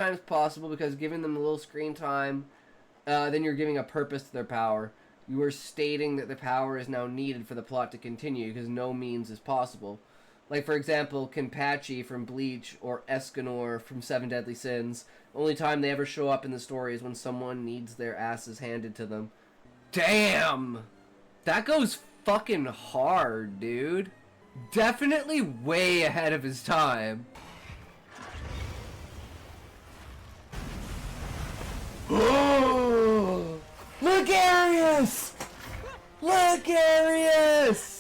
times possible, because giving them a little screen time, then you're giving a purpose to their power. You are stating that the power is now needed for the plot to continue, because no means is possible. Like, for example, Kenpachi from Bleach or Escanor from Seven Deadly Sins. The only time they ever show up in the story is when someone needs their asses handed to them. Damn! That goes fucking hard, dude. Definitely way ahead of his time. Oh! Look, Arius! Look, Arius!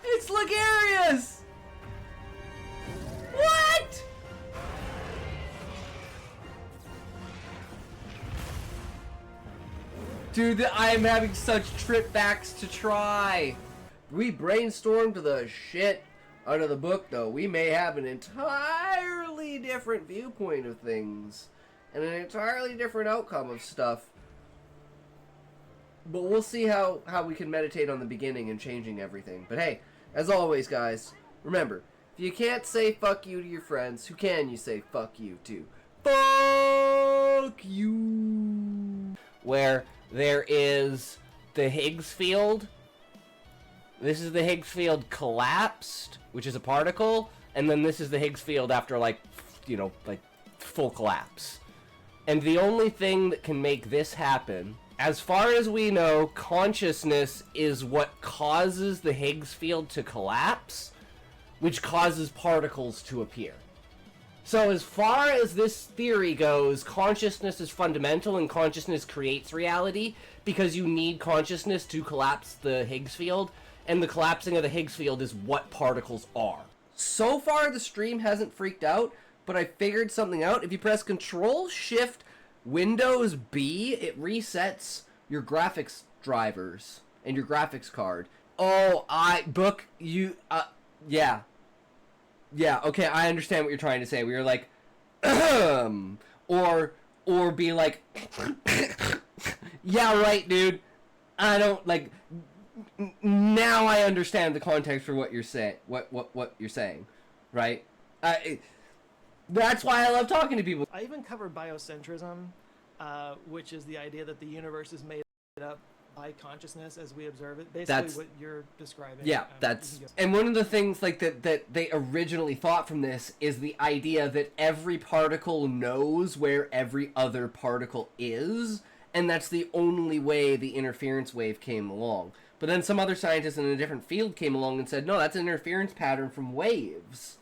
It's Logarius! What? Dude, I am having such trip backs to try. We brainstormed the shit out of the book, though. We may have an entirely different viewpoint of things and an entirely different outcome of stuff. But we'll see how we can meditate on the beginning and changing everything. But hey, as always, guys, remember, if you can't say fuck you to your friends, who can you say fuck you to? Fuck you! Where there is the Higgs field. This is the Higgs field collapsed, which is a particle. And then this is the Higgs field after, like, you know, like, full collapse. And the only thing that can make this happen, as far as we know, consciousness is what causes the Higgs field to collapse, which causes particles to appear. So as far as this theory goes, consciousness is fundamental and consciousness creates reality because you need consciousness to collapse the Higgs field, and the collapsing of the Higgs field is what particles are. So far the stream hasn't freaked out, but I figured something out. If you press Control-Shift-Windows B, it resets your graphics drivers and your graphics card. Oh, yeah. Yeah, okay, I understand what you're trying to say. We were like, or be like, yeah, right, dude. I don't, like, now I understand the context for what you're saying, what you're saying, right? That's why I love talking to people. I even covered biocentrism, which is the idea that the universe is made up by consciousness as we observe it. Basically what you're describing. Yeah, and one of the things like that they originally thought from this is the idea that every particle knows where every other particle is, and that's the only way the interference wave came along. But then some other scientists in a different field came along and said, no, that's an interference pattern from waves.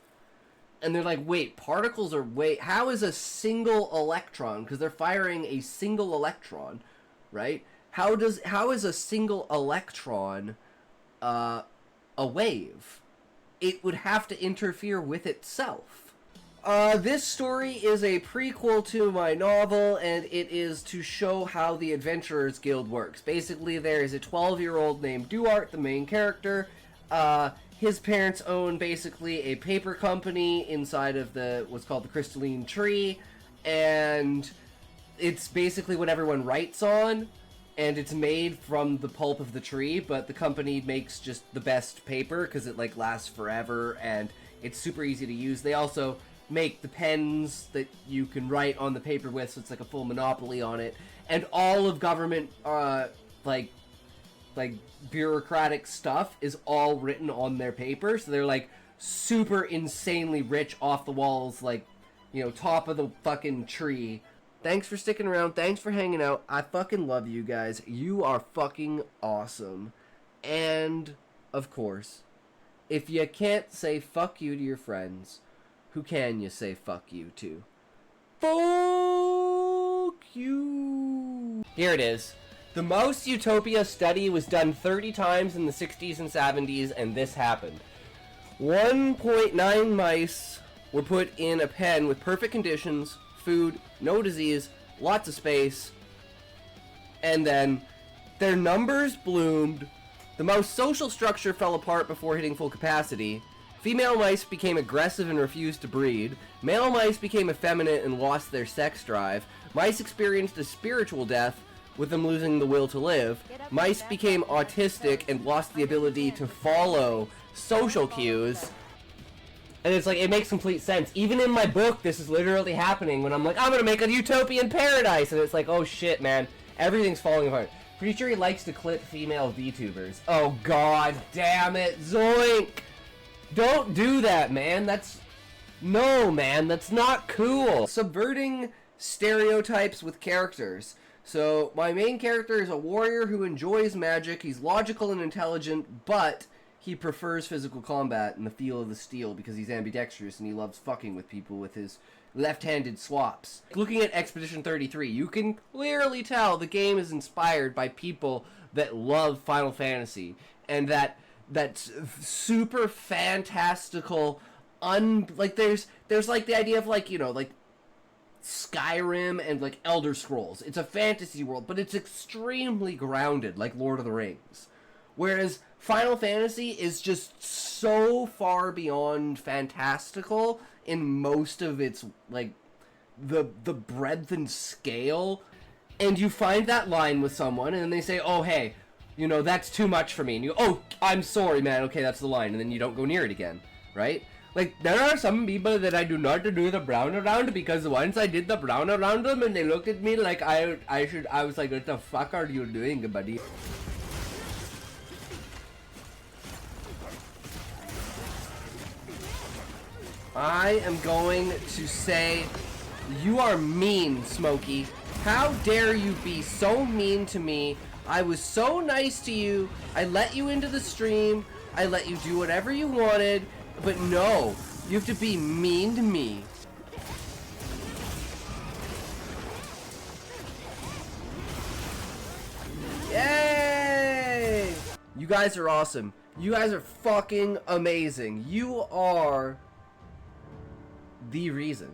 And they're like, wait, particles are how is a single electron, because they're firing a single electron, right? How is a single electron a wave? It would have to interfere with itself. This story is a prequel to my novel, and it is to show how the Adventurers Guild works. Basically, there is a 12-year-old named Duarte, the main character. His parents own basically a paper company inside of what's called the Crystalline Tree, and it's basically what everyone writes on, and it's made from the pulp of the tree, but the company makes just the best paper because it like lasts forever and it's super easy to use. They also make the pens that you can write on the paper with, so it's like a full monopoly on it, and all of government like bureaucratic stuff is all written on their paper, so they're like super insanely rich, off the walls, like, you know, top of the fucking tree. Thanks for sticking around, thanks for hanging out, I fucking love you guys, you are fucking awesome. And of course, if you can't say fuck you to your friends, who can you say fuck you to? Fuck you. Here it is. The Mouse Utopia study was done 30 times in the 60s and 70s, and this happened. 1.9 mice were put in a pen with perfect conditions, food, no disease, lots of space, and then their numbers bloomed, the mouse social structure fell apart before hitting full capacity, female mice became aggressive and refused to breed, male mice became effeminate and lost their sex drive, mice experienced a spiritual death, with them losing the will to live, mice became autistic and lost the ability to follow social cues, And it's like, it makes complete sense. Even in my book, this is literally happening when I'm like, I'm gonna make a utopian paradise! And it's like, oh shit, man. Everything's falling apart. Pretty sure he likes to clip female VTubers. Oh god damn it, Zoink! Don't do that, man. No, man, that's not cool. Subverting stereotypes with characters. So, my main character is a warrior who enjoys magic. He's logical and intelligent, but he prefers physical combat and the feel of the steel because he's ambidextrous and he loves fucking with people with his left-handed swaps. Looking at Expedition 33, you can clearly tell the game is inspired by people that love Final Fantasy and that's super fantastical, like there's like the idea of like, you know, like Skyrim and like Elder Scrolls. It's a fantasy world, but it's extremely grounded, like Lord of the Rings. Whereas Final Fantasy is just so far beyond fantastical in most of its, like, the breadth and scale. And you find that line with someone, and then they say, oh, hey, you know, that's too much for me. And you go, oh, I'm sorry, man, okay, that's the line. And then you don't go near it again, right? Like, there are some people that I do not do the brown around because once I did the brown around them and they looked at me like I was like, what the fuck are you doing, buddy? I am going to say, you are mean, Smokey. How dare you be so mean to me? I was so nice to you. I let you into the stream. I let you do whatever you wanted. But no, you have to be mean to me. Yay! You guys are awesome. You guys are fucking amazing. You are the reason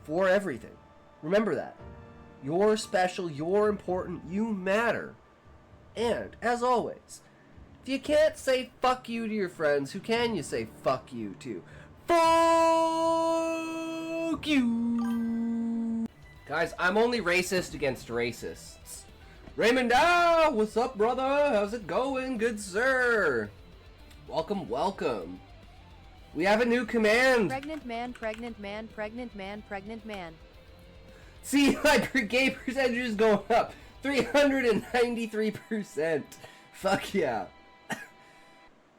for everything. Remember that. You're special, you're important, you matter. And, as always, if you can't say fuck you to your friends, who can you say fuck you to? Fuck you! Guys, I'm only racist against racists. Raymond, what's up, brother? How's it going, good sir? Welcome, welcome. We have a new command. Pregnant man, pregnant man, pregnant man, pregnant man. See, my gay percentage is going up. 393%. Fuck yeah.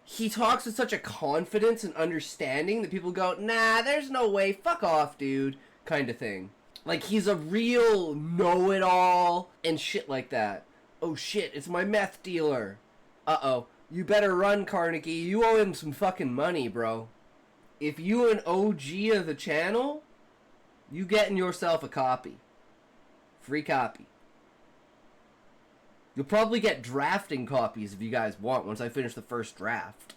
He talks with such a confidence and understanding that people go, nah, there's no way, fuck off, dude, kind of thing. Like, he's a real know-it-all and shit like that. Oh shit, it's my meth dealer. Uh-oh. You better run, Carnegie. You owe him some fucking money, bro. If you an OG of the channel, you getting yourself a copy. Free copy. You'll probably get drafting copies if you guys want once I finish the first draft.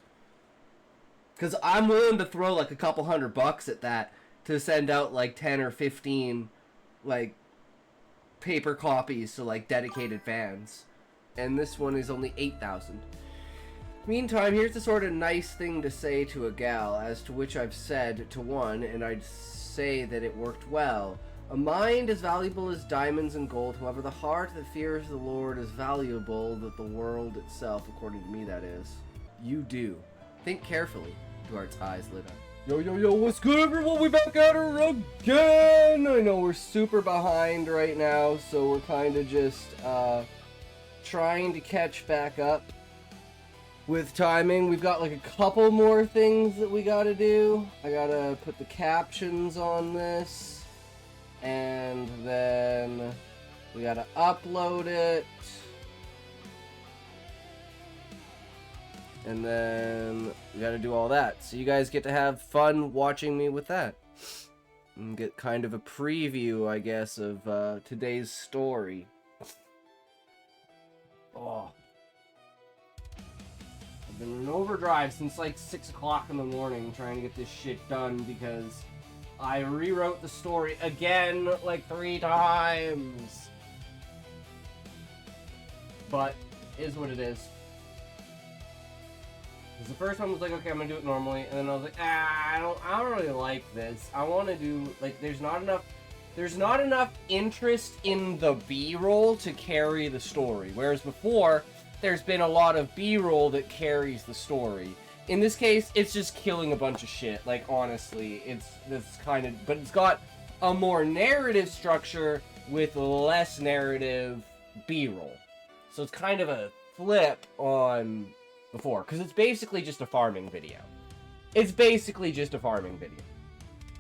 Because I'm willing to throw like a couple $100 at that to send out like 10 or 15 like paper copies to like dedicated fans. And this one is only 8,000. Meantime, here's the sort of nice thing to say to a gal, as to which I've said to one, and I'd say that it worked well. A mind as valuable as diamonds and gold, however the heart that fears the Lord is valuable that the world itself, according to me that is. You do. Think carefully. Duart's eyes lit up. Yo, yo, yo, what's good, everyone? We back at her again! I know we're super behind right now, so we're kind of just, trying to catch back up with timing. We've got like a couple more things that we gotta do. I gotta put the captions on this, and then we gotta upload it, and then we gotta do all that. So you guys get to have fun watching me with that. And get kind of a preview, I guess, of today's story. Oh. I've been in overdrive since like 6 o'clock in the morning trying to get this shit done because I rewrote the story again like 3 times. But, is what it is. Because the first one was like, okay, I'm gonna do it normally, and then I was like, I don't really like this. I want to do, like, there's not enough interest in the B-roll to carry the story. Whereas before, there's been a lot of B-roll that carries the story. In this case, it's just killing a bunch of shit. Like, honestly, it's this kind of... But it's got a more narrative structure with less narrative B-roll. So it's kind of a flip on before. Because it's basically just a farming video. It's basically just a farming video.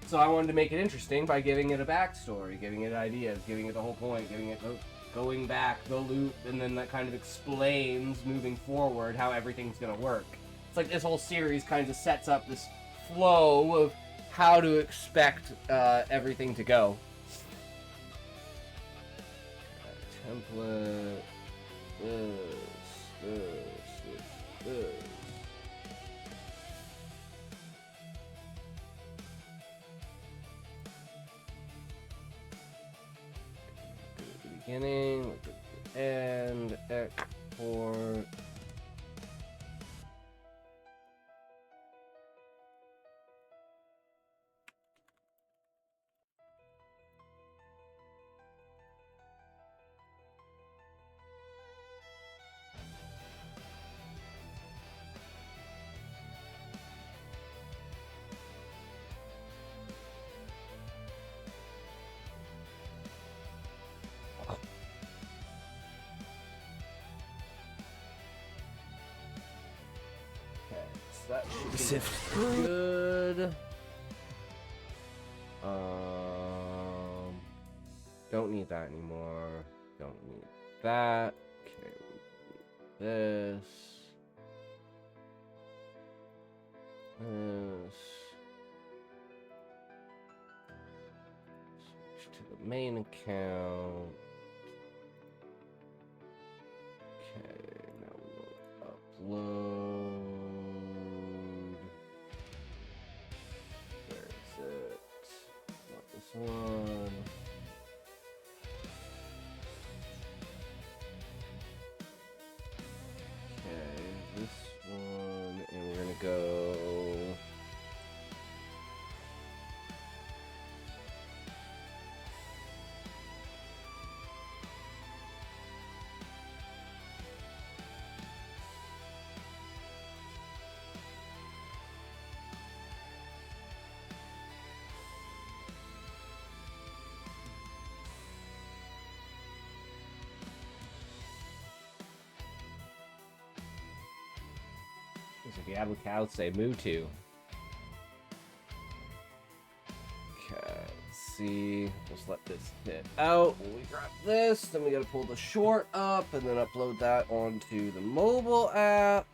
So I wanted to make it interesting by giving it a backstory, giving it ideas, giving it the whole point, giving it going back, the loop, and then that kind of explains moving forward how everything's going to work. It's like this whole series kind of sets up this flow of how to expect everything to go. Template, this. Beginning, look at the end, export. That should be good. Don't need that anymore. Don't need that. Okay, we need this. This. Switch to the main account. Okay, now we will upload. One. Okay, this one, and we're gonna go. If you have a cow, say moo to. Okay, let's see. Just let this hit out. When we grab this, then we gotta pull the short up and then upload that onto the mobile app.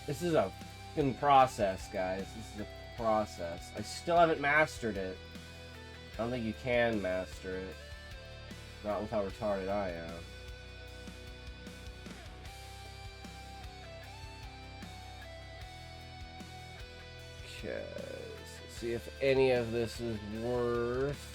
This is a fucking process, guys. This is a process. I still haven't mastered it. I don't think you can master it. Not with how retarded I am. Okay, let's see if any of this is worth...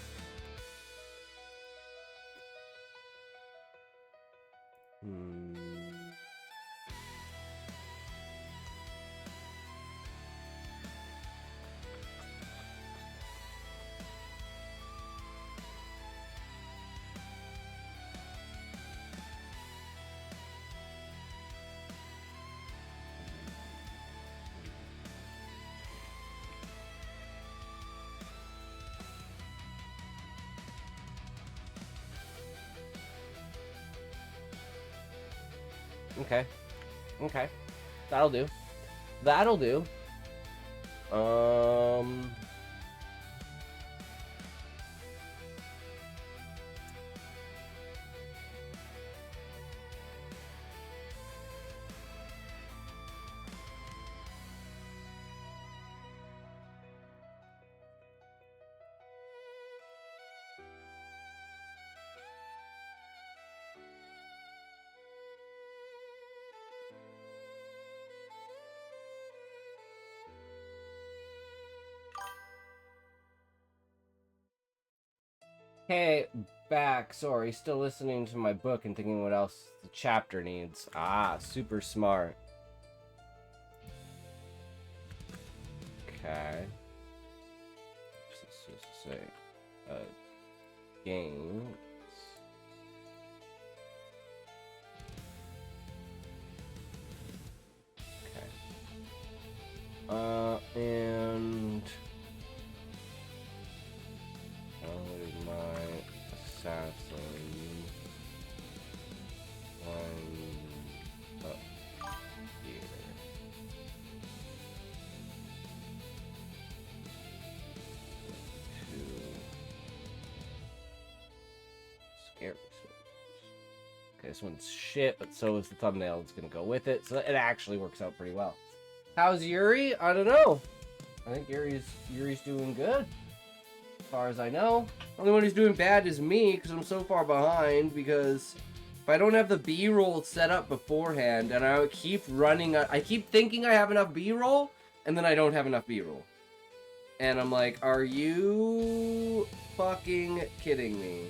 Okay. Okay. That'll do. That'll do. Hey, back. Sorry, still listening to my book and thinking what else the chapter needs. Ah, super smart. Okay. Let's just say, games. this one's shit, but so is the thumbnail that's gonna go with it, so it actually works out pretty well. How's Yuri? I don't know. I think Yuri's doing good, as far as I know. The only one who's doing bad is me, because I'm so far behind, because if I don't have the B-roll set up beforehand, and I keep running, I keep thinking I have enough B-roll, and then I don't have enough B-roll. And I'm like, are you fucking kidding me?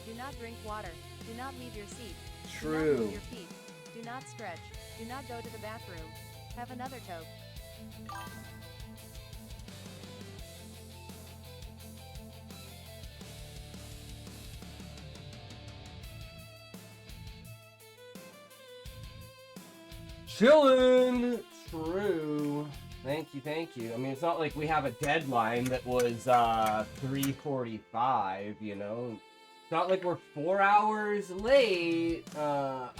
Do not drink water. Do not leave your seat. Do True. not move your feet. Do not stretch. Do not go to the bathroom. Have another toke. Chillin'! True. Thank you, thank you. I mean, it's not like we have a deadline that was 3:45, you know? It's not like we're 4 hours late. It's not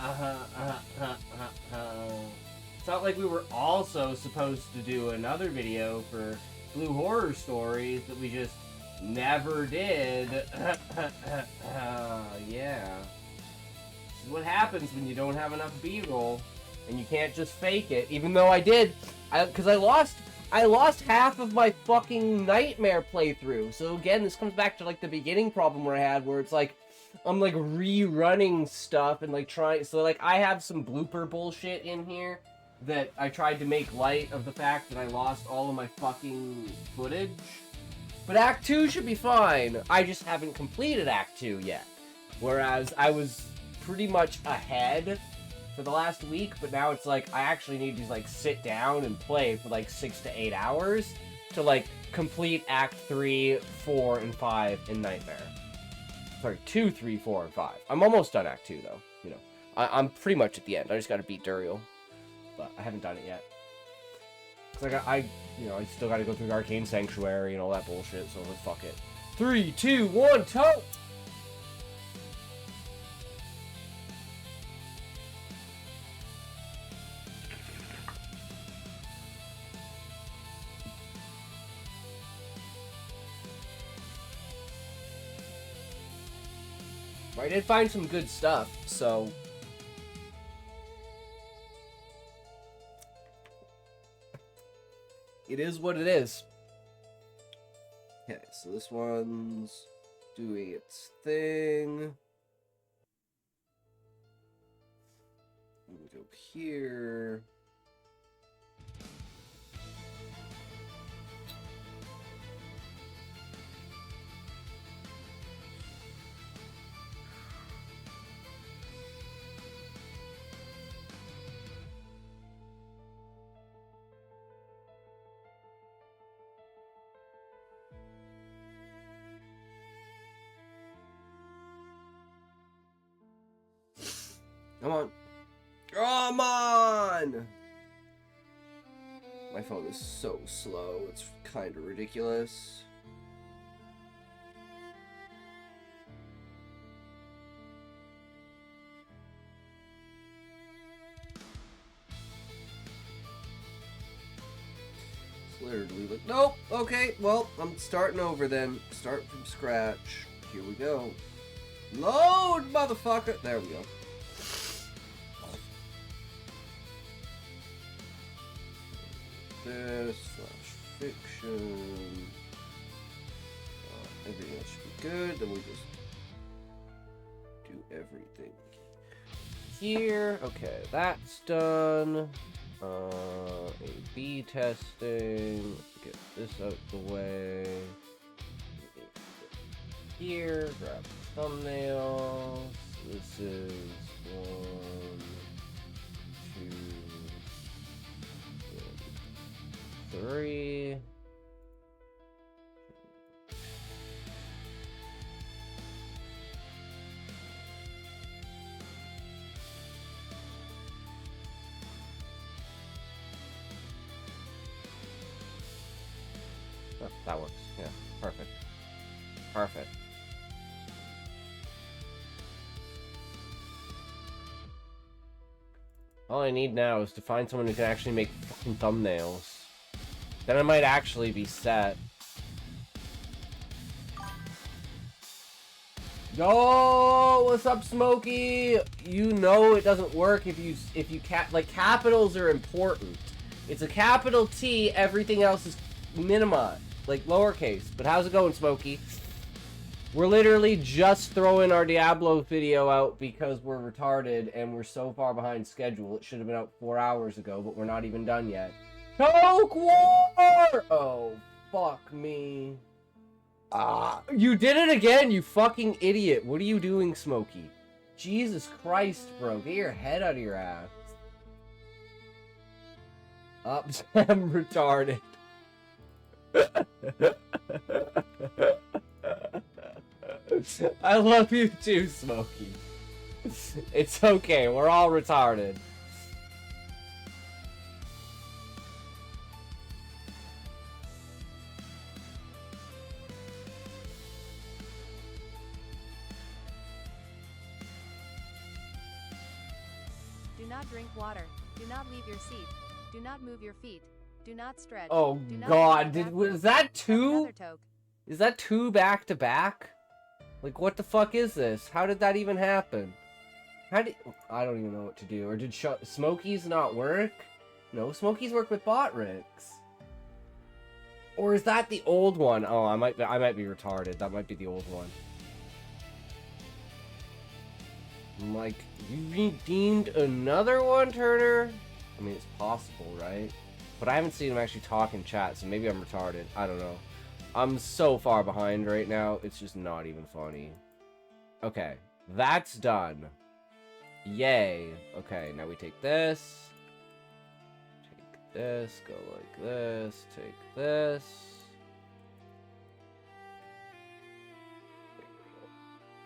like we were also supposed to do another video for Blue Horror Stories that we just never did. Yeah. This is what happens when you don't have enough B-roll. And you can't just fake it, even though I did, because I lost half of my fucking nightmare playthrough. So again, this comes back to like the beginning problem where I had, where it's like, I'm like rerunning stuff and like trying, so like I have some blooper bullshit in here that I tried to make light of the fact that I lost all of my fucking footage. But Act 2 should be fine. I just haven't completed Act 2 yet. Whereas I was pretty much ahead for the last week, but now it's like I actually need to like sit down and play for like 6 to 8 hours to like complete Act 3, 4, and 5 in Nightmare. Sorry, 2, 3, 4, and 5. I'm almost done Act 2 though. You know, I'm pretty much at the end. I just got to beat Duriel, but I haven't done it yet. Cause I still got to go through the Arcane Sanctuary and all that bullshit. So like, fuck it. 3, 2, 1, toe. I did find some good stuff, so it is what it is. Okay, so this one's doing its thing. We go here. Come on. Come on! My phone is so slow, it's kind of ridiculous. Literally, like, nope, okay, well, I'm starting over then. Start from scratch. Here we go. Load, motherfucker! There we go. This / fiction. Everything else should be good. Then we just do everything here. Okay, that's done. A/B testing. Get this out the way. Here, grab the thumbnail. This is 1, 2, 3. Oh, that works. Yeah, perfect. Perfect. All I need now is to find someone who can actually make fucking thumbnails. Then I might actually be set. Yo, what's up, Smokey? You know it doesn't work if you like, capitals are important. It's a capital T, everything else is minimized, like lowercase. But how's it going, Smokey? We're literally just throwing our Diablo video out because we're retarded and we're so far behind schedule. It should have been out 4 hours ago, but we're not even done yet. Coke War! Oh, fuck me. You did it again, you fucking idiot. What are you doing, Smokey? Jesus Christ, bro. Get your head out of your ass. I'm retarded. I love you too, Smokey. It's okay, we're all retarded. Do not drink water. Do not leave your seat. Do not move your feet. Do not stretch. Oh Do not God, was that two? Another toke. Is that two back to back? Like, what the fuck is this? How did that even happen? I don't even know what to do. Or did Smokey's not work? No, Smokey's work with bot rigs. Or is that the old one? Oh, I might be retarded. That might be the old one. I'm like, you redeemed another one, Turner? I mean, it's possible, right? But I haven't seen him actually talk in chat, so maybe I'm retarded. I don't know. I'm so far behind right now, it's just not even funny. Okay, that's done. Yay. Okay, now we take this. Take this, go like this, take this.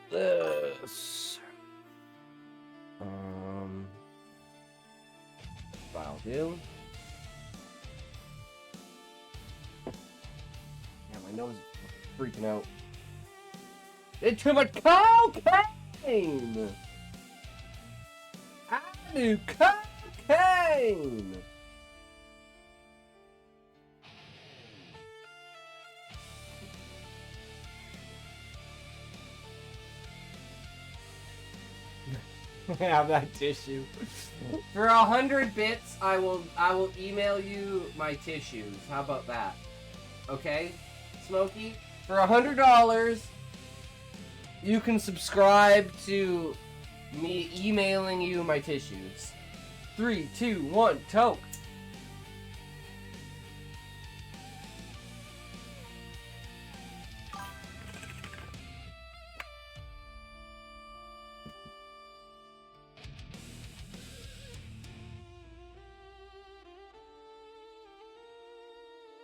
This. That'll do. Yeah, my nose is freaking out. It's too much cocaine! I do cocaine! Have that tissue. For 100 bits, I will email you my tissues. How about that? Okay, Smokey? For $100, you can subscribe to me emailing you my tissues. 3, 2, 1, toke.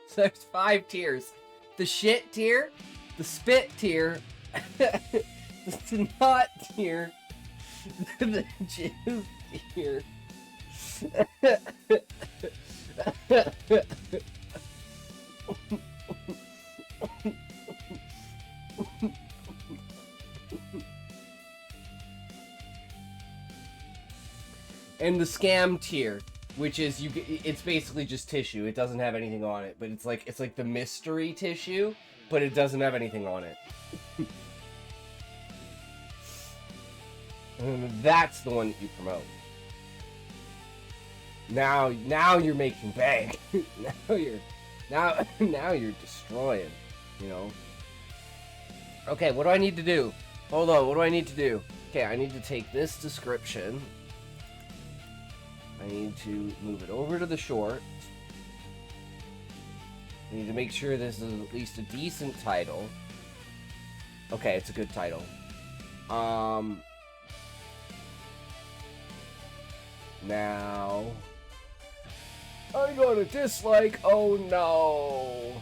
So there's 5 tiers. The shit tier, the spit tier, the snot tier, the jizz tier. And the scam tier, which is it's basically just tissue. It doesn't have anything on it, but it's like the mystery tissue, but it doesn't have anything on it. And that's the one that you promote. Now you're making bank. now you're destroying, you know. Okay, what do I need to do? Hold on, what do I need to do? Okay, I need to take this description. I need to move it over to the short. I need to make sure this is at least a decent title. Okay, it's a good title. Now I got a dislike. Oh no.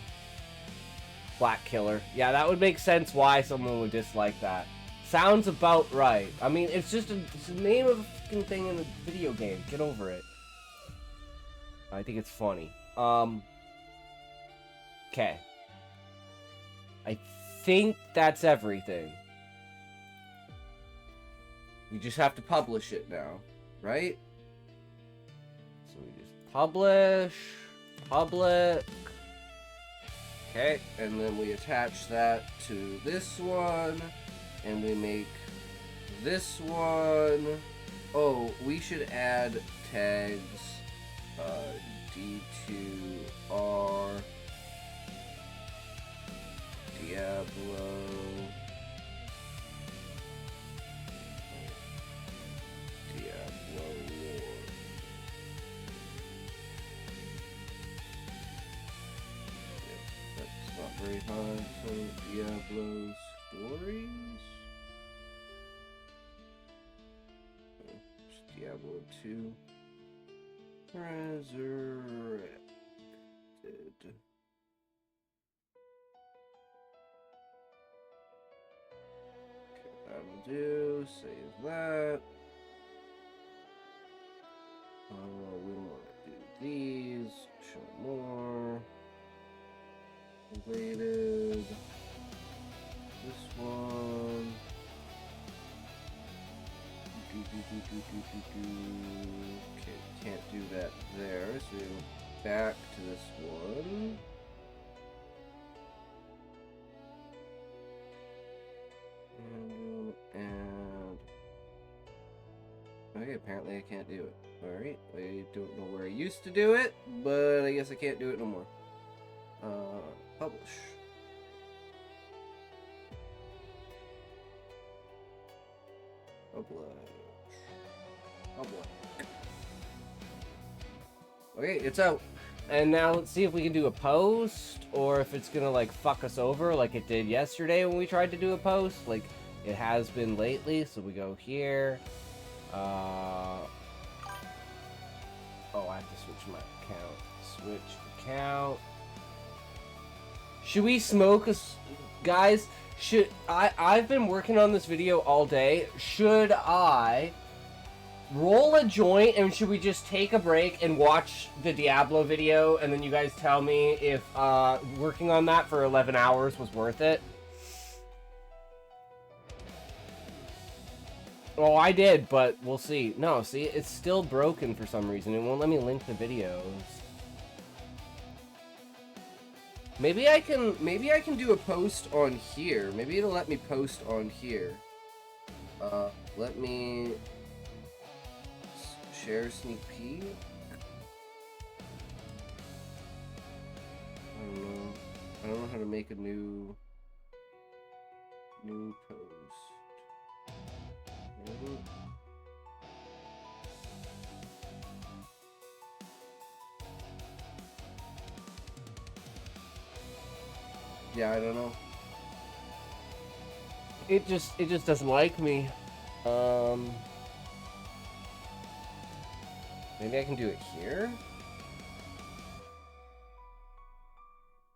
Black Killer. Yeah, that would make sense why someone would dislike that. Sounds about right. I mean, it's just it's the name of a fucking thing in a video game. Get over it. I think it's funny. Okay. I think that's everything. You just have to publish it now, right? Publish. Public. Okay, and then we attach that to this one, and we make this one. Oh, we should add tags D2R Diablo War. That's not very hard. So Diablo stories. Diablo 2 Resurrected. Okay, that'll do. Save that. We want to do these. Show more. Related. This one. Okay, can't do that there, so we go back to this one. And okay, apparently I can't do it. Alright, I don't know where I used to do it, but I guess I can't do it no more. Publish. Okay, it's out. And now let's see if we can do a post, or if it's gonna like fuck us over like it did yesterday when we tried to do a post. Like it has been lately, so we go here. Oh, I have to switch my account. Switch account. Should we smoke guys? I've been working on this video all day. Should I roll a joint, and should we just take a break and watch the Diablo video, and then you guys tell me if working on that for 11 hours was worth it? Well, I did, but we'll see. No, see, it's still broken for some reason. It won't let me link the videos. Maybe I can do a post on here. Maybe it'll let me post on here. Let me share sneak peek. I don't know how to make a new post. Yeah, I don't know. It just doesn't like me. Maybe I can do it here?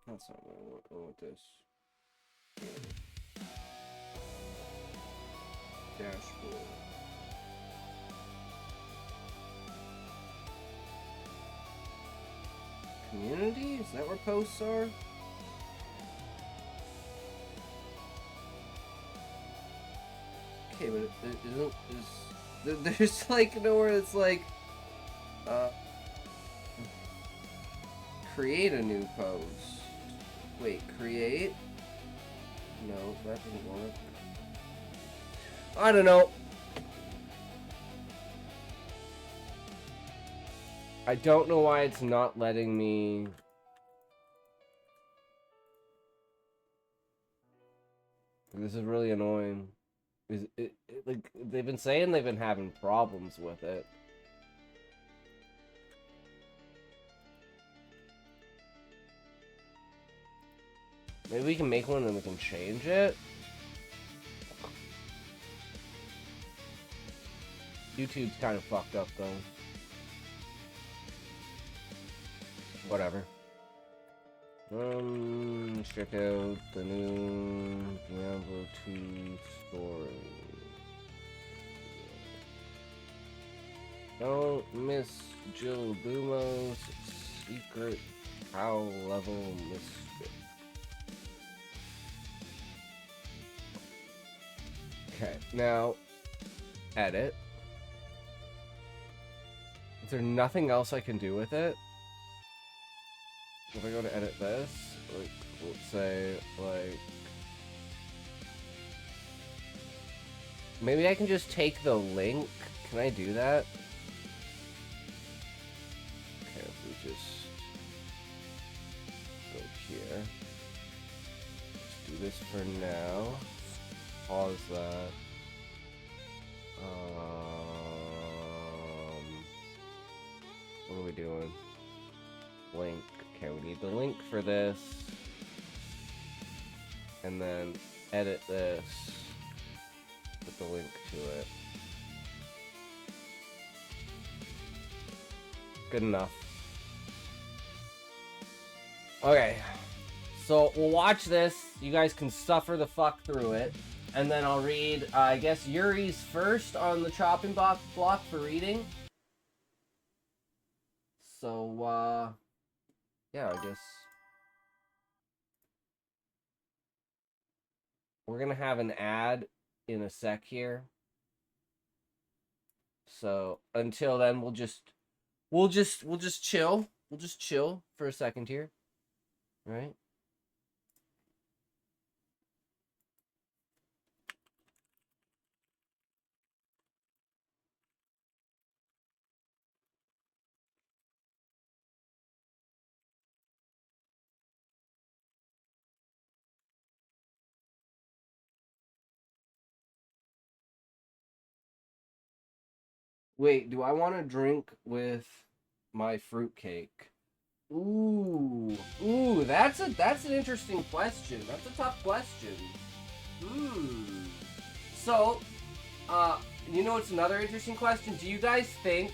That's not what I want. I want this. Dashboard. Community? Is that where posts are? Okay, but it isn't. There's like nowhere it's like. Create a new post. Wait, create? No, that doesn't work. I don't know. I don't know why it's not letting me. This is really annoying. Like they've been saying they've been having problems with it. Maybe we can make one and we can change it. YouTube's kind of fucked up though. Whatever. Check out the new Diablo 2 story. Don't miss Jill Bumo's secret cow level misfit. Okay, now edit. Is there nothing else I can do with it? If I go to edit this, like, let's say, like... Maybe I can just take the link. Can I do that? Okay, if we just go here. Let's do this for now. Pause that. What are we doing? Link. Okay, we need the link for this. And then edit this. Put the link to it. Good enough. Okay. So we'll watch this. You guys can suffer the fuck through it. And then I'll read, I guess, Yuri's first on the chopping block for reading. So, yeah, I guess we're gonna have an ad in a sec here. So until then, we'll just chill. We'll just chill for a second here, right? Wait, do I want to drink with my fruitcake? Ooh, that's an interesting question. That's a tough question. So, you know what's another interesting question? Do you guys think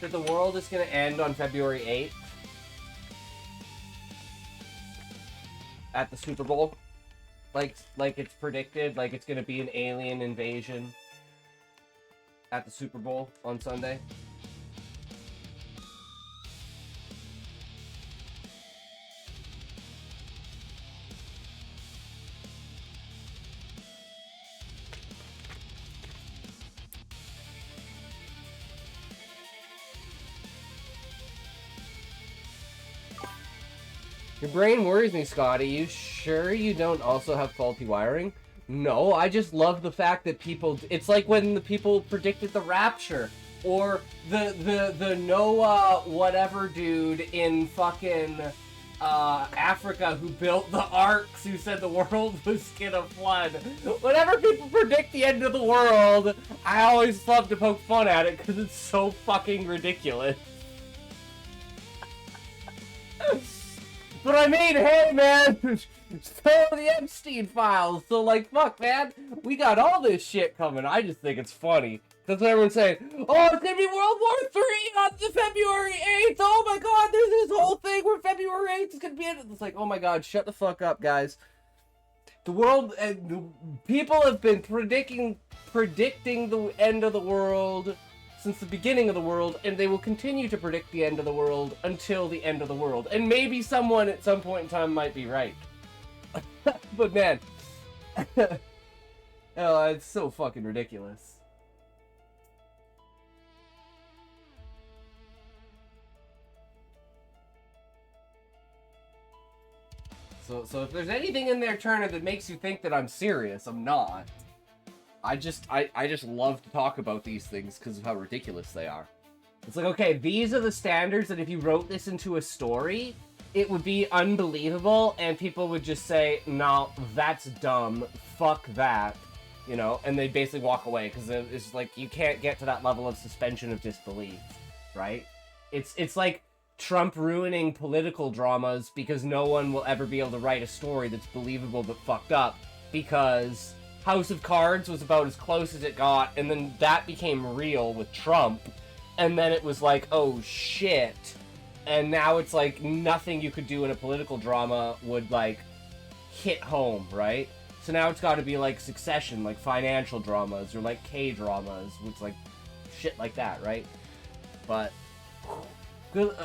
that the world is going to end on February 8th? At the Super Bowl? Like it's predicted, like it's going to be an alien invasion at the Super Bowl on Sunday? Your brain worries me, Scotty. You sure you don't also have faulty wiring? No, I just love the fact that people... It's like when the people predicted the rapture. Or the Noah whatever dude in fucking Africa who built the arks who said the world was gonna flood. Whenever people predict the end of the world, I always love to poke fun at it because it's so fucking ridiculous. But I mean, hey man, so the Epstein files. So like, fuck man, we got all this shit coming. I just think it's funny. That's what everyone's saying. Oh, it's gonna be World War III on the February 8th. Oh my god, there's this whole thing where February 8th is gonna be it. It's like, oh my god, shut the fuck up, guys. The world, people have been predicting the end of the world since the beginning of the world, and they will continue to predict the end of the world until the end of the world. And maybe someone at some point in time might be right. But man, oh, it's so fucking ridiculous. So if there's anything in there, Turner, that makes you think that I'm serious, I'm not. I just love to talk about these things because of how ridiculous they are. It's like, okay, these are the standards that if you wrote this into a story, it would be unbelievable, and people would just say, no, that's dumb, fuck that, you know, and they basically walk away, because it's like, you can't get to that level of suspension of disbelief, right? It's like Trump ruining political dramas because no one will ever be able to write a story that's believable but fucked up, because House of Cards was about as close as it got, and then that became real with Trump, and then it was like, oh shit, and now it's like nothing you could do in a political drama would like hit home, right? So now it's got to be like Succession, like financial dramas, or like K-dramas, which like shit like that, right? But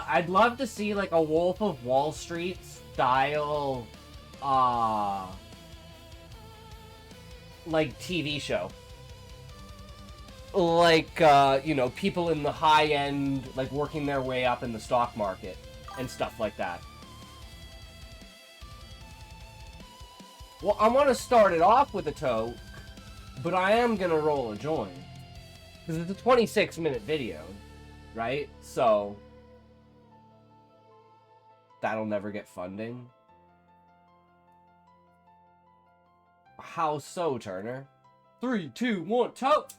I'd love to see like a Wolf of Wall Street style like TV show. like, you know, people in the high end, like, working their way up in the stock market and stuff like that. Well, I want to start it off with a toke, but I am going to roll a joint. Because it's a 26-minute video, right? So, that'll never get funding. How so, Turner? 3, 2, 1, toke!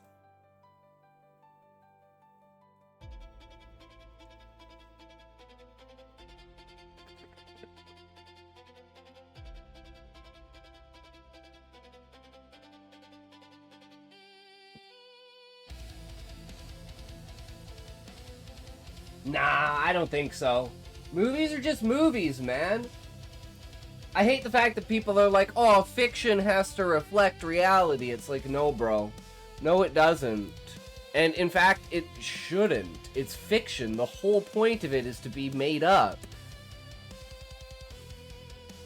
Nah, I don't think so. Movies are just movies, man. I hate the fact that people are like, oh, fiction has to reflect reality. It's like, no, bro. No, it doesn't. And in fact, it shouldn't. It's fiction. The whole point of it is to be made up.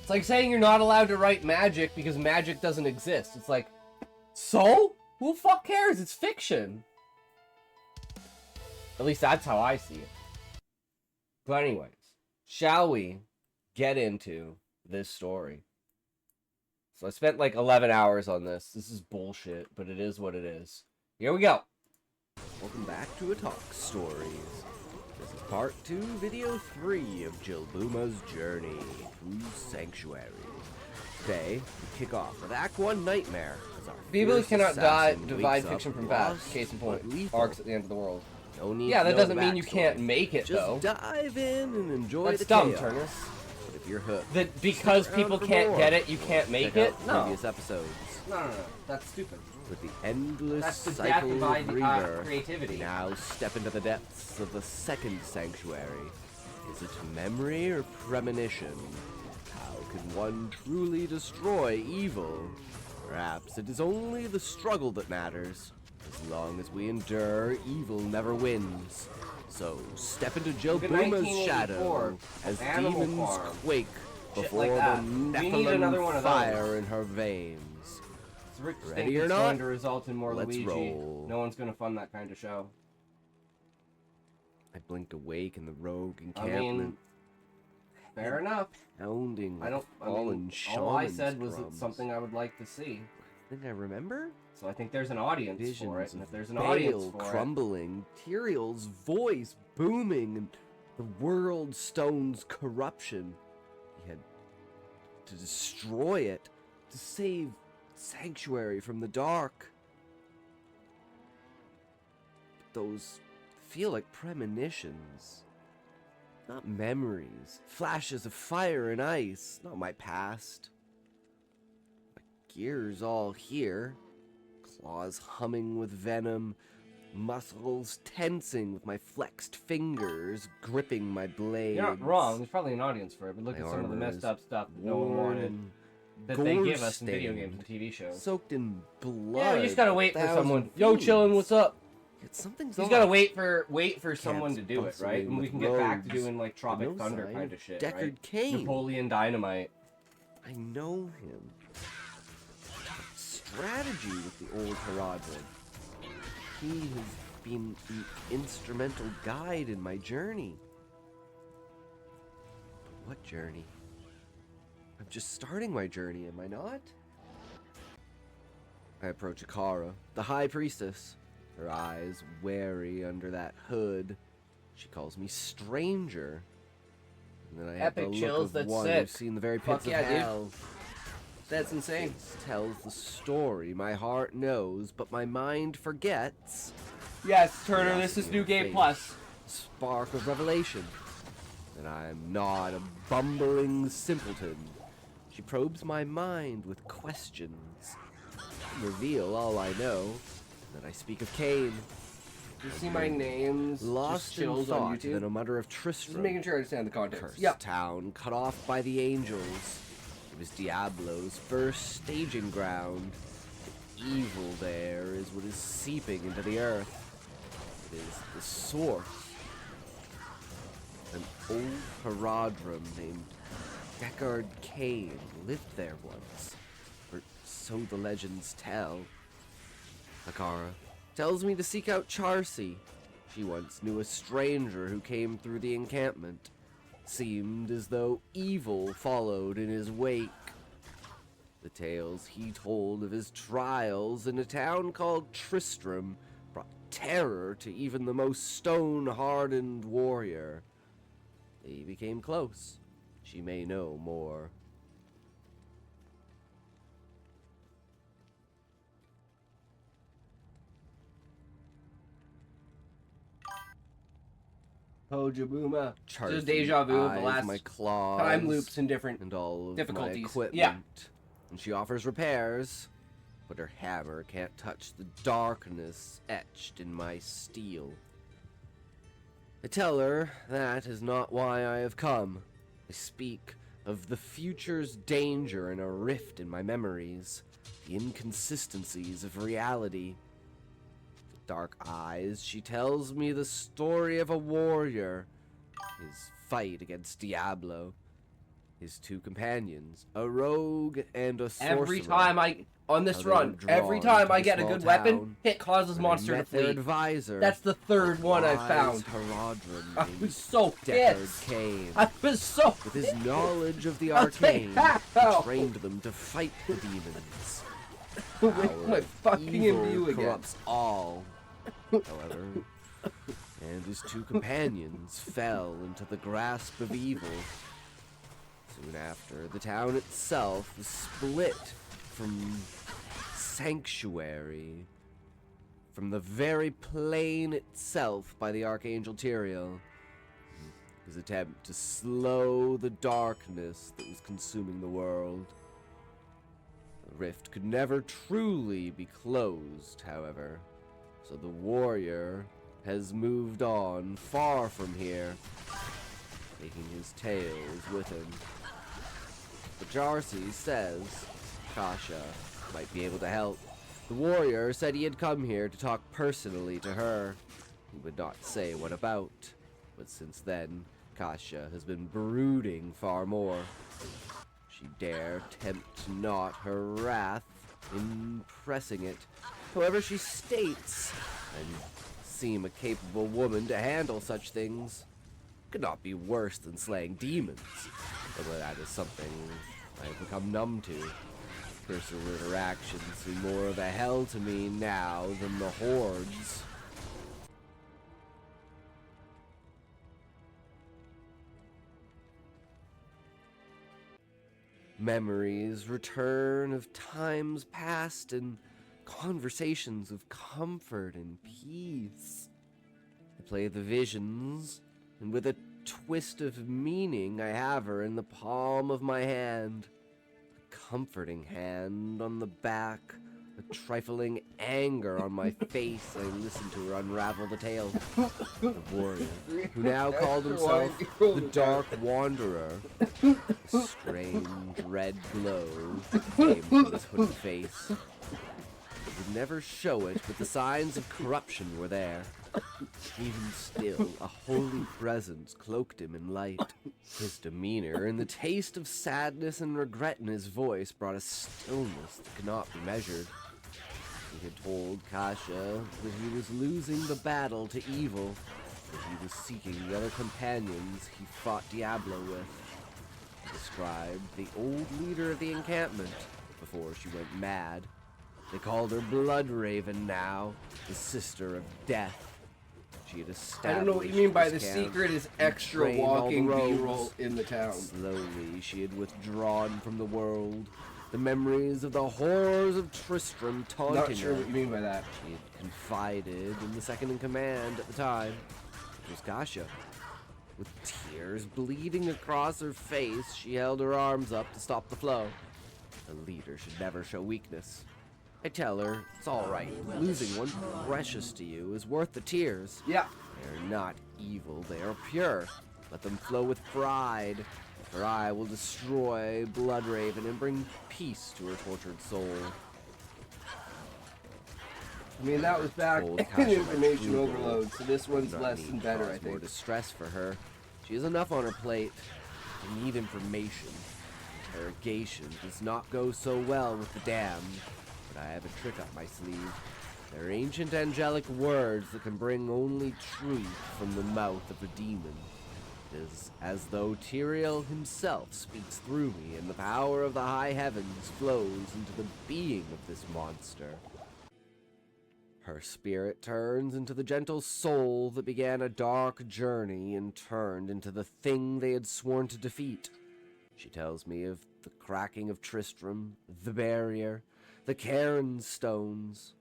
It's like saying you're not allowed to write magic because magic doesn't exist. It's like, so? Who the fuck cares? It's fiction. At least that's how I see it. But anyways, shall we get into this story? So I spent like 11 hours on this. This is bullshit, but it is what it is. Here we go. Welcome back to A Talk Stories. This is part 2, video 3 of Jill Booma's journey through Sanctuary. Today, we kick off with Act 1 Nightmare. People cannot divide fiction from fact. Case in point, arcs at the end of the world. No need yeah, that doesn't mean you can't make it, just though. Just dive in and enjoy That's the dumb, chaos. Turnus. But if you're hooked, that because people can't get it, you can't make it? No. Previous episodes. No. That's stupid. With the endless That's the cycle death of of rebirth, creativity. we now step into the depths of the second sanctuary. Is it memory or premonition? How can one truly destroy evil? Perhaps it is only the struggle that matters. As long as we endure, evil never wins. So, step into Jill Booma's shadow as demons Farm. quake before like the Nephilim fire in her veins. Ready or not? Going to result in more Let's Luigi. roll. No one's going to fund that kind of show. I blinked awake in the rogue encampment. I mean, fair enough. Pounding all I said was it's something I would like to see. I think I remember. So I think there's an audience for it, and if there's an Bale audience for crumbling, Tyrael's voice booming, and the world stone's corruption. He had to destroy it, to save Sanctuary from the dark. But those feel like premonitions, not memories. Flashes of fire and ice, not my past. My gears all here. Claws humming with venom, muscles tensing with my flexed fingers, gripping my blades. You're not wrong, there's probably an audience for it, but look at some of the messed up stuff that no one wanted, that they give us in video games and TV shows. Soaked in blood. Yeah, you just gotta wait for someone. Yo, chillin', what's up? Something's you just gotta wait for someone to do it, right? And we can get back to doing like Tropic Thunder kind of shit, right? Kane. Napoleon Dynamite. I know him. Strategy with the old Herodman. He has been the instrumental guide in my journey. But what journey? I'm just starting my journey, am I not? I approach Akara, the High Priestess. Her eyes wary under that hood. She calls me stranger. And then I have the look of one who's seen the very pits of hell. Dude. That's insane. This tells the story my heart knows, but my mind forgets. Yes, Turner, this is New Game Plus. Spark of revelation. And I'm not a bumbling simpleton. She probes my mind with questions. Reveal all I know. That I speak of Cain. You see my name's lost in thought than a mutter of Tristram. Just making sure I understand the context. Cursed town, cut off by the angels. It was Diablo's first staging ground. The evil there is what is seeping into the earth. It is the source. An old Herodrum named Deckard Cain lived there once. Or so the legends tell. Akara, Tells me to seek out Charcy. She once knew a stranger who came through the encampment. Seemed as though evil followed in his wake. The tales he told of his trials in a town called Tristram brought terror to even the most stone-hardened warrior. They became close. She may know more. Tojabuma. Charcy Just deja vu of the eyes last my claws time loops and different and all of difficulties. my equipment. Yeah. And she offers repairs, but her hammer can't touch the darkness etched in my steel. I tell her that is not why I have come. I speak of the future's danger and a rift in my memories, the inconsistencies of reality. With dark eyes, she tells me the story of a warrior, his fight against Diablo, his two companions, a rogue and a sorcerer. Every time on this How they run, were every drawn time to I the get a small good weapon, town it causes where they monster to met their flee. advisor, That's the third one I've found. Haradrim I named was so Deckard pissed. Cain. I was so With his knowledge of the I'll take arcane, that, he though. trained them to fight the demons. With Power my of fucking evil imbue again. corrupts all. However, and his two companions fell into the grasp of evil. Soon after, the town itself was split from sanctuary, from the very plane itself by the Archangel Tyrael. His attempt to slow the darkness that was consuming the world. The rift could never truly be closed, however, so the warrior has moved on far from here, taking his tales with him. But Charcy says Kasha might be able to help. The warrior said he had come here to talk personally to her. He would not say what about, but since then, Kasha has been brooding far more. She dare tempt not her wrath in pressing it. However, she states, and seem a capable woman to handle such things. Could not be worse than slaying demons, although that is something I have become numb to. Personal interactions seem more of a hell to me now than the hordes. Memories return of times past and conversations of comfort and peace. I play the visions, and with a twist of meaning, I have her in the palm of my hand. A comforting hand on the back, a trifling anger on my face. I listen to her unravel the tale. The warrior, who now called himself the Dark Wanderer. A strange red glow came from his hooded face. He would never show it, but the signs of corruption were there. Even still, a holy presence cloaked him in light. His demeanor and the taste of sadness and regret in his voice brought a stillness that could not be measured. He had told Kasha that he was losing the battle to evil, that he was seeking the other companions he fought Diablo with. He described the old leader of the encampment before she went mad. They called her Bloodraven now, the sister of death. She had established I don't know what you mean by the this camp secret is and extra trained all the walking rogues. B-roll in the town. Slowly, she had withdrawn from the world. The memories of the horrors of Tristram taunting Not sure her. what you mean by that. She had confided in the second in command at the time. It was Kasha. With tears bleeding across her face, she held her arms up to stop the flow. A leader should never show weakness. I tell her, it's alright. Losing one precious to you is worth the tears. Yeah. They are not evil, they are pure. Let them flow with pride, for I will destroy Bloodraven and bring peace to her tortured soul. I mean, that was back Old in Kasha information Brutal overload, so this one's Not less need and better, cause I more think. distress for her. She has enough on her plate. I need information. Interrogation does not go so well with the damned, but I have a trick up my sleeve. They're ancient angelic words that can bring only truth from the mouth of a demon. It is as though Tyrael himself speaks through me, and the power of the high heavens flows into the being of this monster. Her spirit turns into the gentle soul that began a dark journey and turned into the thing they had sworn to defeat. She tells me of the cracking of Tristram, the barrier, the Cairn stones.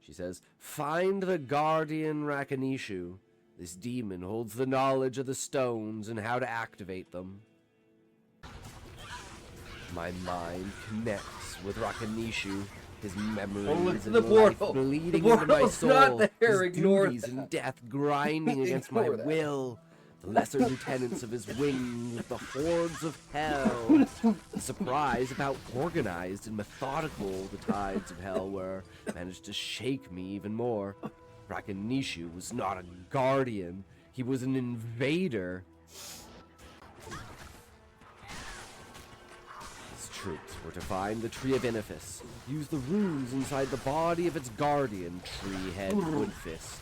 She says, "Find the guardian Rakanishu. This demon holds the knowledge of the stones and how to activate them." My mind connects with Rakanishu, his memories and life bleeding into my soul, not there. his Ignore duties that. and death grinding against my Ignore that. will. The lesser lieutenants of his wings, the hordes of hell. The surprise of how organized and methodical the tides of hell were managed to shake me even more. Rakanishu was not a guardian. He was an invader. His troops were to find the Tree of Inifis, use the runes inside the body of its guardian, Treehead Woodfist.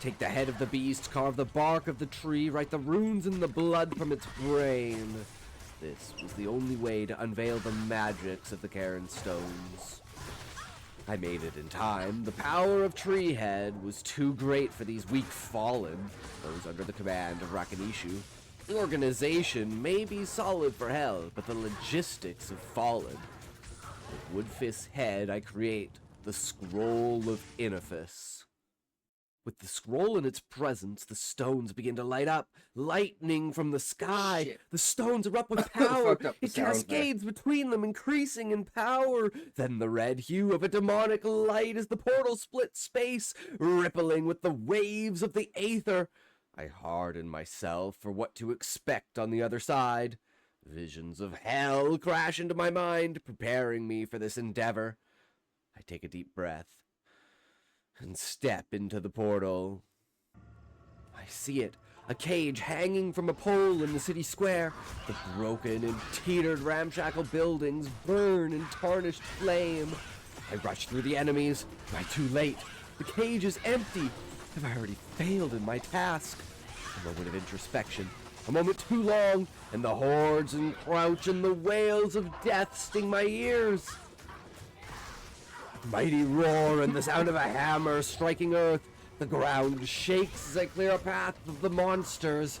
Take the head of the beast, carve the bark of the tree, write the runes in the blood from its brain. This was the only way to unveil the magics of the Cairn stones. I made it in time. The power of Treehead was too great for these weak fallen, those under the command of Rakanishu. The organization may be solid for hell, but the logistics have fallen. With Woodfist's head, I create the Scroll of Inifis. With the scroll in its presence, the stones begin to light up. Lightning from the sky. Shit. The stones erupt with power. Fucked up the It sound there. cascades between them, increasing in power. Then the red hue of a demonic light as the portal splits space, rippling with the waves of the aether. I harden myself for what to expect on the other side. Visions of hell crash into my mind, preparing me for this endeavor. I take a deep breath and step into the portal. I see it, a cage hanging from a pole in the city square. The broken and teetered ramshackle buildings burn in tarnished flame. I rush through the enemies. Am I too late? The cage is empty. Have I already failed in my task? A moment of introspection. A moment too long, and the hordes encroach and the wails of death sting my ears. Mighty roar and the sound of a hammer striking earth. The ground shakes as I clear a path of the monsters.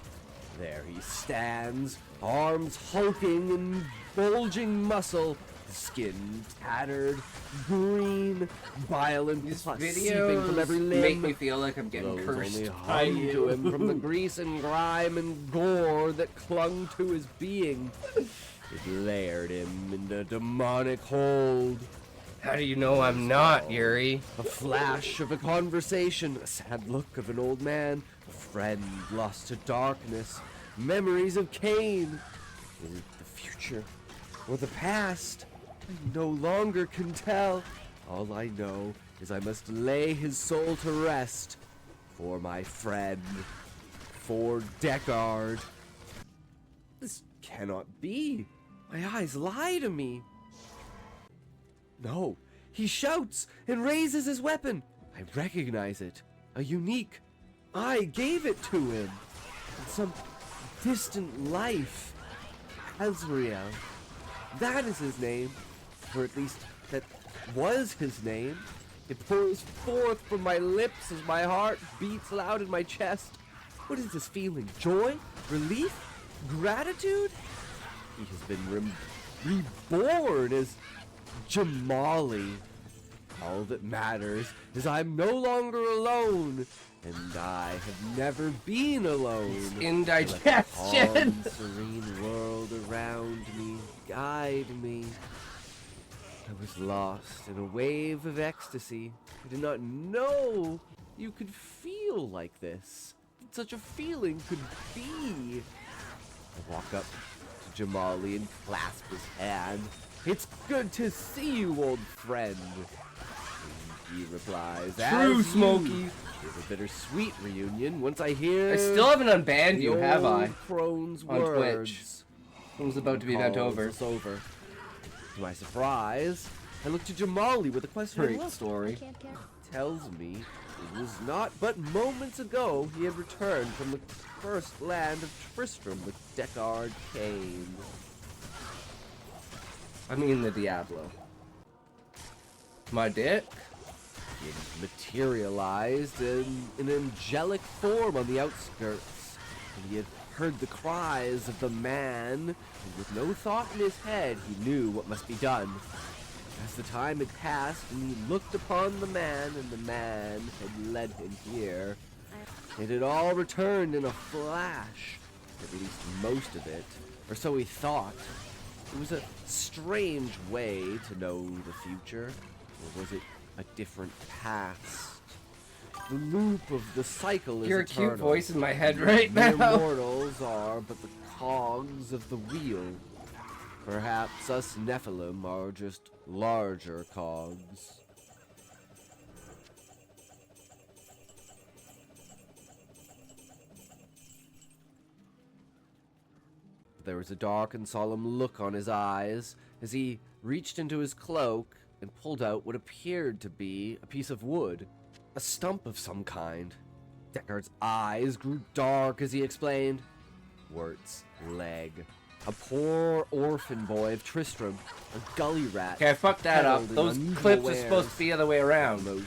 There he stands, arms hulking and bulging muscle, skin tattered, green, bile and These pus seeping videos from every limb. make me feel like I'm getting Blows cursed only by hung you. to him from the grease and grime and gore that clung to his being. It layered him in a demonic hold. How do you know I'm not, Yuri? A flash of a conversation, a sad look of an old man, a friend lost to darkness, memories of Cain. Is it the future or the past? I no longer can tell. All I know is I must lay his soul to rest for my friend, for Deckard. This cannot be. My eyes lie to me. No, he shouts and raises his weapon. I recognize it. A unique. I gave it to him. In some distant life. Azrael. That is his name. Or at least, that was his name. It pours forth from my lips as my heart beats loud in my chest. What is this feeling? Joy? Relief? Gratitude? He has been reborn as Jamali. All that matters is I'm no longer alone, and I have never been alone. Indigestion. Calm, serene world around me guide me. I was lost in a wave of ecstasy. I did not know you could feel like this. That such a feeling could be. I walk up to Jamali and clasp his hand. It's good to see you, old friend. And he replies, True, "As Smokey." you." It's a bittersweet reunion once I hear I still haven't unbanned the you, have I? old crone's On words. Twitch. It was about to be bent Calls over. us over. To my surprise, I look to Jamali with a question. Great story. Can't care. tells me it was not but moments ago he had returned from the cursed land of Tristram with Deckard Cain. I mean the Diablo. My dick? He had materialized in an angelic form on the outskirts, and he had heard the cries of the man, and with no thought in his head, he knew what must be done. As the time had passed, and he looked upon the man, and the man had led him here, it had all returned in a flash, at least most of it, or so he thought. It was a strange way to know the future, or was it a different past? The loop of the cycle is You're a eternal. cute voice in my head right Mere now. mortals are but the cogs of the wheel. Perhaps us Nephilim are just larger cogs. There was a dark and solemn look on his eyes as he reached into his cloak and pulled out what appeared to be a piece of wood, a stump of some kind. Deckard's eyes grew dark as he explained. Wirt's leg. A poor orphan boy of Tristram, a gully rat. Okay, fuck that up. peddled in Those unusual clips are wares. supposed to be the other way around. Most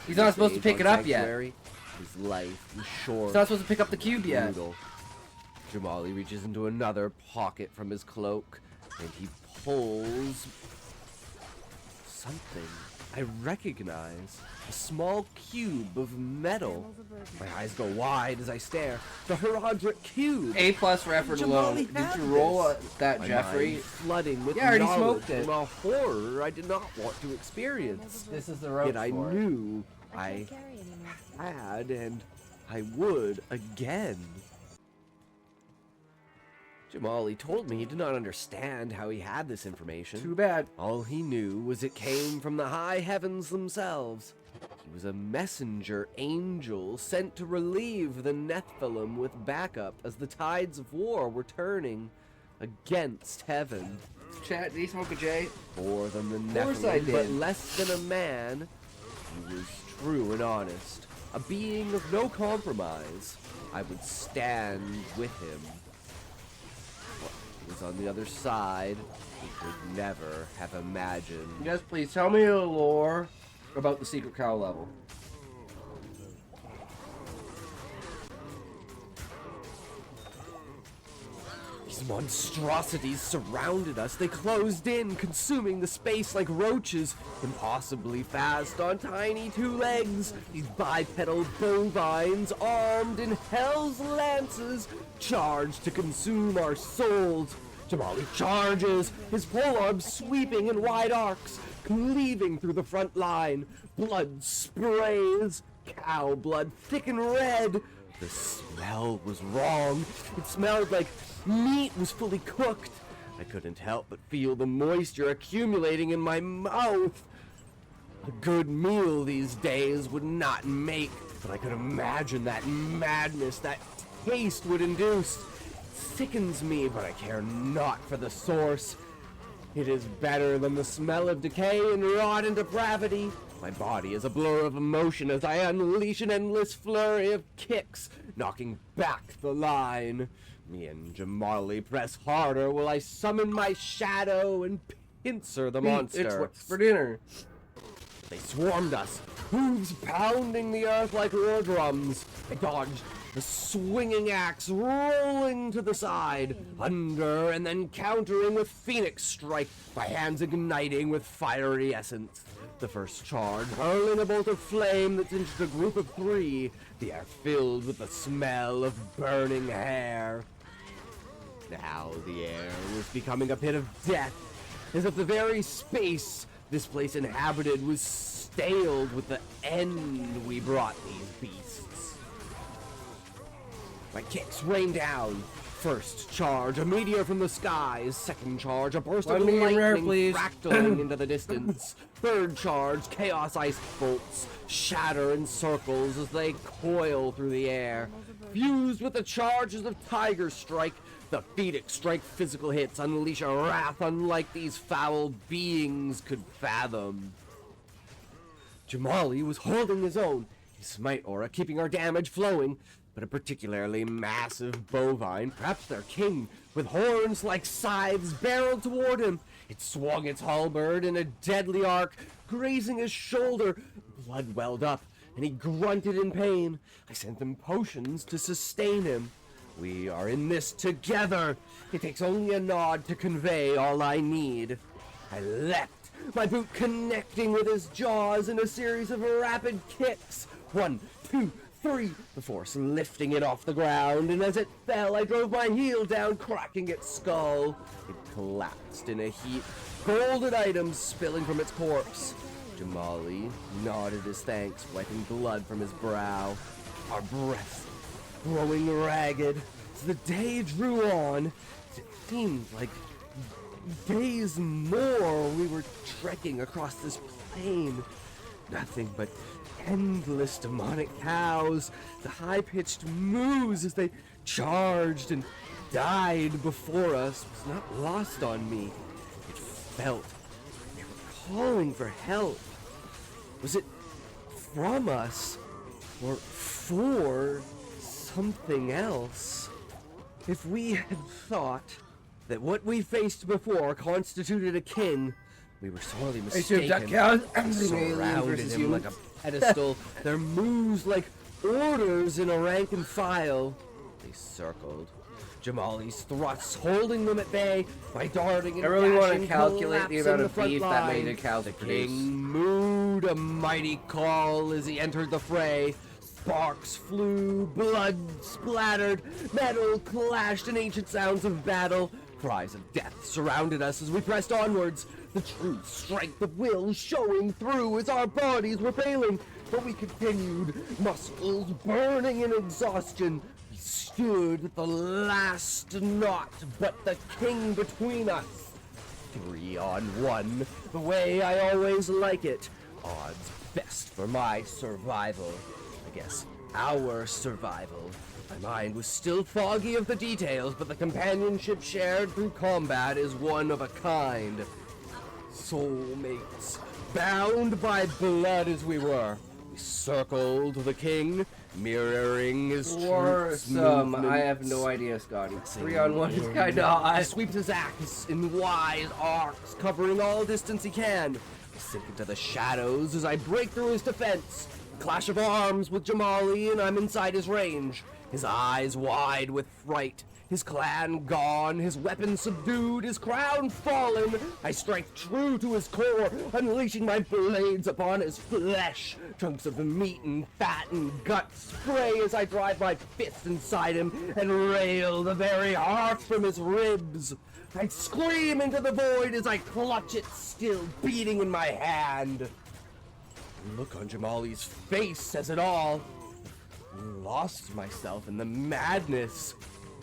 He's not supposed to pick it up yet. Sanctuary, his life was short. He's not supposed to pick up the cube yet. Brutal. Jamali reaches into another pocket from his cloak, and he pulls something I recognize. A small cube of metal. My eyes go wide as I stare. The Herodric cube. A+ effort alone. Jamali Did had you roll this. that, My Jeffrey? mind flooding with Yeah, I already knowledge smoked it. from a horror I did not want to experience. This is the road Yet I for it. knew I I can't carry anymore. had, and I would again. Jamali told me he did not understand how he had this information. Too bad. All he knew was it came from the high heavens themselves. He was a messenger angel sent to relieve the Nephilim with backup as the tides of war were turning against heaven. Chat, did he smoke a J? More than the Of course I Nephilim, did. but less than a man. He was true and honest, a being of no compromise. I would stand with him. What was on the other side, he could never have imagined. Yes, please tell me the lore about the secret cow level. These monstrosities surrounded us. They closed in, consuming the space like roaches, impossibly fast on tiny two legs. These bipedal bovines, armed in hell's lances, charged to consume our souls. Jamali charges, his polearm sweeping in wide arcs, cleaving through the front line. Blood sprays, cow blood thick and red. The smell was wrong. It smelled like meat was fully cooked. I couldn't help but feel the moisture accumulating in my mouth. A good meal these days would not make, but I could imagine that madness that taste would induce. It sickens me, but I care not for the source. It is better than the smell of decay and rot and depravity. My body is a blur of emotion as I unleash an endless flurry of kicks, knocking back the line. Me and Jamali press harder while I summon my shadow and pincer the monster. It's what's for dinner. They swarmed us, hooves pounding the earth like war drums. I dodged, the swinging axe rolling to the side, under and then countering with phoenix strike, my hands igniting with fiery essence. The first charge, hurling a bolt of flame that singed a group of three, the air filled with the smell of burning hair. Now the air was becoming a pit of death, as if the very space this place inhabited was staled with the end we brought these beasts. My kicks rained down. First charge, a meteor from the skies. Second charge, a burst of One medium rare, lightning please. fractaling into the distance. Third charge, chaos ice bolts shatter in circles as they coil through the air. Fused with the charges of Tiger Strike, the Phoenix Strike physical hits unleash a wrath unlike these foul beings could fathom. Jamali was holding his own, his smite aura keeping our damage flowing, but a particularly massive bovine, perhaps their king, with horns like scythes, barreled toward him. It swung its halberd in a deadly arc, grazing his shoulder. Blood welled up, and he grunted in pain. I sent them potions to sustain him. We are in this together. It takes only a nod to convey all I need. I leapt, my boot connecting with his jaws in a series of rapid kicks. 1, 2, 3, the force lifting it off the ground, and as it fell, I drove my heel down, cracking its skull. It collapsed in a heap, golden items spilling from its corpse. Jamali nodded his thanks, wiping blood from his brow. Our breaths growing ragged. As the day drew on, it seemed like days more we were trekking across this plain. Nothing but endless demonic cows, the high-pitched moos as they charged and died before us was not lost on me. It felt they were calling for help. Was it from us or for something else? If we had thought that what we faced before constituted a king, we were sorely mistaken. Surrounded him like a pedestal, their moves like orders in a rank and file. They circled. Jamali's thrusts holding them at bay by darting and I really want to dashing, calculate the amount of collapsing beef the that front made a line. cow The produce. king mooed a mighty call as he entered the fray. Sparks flew, blood splattered, metal clashed in ancient sounds of battle. Cries of death surrounded us as we pressed onwards, the true strength of will showing through as our bodies were failing. But we continued, muscles burning in exhaustion. We stood at the last knot, but the king between us. 3 on 1, the way I always like it. Odds best for my survival. I guess our survival. My mind was still foggy of the details, but the companionship shared through combat is one of a kind. Soulmates, bound by blood as we were. We circled the king, mirroring his troops' Awesome. movements. I have no idea, Scotty. 3 on 1 is kind of odd. He sweeps his axe in wide arcs, covering all distance he can. I sink into the shadows as I break through his defense. Clash of arms with Jamali, and I'm inside his range. His eyes wide with fright. His clan gone, his weapons subdued, his crown fallen. I strike true to his core, unleashing my blades upon his flesh. Chunks of meat and fat and gut spray as I drive my fist inside him and rail the very heart from his ribs. I scream into the void as I clutch it, still beating in my hand. The look on Jamali's face says it all. I lost myself in the madness.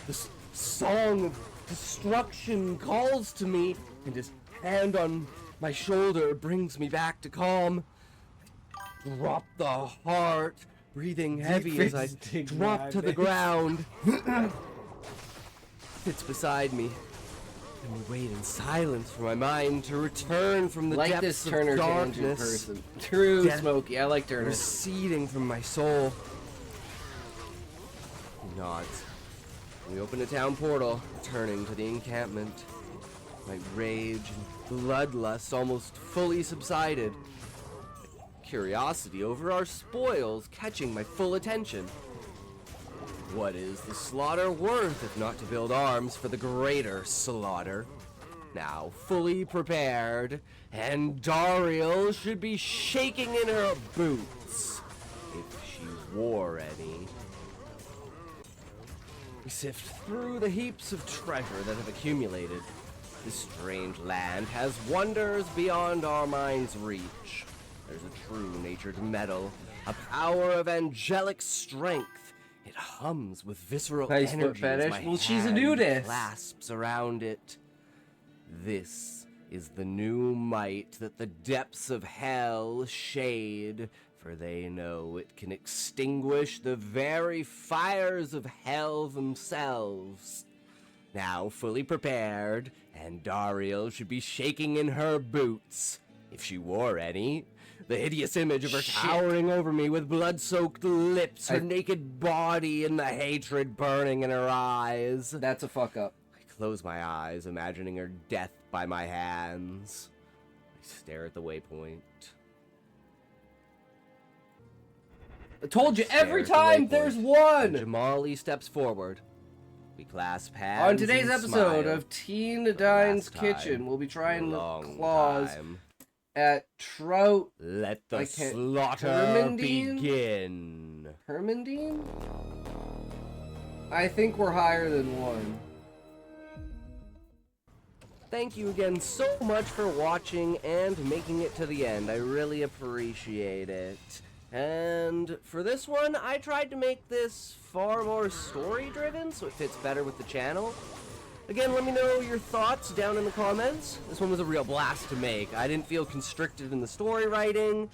This song of destruction calls to me, and his hand on my shoulder brings me back to calm. I drop the heart, breathing heavy as I drop to the ground. Sits beside me, and we wait in silence for my mind to return from the Like depths this of Turner Tangent darkness. person. True Death Smokey. I like Turner. receding from my soul. He nods. We open a town portal, returning to the encampment. My rage and bloodlust almost fully subsided. Curiosity over our spoils catching my full attention. What is the slaughter worth if not to build arms for the greater slaughter? Now fully prepared, and Dariel should be shaking in her boots, if she wore any. We sift through the heaps of treasure that have accumulated. This strange land has wonders beyond our mind's reach. There's a true natured metal, a power of angelic strength. It hums with visceral Nice foot energy as fetish. my Well, she's a hand nudist. clasps around it. This is the new might that the depths of hell shade, for they know it can extinguish the very fires of hell themselves. Now fully prepared, and Dariel should be shaking in her boots, if she wore any. The hideous image of her Shit. towering over me with blood-soaked lips, her naked body, and the hatred burning in her eyes. That's a fuck up. I close my eyes, imagining her death by my hands. I stare at the waypoint. I told you, every Stare at the time waypoint, there's and one! Jamali steps forward. We clasp hands On today's and episode smile. of Teen Dine's last time Kitchen, we'll be In a trying the long claws time. at Trout Let I the can't- slaughter Hermandine? begin. Hermandine? I think we're higher than one. Thank you again so much for watching and making it to the end. I really appreciate it. And for this one, I tried to make this far more story-driven, so it fits better with the channel. Again, let me know your thoughts down in the comments. This one was a real blast to make. I didn't feel constricted in the story writing.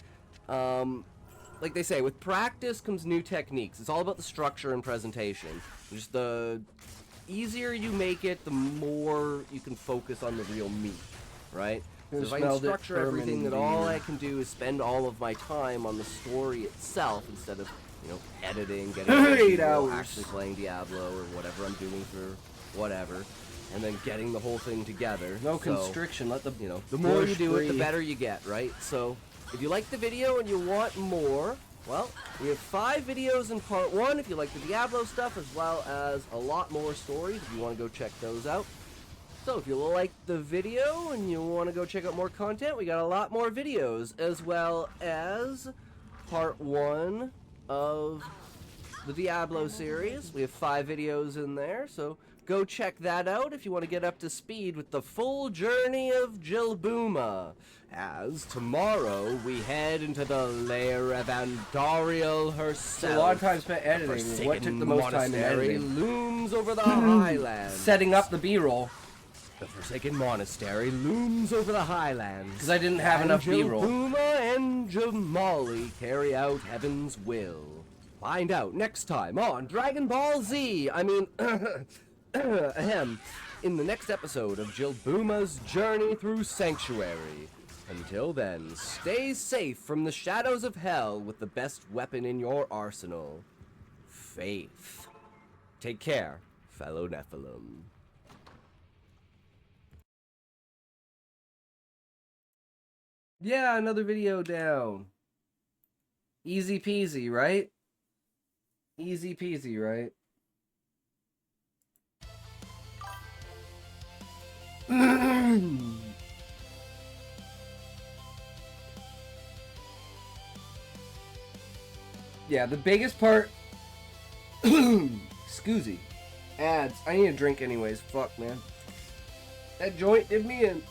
Like they say, with practice comes new techniques. It's all about the structure and presentation. Just the easier you make it, the more you can focus on the real meat, right? So if I can structure everything, that all I can do is spend all of my time on the story itself instead of, editing, getting 8 hours. actually playing Diablo or whatever I'm doing for whatever, and then getting the whole thing together. No So, constriction, let the the more you bush do it, the breathe. better you get, right? So, if you like the video and you want more, well, we have 5 videos in part 1 if you like the Diablo stuff, as well as a lot more stories if you want to go check those out. So, if you like the video and you want to go check out more content, we got a lot more videos, as well as part 1 of the Diablo series. We have 5 videos in there, so go check that out if you want to get up to speed with the full journey of Jilbuma. As tomorrow we head into the lair of Andariel herself. It's a lot of time spent The editing. What took forsaken the most time in monastery editing? looms over the highlands. Setting up the B-roll, The forsaken monastery looms over the highlands. because I didn't have enough B-roll. Jilbuma and Jamali carry out heaven's will. Find out next time on Dragon Ball Z. Ahem. In the next episode of Jilbuma's journey through Sanctuary. Until then, stay safe from the shadows of hell with the best weapon in your arsenal, faith. Take care, fellow Nephilim. Yeah, another video down. Easy peasy, right? Easy peasy, right? Yeah, the biggest part... Scoozy. Ads. I need a drink anyways. Fuck, man. That joint did me in.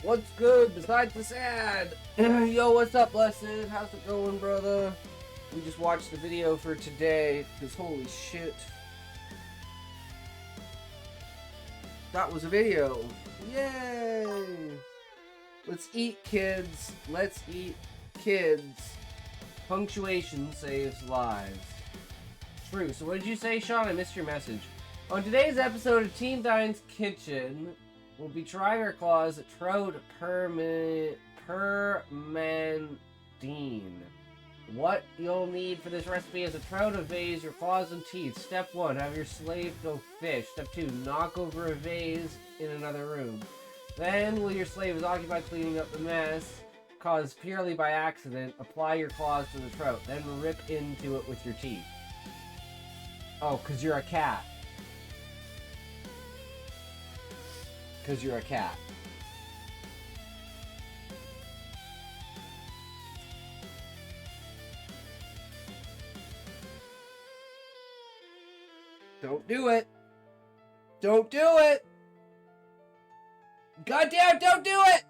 What's good besides the sad? Yo, what's up, Blessed? How's it going, brother? We just watched the video for today, because holy shit. That was a video. Yay! Let's eat, kids. Let's eat, kids. Punctuation saves lives. True. So what did you say, Sean? I missed your message. On today's episode of Teen Dine's Kitchen, we'll be trying our claws at Trout Permandine. What you'll need for this recipe is a trout, a vase, your claws and teeth. Step 1, have your slave go fish. Step 2, knock over a vase in another room. Then, while your slave is occupied cleaning up the mess caused purely by accident, apply your claws to the trout. Then rip into it with your teeth. Oh, because you're a cat. Because you're a cat. Don't do it. Don't do it. Goddamn, don't do it.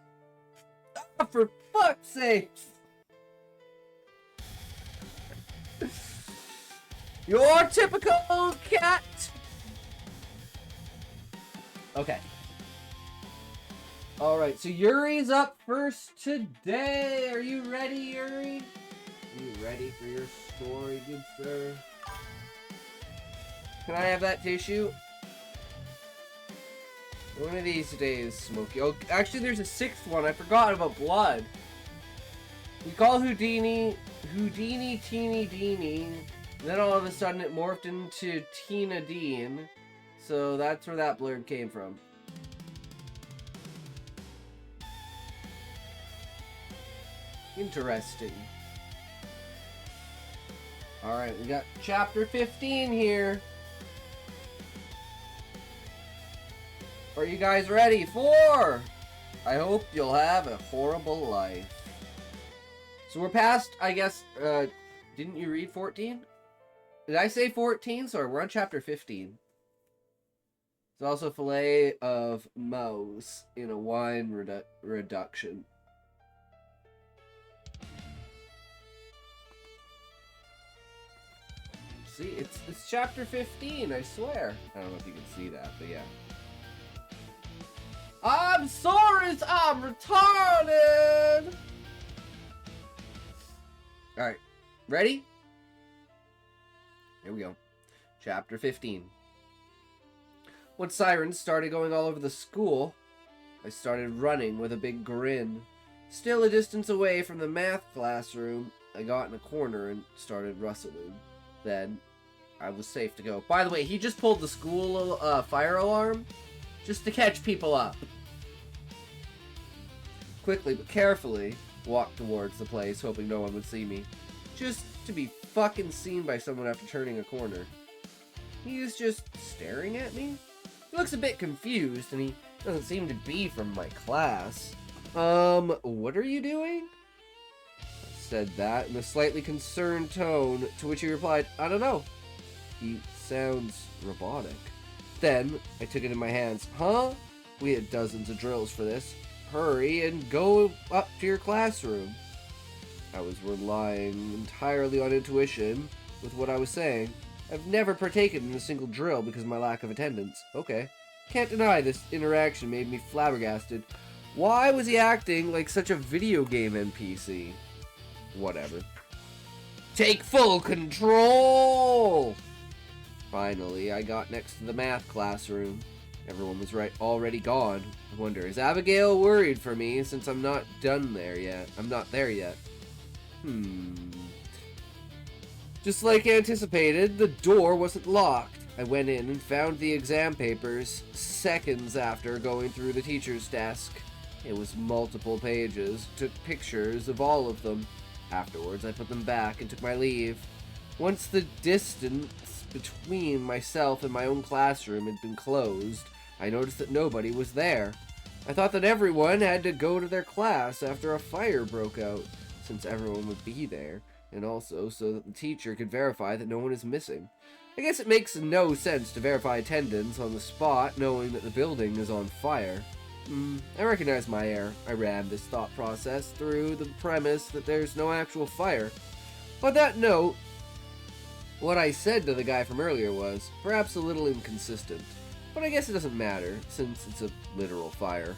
Oh, for fuck's sake. Your typical cat. Okay. Alright, so Yuri's up first today. Are you ready, Yuri? Are you ready for your story, good sir? Can I have that tissue? One of these days, Smokey. Oh, actually, there's a 6th one. I forgot about blood. We call Houdini Teeny Deeny. Then all of a sudden it morphed into Tina Dean. So that's where that blurb came from. Interesting. Alright, we got chapter 15 here. Are you guys ready? 4! I hope you'll have a horrible life. So we're past, I guess, didn't you read 14? Did I say 14? Sorry, we're on chapter 15. There's also fillet of mouse in a wine reduction. See, it's chapter 15, I swear. I don't know if you can see that, but yeah. I'm sorry, I'm retarded! Alright, ready? Here we go. Chapter 15. When sirens started going all over the school, I started running with a big grin. Still a distance away from the math classroom, I got in a corner and started rustling. Then, I was safe to go. By the way, he just pulled the school fire alarm just to catch people up. Quickly but carefully, walked towards the place, hoping no one would see me. Just to be fucking seen by someone after turning a corner. He is just staring at me? He looks a bit confused, and he doesn't seem to be from my class. What are you doing? I said that in a slightly concerned tone, to which he replied, I don't know. He sounds robotic. Then, I took it in my hands. Huh? We had dozens of drills for this. Hurry and go up to your classroom. I was relying entirely on intuition with what I was saying. I've never partaken in a single drill because of my lack of attendance. Okay. Can't deny this interaction made me flabbergasted. Why was he acting like such a video game NPC? Whatever. Take full control! Finally, I got next to the math classroom. Everyone was already gone. I wonder, is Abigail worried for me since I'm not there yet? Just like anticipated, the door wasn't locked. I went in and found the exam papers seconds after going through the teacher's desk. It was multiple pages, took pictures of all of them. Afterwards, I put them back and took my leave. Once the distance between myself and my own classroom had been closed, I noticed that nobody was there. I thought that everyone had to go to their class after a fire broke out, since everyone would be there, and also so that the teacher could verify that no one is missing. I guess it makes no sense to verify attendance on the spot, knowing that the building is on fire. I recognize my error. I ran this thought process through the premise that there's no actual fire. On that note, what I said to the guy from earlier was perhaps a little inconsistent. But I guess it doesn't matter, since it's a literal fire.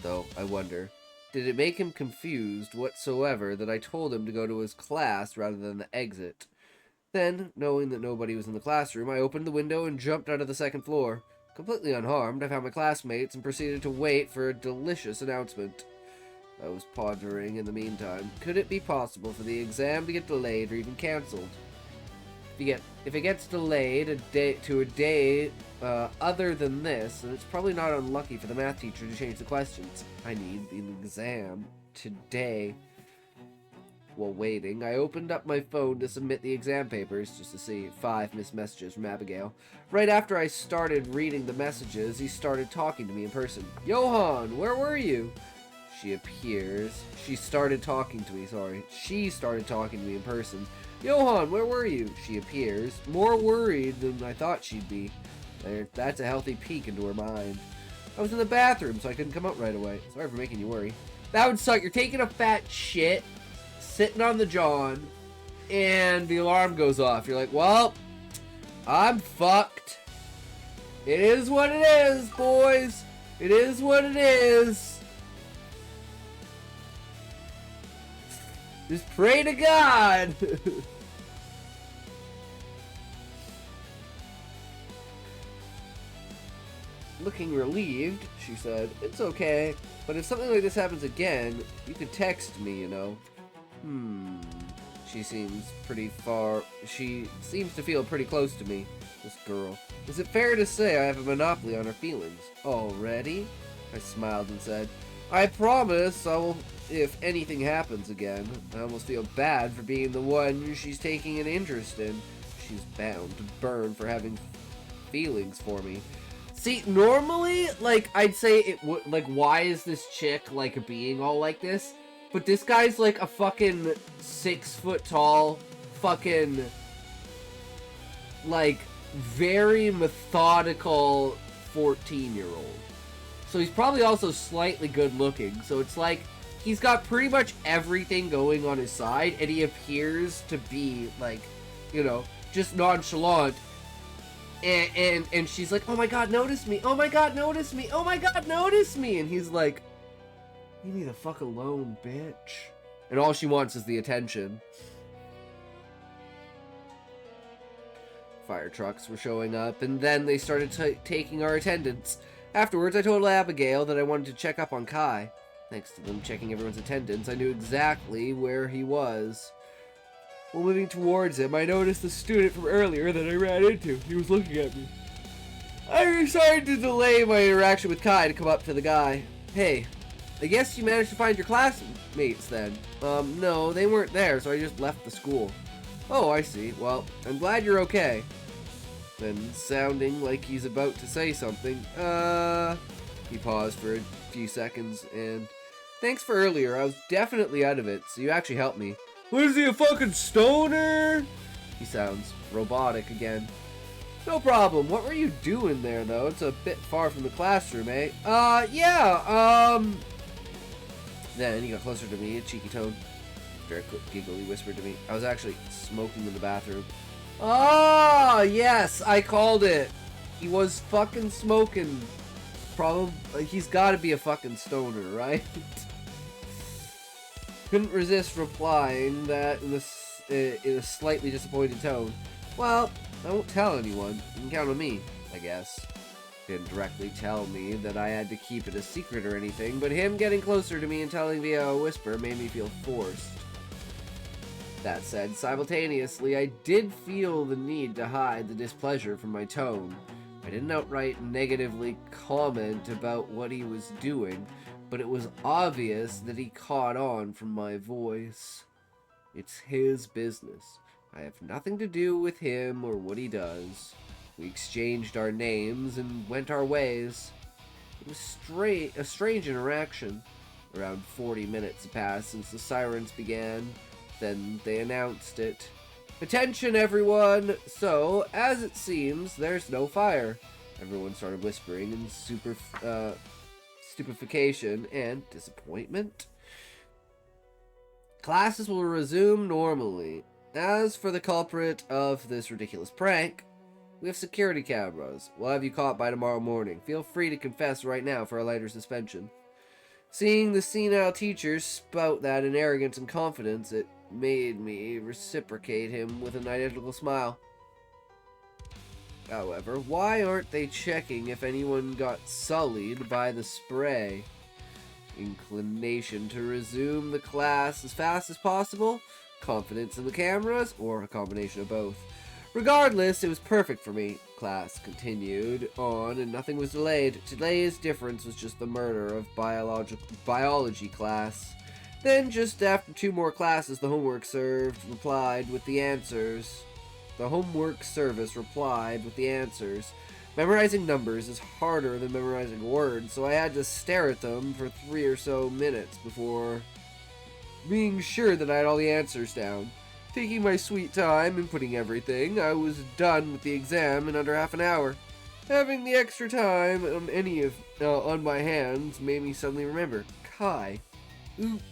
Though, I wonder, Did it make him confused whatsoever that I told him to go to his class rather than the exit? Then, knowing that nobody was in the classroom, I opened the window and jumped out of the second floor. Completely unharmed, I found my classmates and proceeded to wait for a delicious announcement. I was pondering in the meantime. Could it be possible for the exam to get delayed or even cancelled? If it gets delayed to a day other than this, then it's probably not unlucky for the math teacher to change the questions. I need the exam today. While waiting, I opened up my phone to submit the exam papers, just to see 5 missed messages from Abigail. Right after I started reading the messages, he started talking to me in person. Johan, where were you? She started talking to me in person. Johan, where were you? She appears, more worried than I thought she'd be. That's a healthy peek into her mind. I was in the bathroom, so I couldn't come out right away. Sorry for making you worry. That would suck. You're taking a fat shit, sitting on the john, and the alarm goes off. You're like, well, I'm fucked. It is what it is, boys. It is what it is. Just pray to God. Looking relieved, she said, "It's okay, but if something like this happens again, you could text me, you know." She seems to feel pretty close to me, this girl. Is it fair to say I have a monopoly on her feelings? Already? I smiled and said, I promise I will if anything happens again. I almost feel bad for being the one she's taking an interest in. She's bound to burn for having feelings for me. See, normally, like, I'd say it would, like, why is this chick, like, being all like this? But this guy's, like, a fucking 6 foot tall, fucking, like, very methodical 14-year-old. So he's probably also slightly good looking, so it's like, he's got pretty much everything going on his side, and he appears to be, like, you know, just nonchalant. And she's like, oh my god, notice me, oh my god, notice me, oh my god, notice me, and he's like, leave me the fuck alone, bitch. And all she wants is the attention. Fire trucks were showing up, and then they started taking our attendance. Afterwards, I told Abigail that I wanted to check up on Kai. Thanks to them checking everyone's attendance, I knew exactly where he was. While moving towards him, I noticed the student from earlier that I ran into. He was looking at me. I decided to delay my interaction with Kai to come up to the guy. Hey, I guess you managed to find your classmates then. No, they weren't there, so I just left the school. Oh, I see. Well, I'm glad you're okay. Then, sounding like he's about to say something, he paused for a few seconds, and thanks for earlier. I was definitely out of it, so you actually helped me. What is he, a fucking stoner? He sounds robotic again. No problem. What were you doing there, though? It's a bit far from the classroom, eh? Yeah, Then he got closer to me, a cheeky tone. Very quick giggle, he whispered to me. I was actually smoking in the bathroom. Ah, yes, I called it. He was fucking smoking. Probably, he's gotta be a fucking stoner, right? Couldn't resist replying that in a slightly disappointed tone. Well, I won't tell anyone. You can count on me, I guess. Didn't directly tell me that I had to keep it a secret or anything, but him getting closer to me and telling via a whisper made me feel forced. That said, simultaneously, I did feel the need to hide the displeasure from my tone. I didn't outright negatively comment about what he was doing, but it was obvious that he caught on from my voice. It's his business. I have nothing to do with him or what he does. We exchanged our names and went our ways. It was a strange interaction. Around 40 minutes passed since the sirens began. Then they announced it. Attention, everyone! So, as it seems, there's no fire. Everyone started whispering in stupefaction and disappointment. Classes will resume normally. As for the culprit of this ridiculous prank, we have security cameras. We'll have you caught by tomorrow morning. Feel free to confess right now for a lighter suspension. Seeing the senile teacher spout that in arrogance and confidence, it made me reciprocate him with an identical smile. However, why aren't they checking if anyone got sullied by the spray? Inclination to resume the class as fast as possible? Confidence in the cameras? Or a combination of both? Regardless, it was perfect for me. Class continued on and nothing was delayed. Today's difference was just the murder of biology class. Then, just after 2 more classes, the homework service replied with the answers. Memorizing numbers is harder than memorizing words, so I had to stare at them for 3 or so minutes before being sure that I had all the answers down. Taking my sweet time and putting everything, I was done with the exam in under half an hour. Having the extra time on my hands made me suddenly remember Kai. Oops.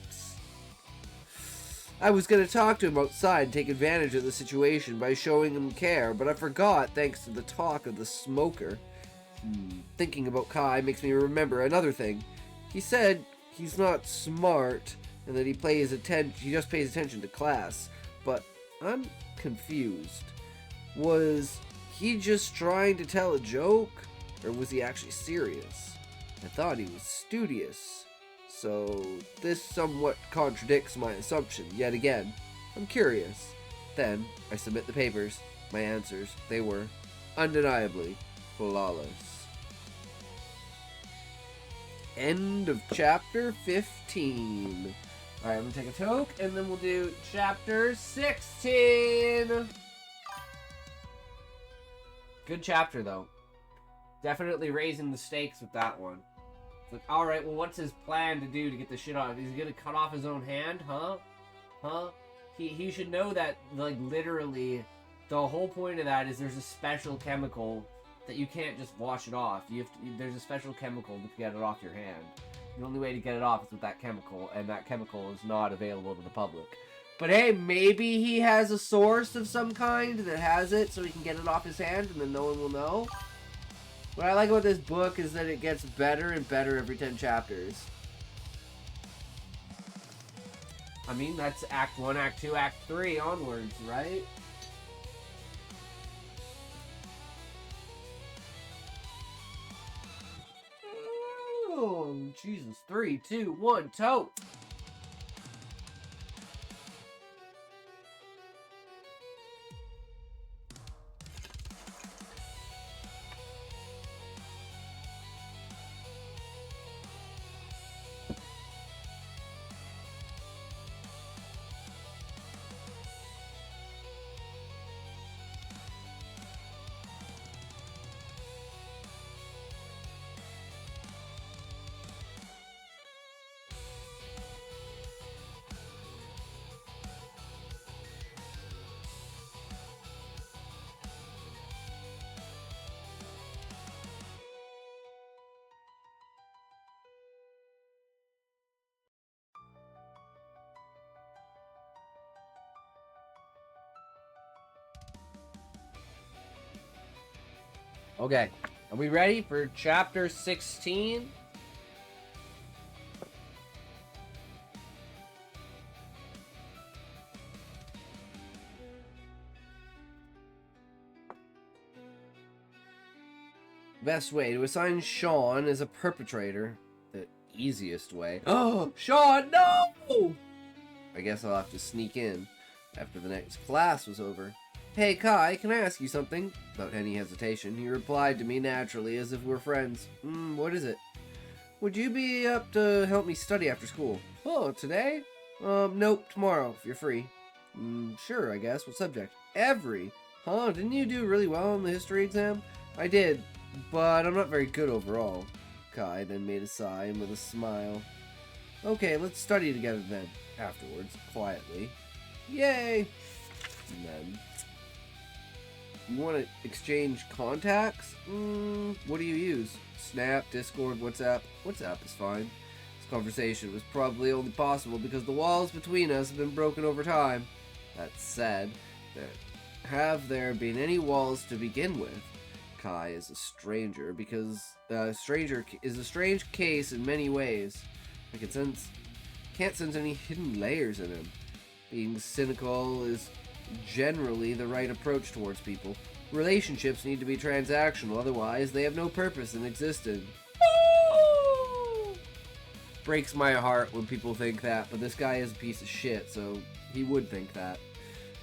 I was going to talk to him outside and take advantage of the situation by showing him care, but I forgot thanks to the talk of the smoker. Thinking about Kai makes me remember another thing. He said he's not smart and that he just pays attention to class. But I'm confused. Was he just trying to tell a joke? Or was he actually serious? I thought he was studious. So this somewhat contradicts my assumption yet again. I'm curious. Then I submit the papers. My answers, they were undeniably flawless. End of chapter 15. Alright, I'm gonna take a toke, and then we'll do chapter 16! Good chapter, though. Definitely raising the stakes with that one. It's like, alright, well, what's his plan to do to get the shit out of it? Is he gonna cut off his own hand? Huh? He should know that, like, literally, the whole point of that is there's a special chemical that you can't just wash it off. There's a special chemical to get it off your hand. The only way to get it off is with that chemical, and that chemical is not available to the public. But hey, maybe he has a source of some kind that has it, so he can get it off his hand, and then no one will know. What I like about this book is that it gets better and better every 10 chapters. I mean, that's Act 1, Act 2, Act 3 onwards, right? Oh, Jesus. 3, 2, 1, tote! Okay, are we ready for chapter 16? Best way to assign Sean as a perpetrator. The easiest way. Oh, Sean, no! I guess I'll have to sneak in after the next class was over. Hey, Kai, can I ask you something? Without any hesitation, he replied to me naturally as if we were friends. What is it? Would you be up to help me study after school? Oh, today? Nope, tomorrow, if you're free. Sure, I guess. What subject? Every. Huh, didn't you do really well on the history exam? I did, but I'm not very good overall. Kai then made a sigh and with a smile. Okay, let's study together then. Afterwards, quietly. Yay! And then... You want to exchange contacts? What do you use? Snap, Discord, WhatsApp? WhatsApp is fine. This conversation was probably only possible because the walls between us have been broken over time. That said, have there been any walls to begin with? Kai is a stranger because stranger is a strange case in many ways. Can't sense any hidden layers in him. Being cynical is generally the right approach towards people. Relationships need to be transactional, otherwise they have no purpose in existing. Breaks my heart when people think that, but this guy is a piece of shit, so he would think that.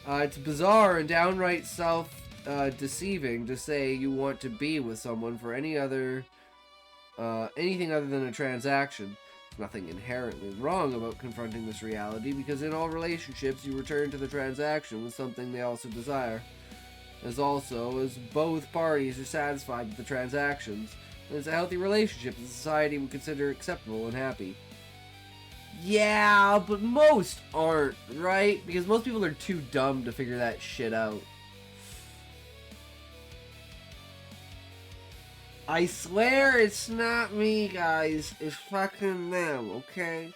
It's bizarre and downright self-deceiving to say you want to be with someone for anything other than a transaction. There's nothing inherently wrong about confronting this reality, because in all relationships you return to the transaction with something they also desire. As both parties are satisfied with the transactions, and it's a healthy relationship that society would consider acceptable and happy. Yeah, but most aren't, right? Because most people are too dumb to figure that shit out. I swear it's not me, guys. It's fucking them, okay?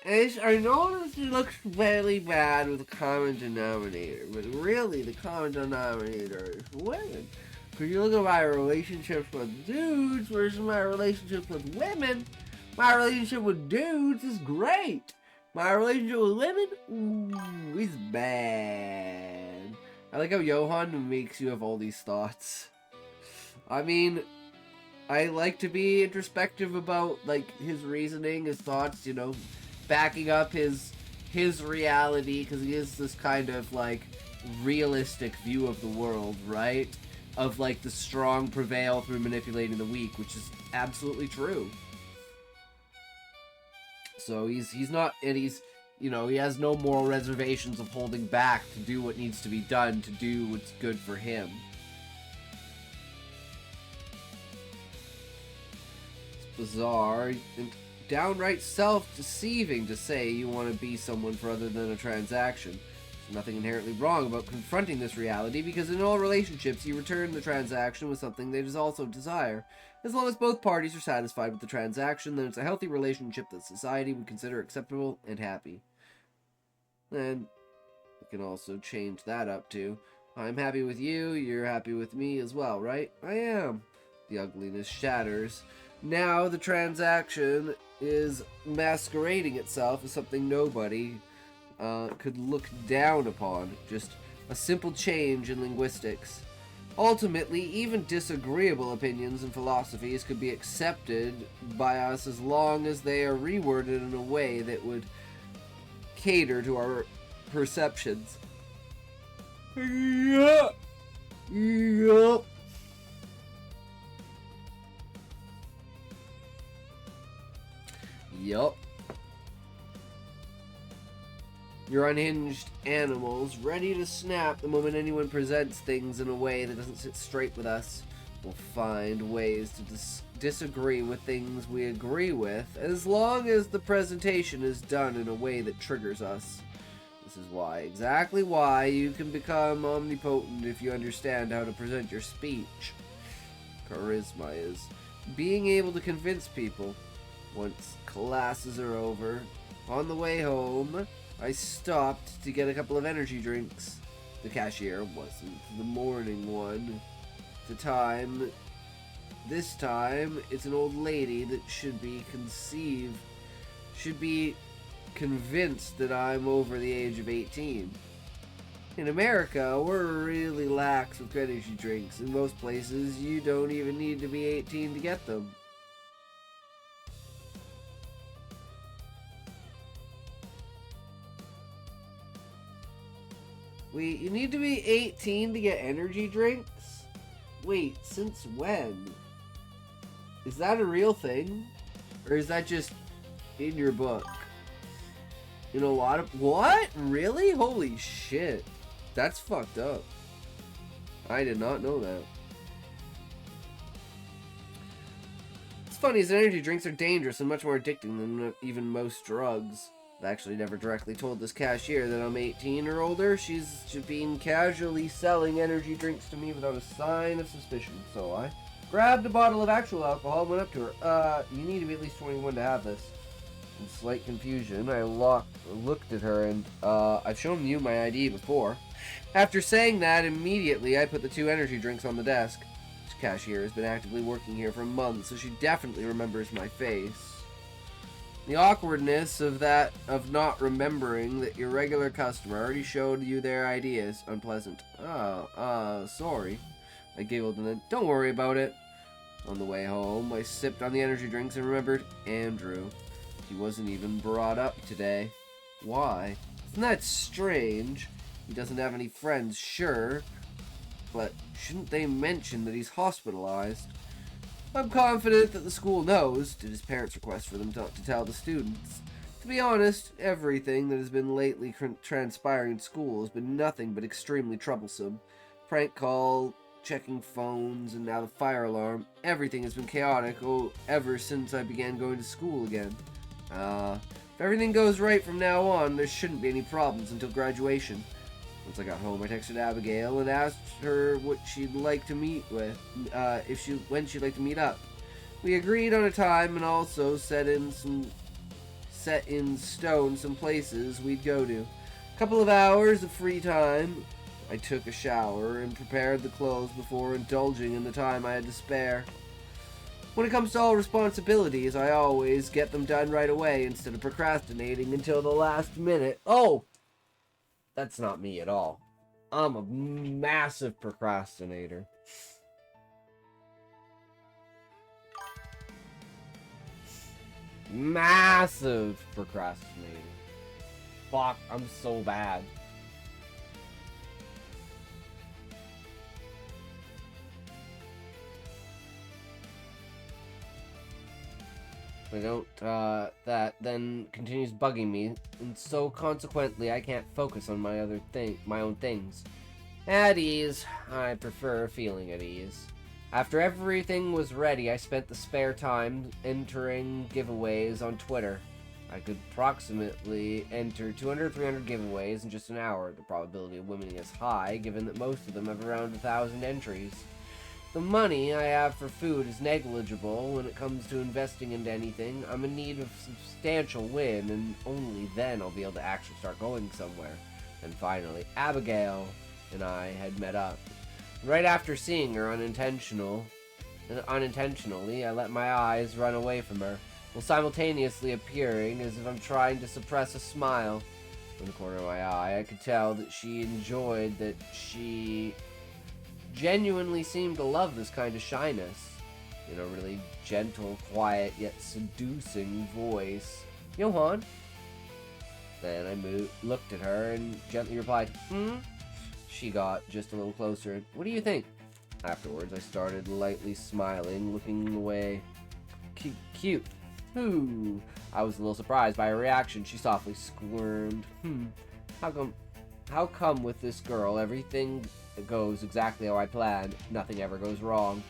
I know this looks really bad with the common denominator, but really the common denominator is women. Because you look at my relationships with dudes versus my relationships with women, my relationship with dudes is great. My relationship with women, ooh, is bad. I like how Johan makes you have all these thoughts. I mean, I like to be introspective about, like, his reasoning, his thoughts, you know, backing up his reality, because he is this kind of, like, realistic view of the world, right? Of, like, the strong prevail through manipulating the weak, which is absolutely true. So he's not, and he's, you know, he has no moral reservations of holding back to do what needs to be done, to do what's good for him. It's bizarre and downright self-deceiving to say you want to be someone for other than a transaction. There's nothing inherently wrong about confronting this reality, because in all relationships you return the transaction with something they also desire. As long as both parties are satisfied with the transaction, then it's a healthy relationship that society would consider acceptable and happy. And we can also change that up to, I'm happy with you, you're happy with me as well, right? I am. The ugliness shatters. Now the transaction is masquerading itself as something nobody could look down upon. Just a simple change in linguistics. Ultimately, even disagreeable opinions and philosophies could be accepted by us as long as they are reworded in a way that would cater to our perceptions. Yup. Yup. Yup. You're unhinged animals, ready to snap the moment anyone presents things in a way that doesn't sit straight with us. We'll find ways to disagree with things we agree with, as long as the presentation is done in a way that triggers us. This is exactly why you can become omnipotent if you understand how to present your speech. Charisma is being able to convince people. Once classes are over, on the way home, I stopped to get a couple of energy drinks. The cashier wasn't the morning one. This time, it's an old lady that should be convinced that I'm over the age of 18. In America, we're really lax with energy drinks. In most places, you don't even need to be 18 to get them. Wait, you need to be 18 to get energy drinks? Wait, since when? Is that a real thing? Or is that just in your book? In a lot of... What? Really? Holy shit. That's fucked up. I did not know that. It's funny, as energy drinks are dangerous and much more addicting than even most drugs. I actually never directly told this cashier that I'm 18 or older. She's been casually selling energy drinks to me without a sign of suspicion. So I grabbed a bottle of actual alcohol and went up to her. You need to be at least 21 to have this. In slight confusion, I looked at her and, I've shown you my ID before. After saying that, immediately I put the 2 energy drinks on the desk. This cashier has been actively working here for months, so she definitely remembers my face. The awkwardness of not remembering that your regular customer already showed you their ID is unpleasant. Oh, sorry. I giggled and then, don't worry about it. On the way home, I sipped on the energy drinks and remembered Andrew. He wasn't even brought up today. Why? Isn't that strange? He doesn't have any friends, sure. But shouldn't they mention that he's hospitalized? I'm confident that the school knows. Did his parents request for them to tell the students? To be honest, everything that has been lately transpiring in school has been nothing but extremely troublesome. Prank call, checking phones, and now the fire alarm. Everything has been chaotic ever since I began going to school again. If everything goes right from now on, there shouldn't be any problems until graduation. Once I got home, I texted Abigail and asked her what she'd like to meet with, when she'd like to meet up. We agreed on a time and also set in stone some places we'd go to. A couple of hours of free time. I took a shower and prepared the clothes before indulging in the time I had to spare. When it comes to all responsibilities, I always get them done right away instead of procrastinating until the last minute. Oh! That's not me at all. I'm a massive procrastinator. Massive procrastinator. Fuck, I'm so bad. If I don't, that then continues bugging me, and so consequently I can't focus on my own things. At ease. I prefer feeling at ease. After everything was ready, I spent the spare time entering giveaways on Twitter. I could approximately enter 200 or 300 giveaways in just an hour. The probability of winning is high, given that most of them have around 1,000 entries. The money I have for food is negligible when it comes to investing into anything. I'm in need of a substantial win, and only then I'll be able to actually start going somewhere. And finally, Abigail and I had met up. Right after seeing her unintentionally, I let my eyes run away from her, while simultaneously appearing as if I'm trying to suppress a smile. In the corner of my eye, I could tell that she enjoyed that she genuinely seemed to love this kind of shyness. In a really gentle, quiet, yet seducing voice. Johan? Then I looked at her and gently replied, She got just a little closer. What do you think? Afterwards, I started lightly smiling, looking away. Cute. Ooh. I was a little surprised by her reaction. She softly squirmed. How come with this girl everything goes exactly how I planned? Nothing ever goes wrong.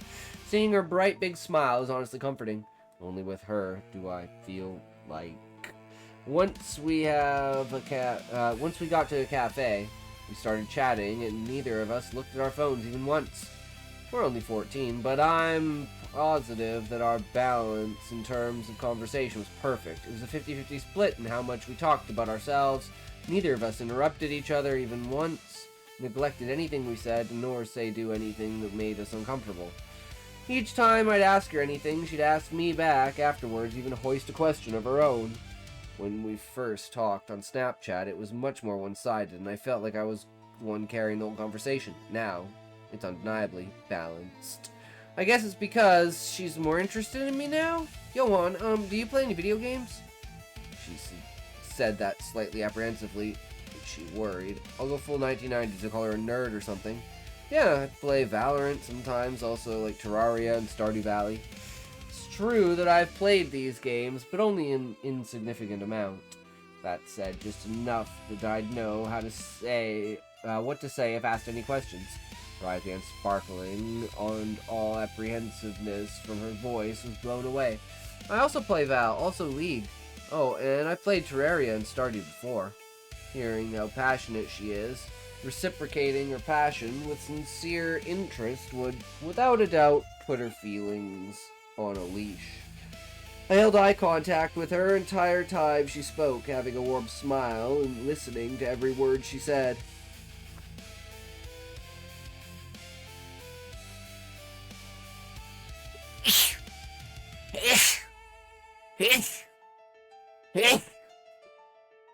Seeing her bright big smile is honestly comforting. Only with her do I feel like. Once we got to a cafe, we started chatting, and neither of us looked at our phones even once. We're only 14, but I'm positive that our balance in terms of conversation was perfect. It was a 50-50 split in how much we talked about ourselves. Neither of us interrupted each other even once, neglected anything we said, nor do anything that made us uncomfortable. Each time I'd ask her anything, she'd ask me back afterwards, even hoist a question of her own. When we first talked on Snapchat, it was much more one-sided, and I felt like I was the one carrying the whole conversation. Now, it's undeniably balanced. I guess it's because she's more interested in me now? Johan, do you play any video games? She said that slightly apprehensively. She worried. I'll go full 1990s to call her a nerd or something. Yeah, I play Valorant sometimes, also like Terraria and Stardew Valley. It's true that I've played these games, but only in insignificant amount. That said, just enough that I'd know how to say, what to say if asked any questions. Her eyes began sparkling, and all apprehensiveness from her voice was blown away. I also play Val, also League. Oh, and I played Terraria and Stardew before. Hearing how passionate she is, reciprocating her passion with sincere interest would, without a doubt, put her feelings on a leash. I held eye contact with her entire time she spoke, having a warm smile and listening to every word she said.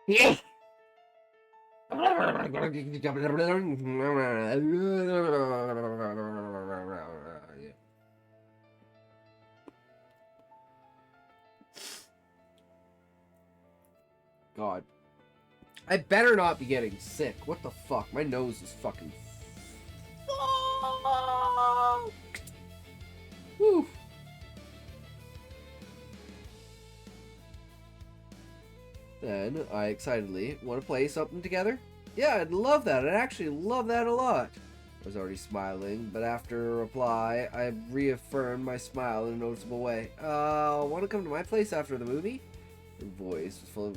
Yeah. God. I better not be getting sick. What the fuck? My nose is fucking fucked. Whew. Then I excitedly want to play something together. Yeah, I'd love that. I'd actually love that a lot. I was already smiling, but after a reply, I reaffirmed my smile in a noticeable way. Want to come to my place after the movie? Her voice was full of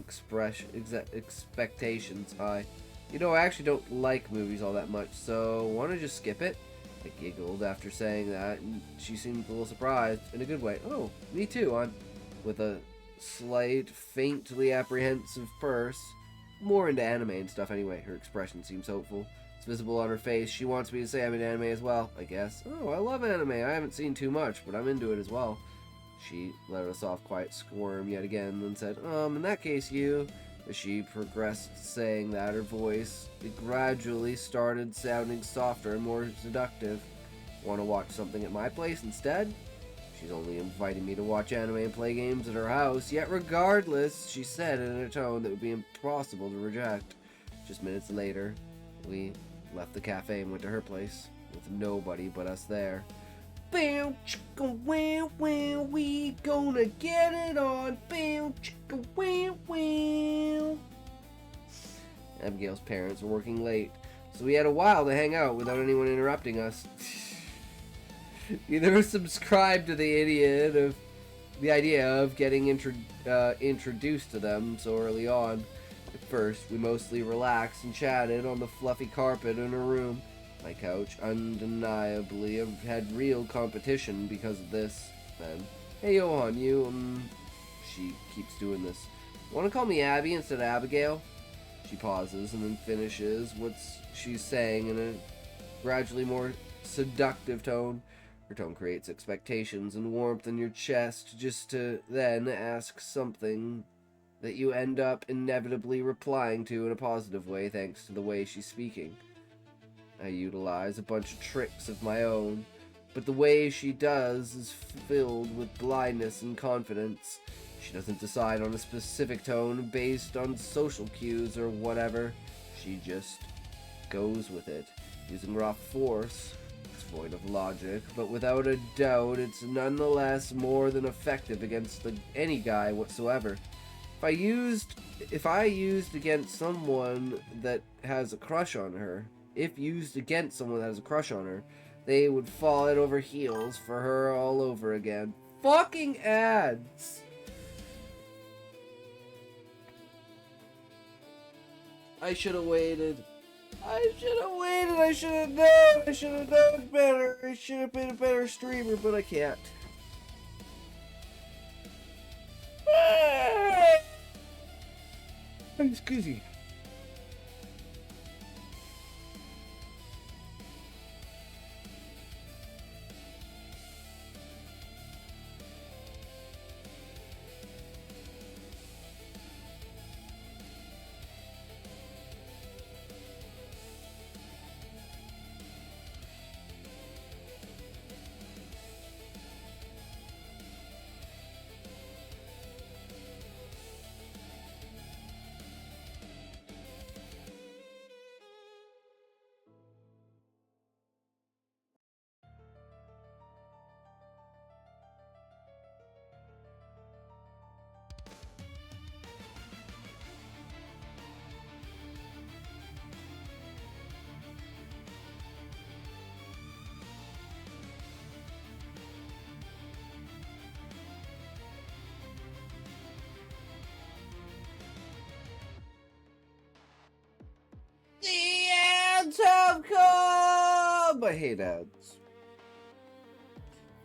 expectations high. You know, I actually don't like movies all that much, so want to just skip it? I giggled after saying that, and she seemed a little surprised, in a good way. Oh, me too, I'm with a slight, faintly apprehensive purse. More into anime and stuff anyway. Her expression seems hopeful. It's visible on her face. She wants me to say I'm in anime as well, I guess. Oh, I love anime. I haven't seen too much, but I'm into it as well. She let a soft, quiet squirm yet again, then said, in that case, you... As she progressed saying that, her voice gradually started sounding softer and more seductive. Want to watch something at my place instead? She's only inviting me to watch anime and play games at her house, yet regardless, she said in a tone that would be impossible to reject. Just minutes later, we left the cafe and went to her place, with nobody but us there. Bam, chicka, wow, wow, we gonna get it on. Bam, chicka, wow, wow. Abigail's parents were working late, so we had a while to hang out without anyone interrupting us. Either subscribe to the idea of getting introduced to them so early on. At first, we mostly relaxed and chatted on the fluffy carpet in her room. My couch undeniably had real competition because of this. Then, hey Johan, she keeps doing this. Want to call me Abby instead of Abigail? She pauses and then finishes what she's saying in a gradually more seductive tone. Her tone creates expectations and warmth in your chest just to then ask something that you end up inevitably replying to in a positive way thanks to the way she's speaking. I utilize a bunch of tricks of my own, but the way she does is filled with blindness and confidence. She doesn't decide on a specific tone based on social cues or whatever. She just goes with it, using raw force. It's void of logic, but without a doubt, it's nonetheless more than effective against any guy whatsoever. If I used against someone that has a crush on her, they would fall head over heels for her all over again. Fucking ads! I should have waited. I should have known. I should have known better. I should have been a better streamer, but I can't. Excuse me. The ads have come! I hate ads.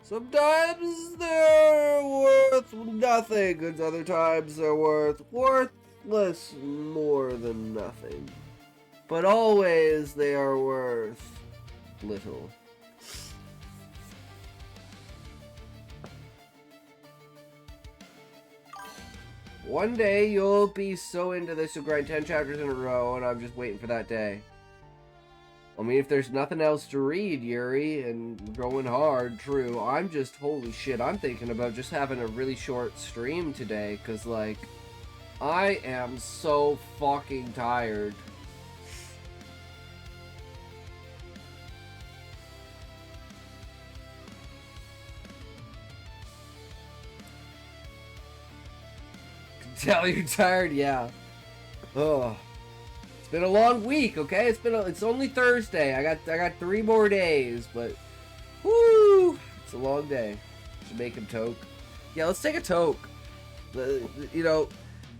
Sometimes they're worth nothing, and other times they're worthless more than nothing. But always they are worth little. One day you'll be so into this you'll grind 10 chapters in a row, and I'm just waiting for that day. I mean, if there's nothing else to read, Yuri, and going hard, true, I'm just, holy shit, I'm thinking about just having a really short stream today, because, like, I am so fucking tired. Tell you're tired, yeah. Oh, it's been a long week. Okay, it's only Thursday. I got 3 more days, but whoo, it's a long day. Should make him toke. Yeah, let's take a toke. You know,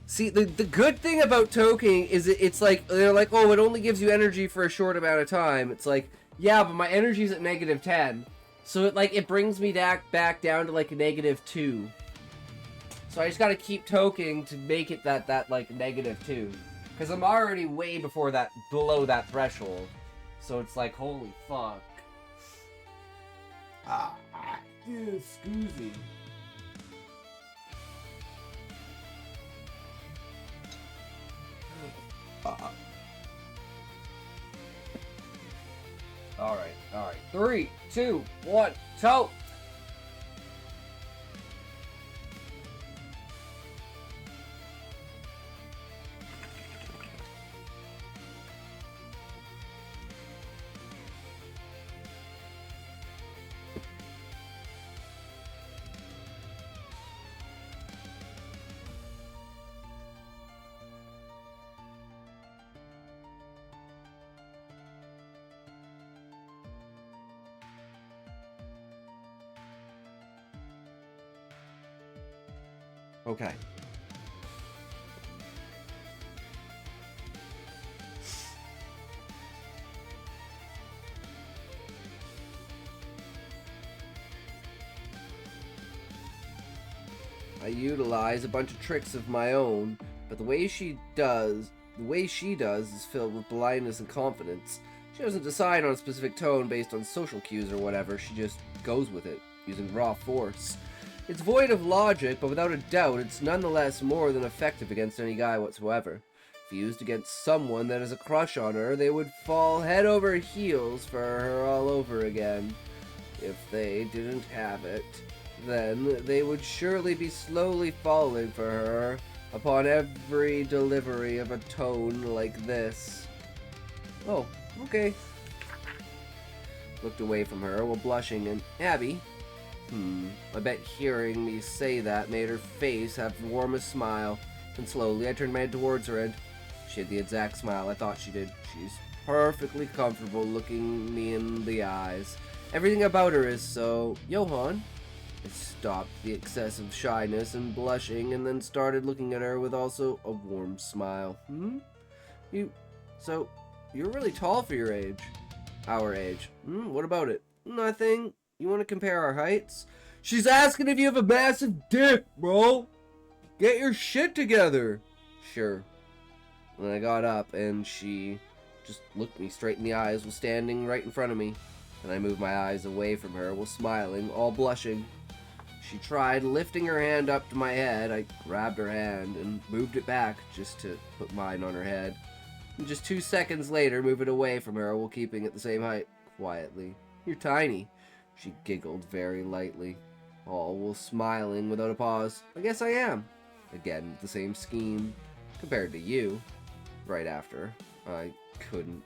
see the good thing about toking is it's like they're like, oh, it only gives you energy for a short amount of time. It's like, yeah, but my energy's at -10, so it brings me back down to like a -2. So I just gotta keep toking to make it that like -2. Because I'm already way below that threshold. So it's like, holy fuck. Dude, scoozy. Alright. 3, 2, 1, toke! Okay. I utilize a bunch of tricks of my own, but the way she does is filled with blindness and confidence. She doesn't decide on a specific tone based on social cues or whatever, she just goes with it, using raw force. It's void of logic, but without a doubt, it's nonetheless more than effective against any guy whatsoever. If used against someone that has a crush on her, they would fall head over heels for her all over again. If they didn't have it, then they would surely be slowly falling for her upon every delivery of a tone like this. Oh, okay. Looked away from her while blushing and, Abby? I bet hearing me say that made her face have the warmest smile. And slowly I turned my head towards her and she had the exact smile I thought she did. She's perfectly comfortable looking me in the eyes. Everything about her is so... Johan? I stopped the excessive shyness and blushing and then started looking at her with also a warm smile. So, you're really tall for your age. Our age. What about it? Nothing. You want to compare our heights? She's asking if you have a massive dick, bro. Get your shit together. Sure. Then I got up and she just looked me straight in the eyes while standing right in front of me. And I moved my eyes away from her while smiling, all blushing. She tried lifting her hand up to my head. I grabbed her hand and moved it back just to put mine on her head. And just 2 seconds later, move it away from her while keeping it the same height, quietly. You're tiny. She giggled very lightly, all while smiling without a pause. I guess I am. Again, the same scheme. Compared to you. Right after. I couldn't.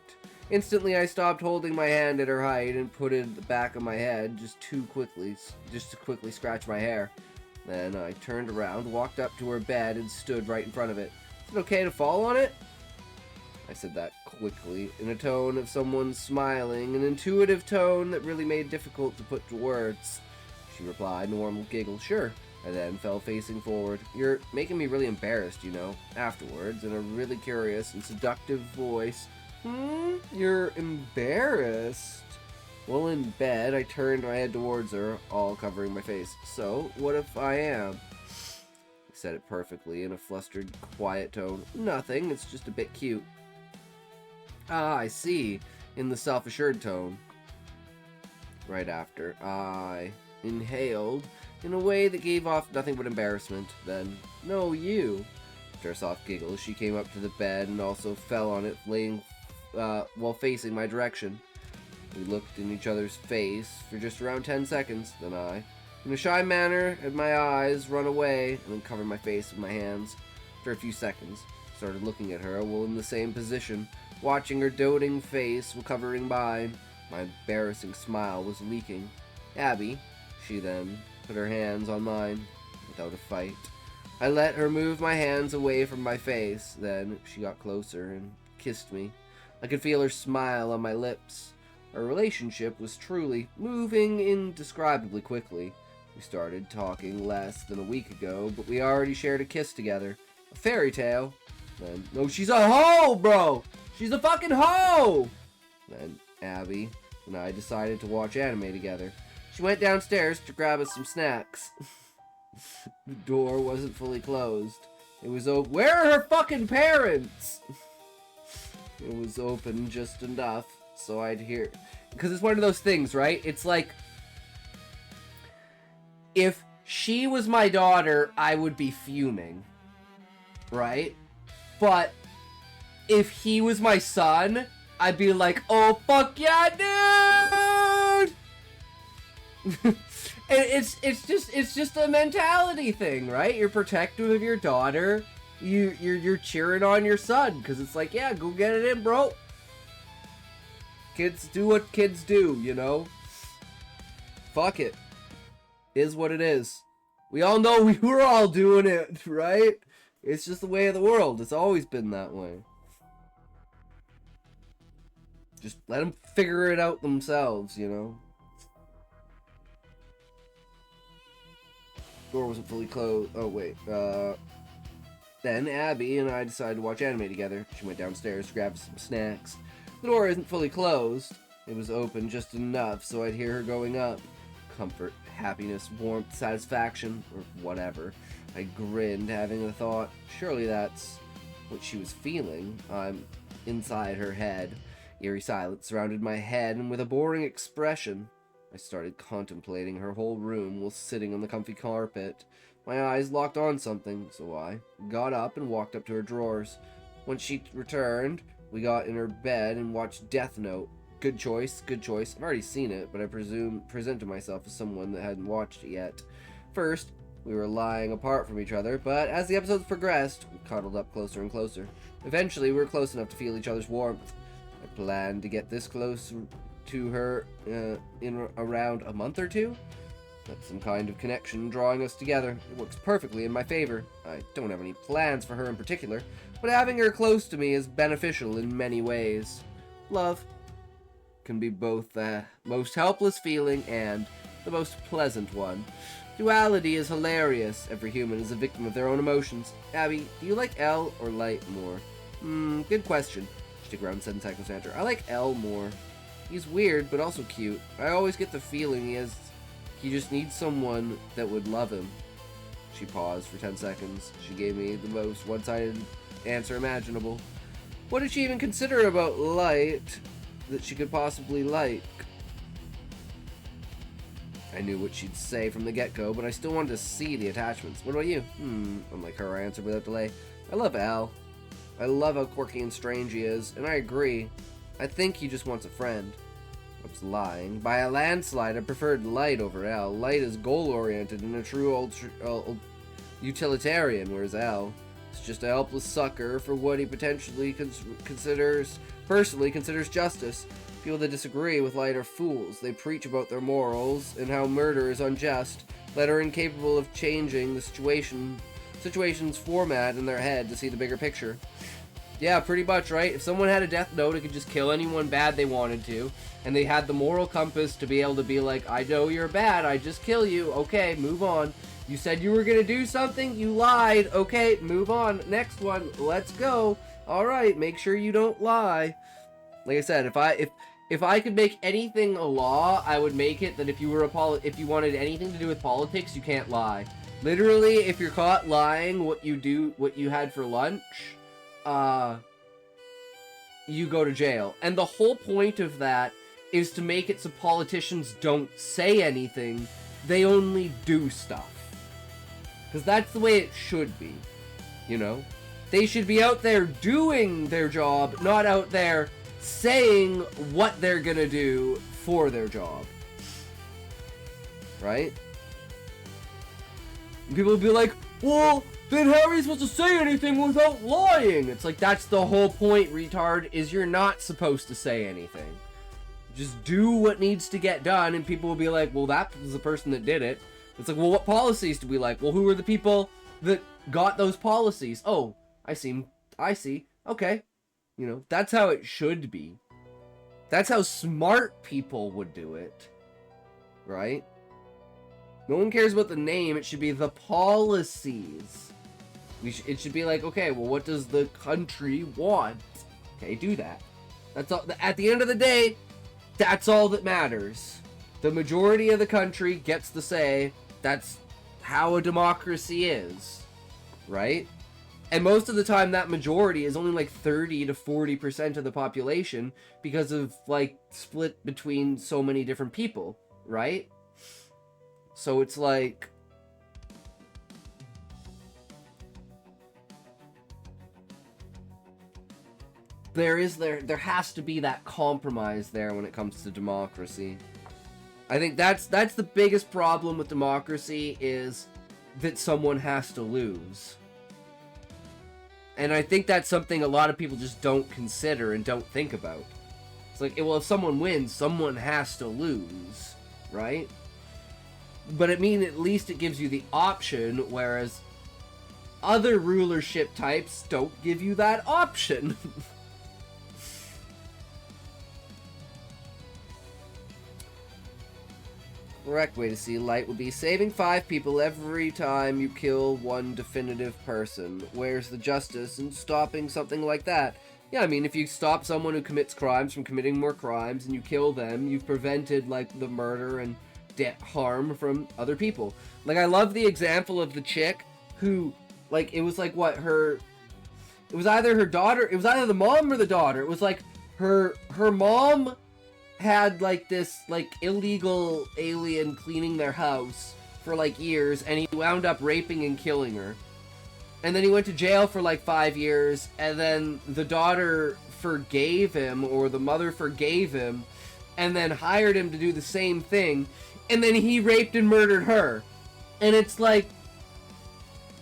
Instantly, I stopped holding my hand at her height and put it at the back of my head just to quickly scratch my hair. Then I turned around, walked up to her bed, and stood right in front of it. Is it okay to fall on it? I said that quickly, in a tone of someone smiling, an intuitive tone that really made it difficult to put to words. She replied, in a warm giggle, sure. I then fell facing forward. You're making me really embarrassed, you know. Afterwards, in a really curious and seductive voice, You're embarrassed? Well, in bed, I turned my head towards her, all covering my face. So, what if I am? I said it perfectly in a flustered, quiet tone. Nothing, it's just a bit cute. Ah, I see, in the self-assured tone. Right after, I inhaled in a way that gave off nothing but embarrassment. Then, "No, you." After a soft giggle, she came up to the bed and also fell on it, laying while facing my direction. We looked in each other's face for just around 10 seconds, then I, in a shy manner, had my eyes run away and then covered my face with my hands. After a few seconds, started looking at her while in the same position, watching her doting face while covering mine. My embarrassing smile was leaking. "Abby," she then put her hands on mine without a fight. I let her move my hands away from my face. Then she got closer and kissed me. I could feel her smile on my lips. Our relationship was truly moving indescribably quickly. We started talking less than a week ago, but we already shared a kiss together. A fairy tale. Then, "No, she's a hoe, bro! She's a fucking hoe!" Then Abby and I decided to watch anime together. She went downstairs to grab us some snacks. The door wasn't fully closed. It was open. Where are her fucking parents? It was open just enough so I'd hear. Because it's one of those things, right? It's like, if she was my daughter, I would be fuming. Right? But if he was my son, I'd be like, "Oh, fuck yeah, dude!" And it's just a mentality thing, right? You're protective of your daughter. You're cheering on your son because it's like, yeah, go get it in, bro. Kids do what kids do, you know. Fuck it. Is what it is. We all know we were all doing it, right? It's just the way of the world. It's always been that way. Just let them figure it out themselves, you know. Door wasn't fully closed. Oh, wait. Then Abby and I decided to watch anime together. She went downstairs to grab some snacks. The door isn't fully closed. It was open just enough so I'd hear her going up. Comfort, happiness, warmth, satisfaction, or whatever. I grinned, having the thought, surely that's what she was feeling. I'm inside her head. Eerie silence surrounded my head, and with a boring expression, I started contemplating her whole room while sitting on the comfy carpet. My eyes locked on something, so I got up and walked up to her drawers. Once she returned, we got in her bed and watched Death Note. Good choice, good choice. I've already seen it, but I presented myself as someone that hadn't watched it yet. First, we were lying apart from each other, but as the episodes progressed, we cuddled up closer and closer. Eventually, we were close enough to feel each other's warmth. I planned to get this close to her in around a month or two. That's some kind of connection drawing us together. It works perfectly in my favor. I don't have any plans for her in particular, but having her close to me is beneficial in many ways. Love can be both the most helpless feeling and the most pleasant one. Duality is hilarious. Every human is a victim of their own emotions. Abby, do you like L or Light more? Good question. Stick around 7 seconds to answer. I like L more. He's weird, but also cute. I always get the feeling he just needs someone that would love him. She paused for 10 seconds. She gave me the most one-sided answer imaginable. What did she even consider about Light that she could possibly like? I knew what she'd say from the get-go, but I still wanted to see the attachments. What about you? Unlike her, I answered without delay. I love Al. I love how quirky and strange he is, and I agree. I think he just wants a friend. I was lying. By a landslide, I preferred Light over Al. Light is goal-oriented and a true old utilitarian, whereas Al is just a helpless sucker for what he potentially personally considers justice. People that disagree with Light are fools. They preach about their morals and how murder is unjust, but are incapable of changing the situation's format in their head to see the bigger picture. Yeah, pretty much, right? If someone had a death note, it could just kill anyone bad they wanted to, and they had the moral compass to be able to be like, I know you're bad, I just kill you, okay, move on. You said you were gonna do something, you lied, okay, move on, next one, let's go. Alright, make sure you don't lie. Like I said, if I could make anything a law, I would make it that if you wanted anything to do with politics, you can't lie. Literally, if you're caught lying what you had for lunch, you go to jail. And the whole point of that is to make it so politicians don't say anything they only do stuff. Because that's the way it should be, you know? They should be out there doing their job, not out there saying what they're gonna do for their job. Right? And people will be like, well, then how are you supposed to say anything without lying? It's like, that's the whole point, retard, is you're not supposed to say anything. Just do what needs to get done, and people will be like, well, that was the person that did it. It's like, well, what policies do we like? Well, who are the people that got those policies? Oh, I see. Okay. You know, that's how it should be. That's how smart people would do it. Right? No one cares about the name. It should be the policies. It should be like, okay, well, what does the country want? Okay, do that. That's all. At the end of the day, that's all that matters. The majority of the country gets the say. That's how a democracy is. Right? And most of the time, that majority is only like 30 to 40% of the population because of, like, split between so many different people. Right? So it's like, there has to be that compromise there when it comes to democracy. I think that's the biggest problem with democracy, is that someone has to lose. And I think that's something a lot of people just don't consider and don't think about. It's like, well, if someone wins, someone has to lose, right? But I mean, at least it gives you the option, whereas other rulership types don't give you that option. Correct way to see light would be saving 5 people every time you kill one definitive person. Where's the justice in stopping something like that? Yeah, I mean, if you stop someone who commits crimes from committing more crimes and you kill them, you've prevented, like, the murder and harm from other people. Like, I love the example of the chick who, like, it was like, what, it was either her daughter, it was either the mom or the daughter. It was like her mom had, like, this, like, illegal alien cleaning their house for, like, years, and he wound up raping and killing her. And then he went to jail for, like, 5 years, and then the daughter forgave him, or the mother forgave him, and then hired him to do the same thing, and then he raped and murdered her. And it's like,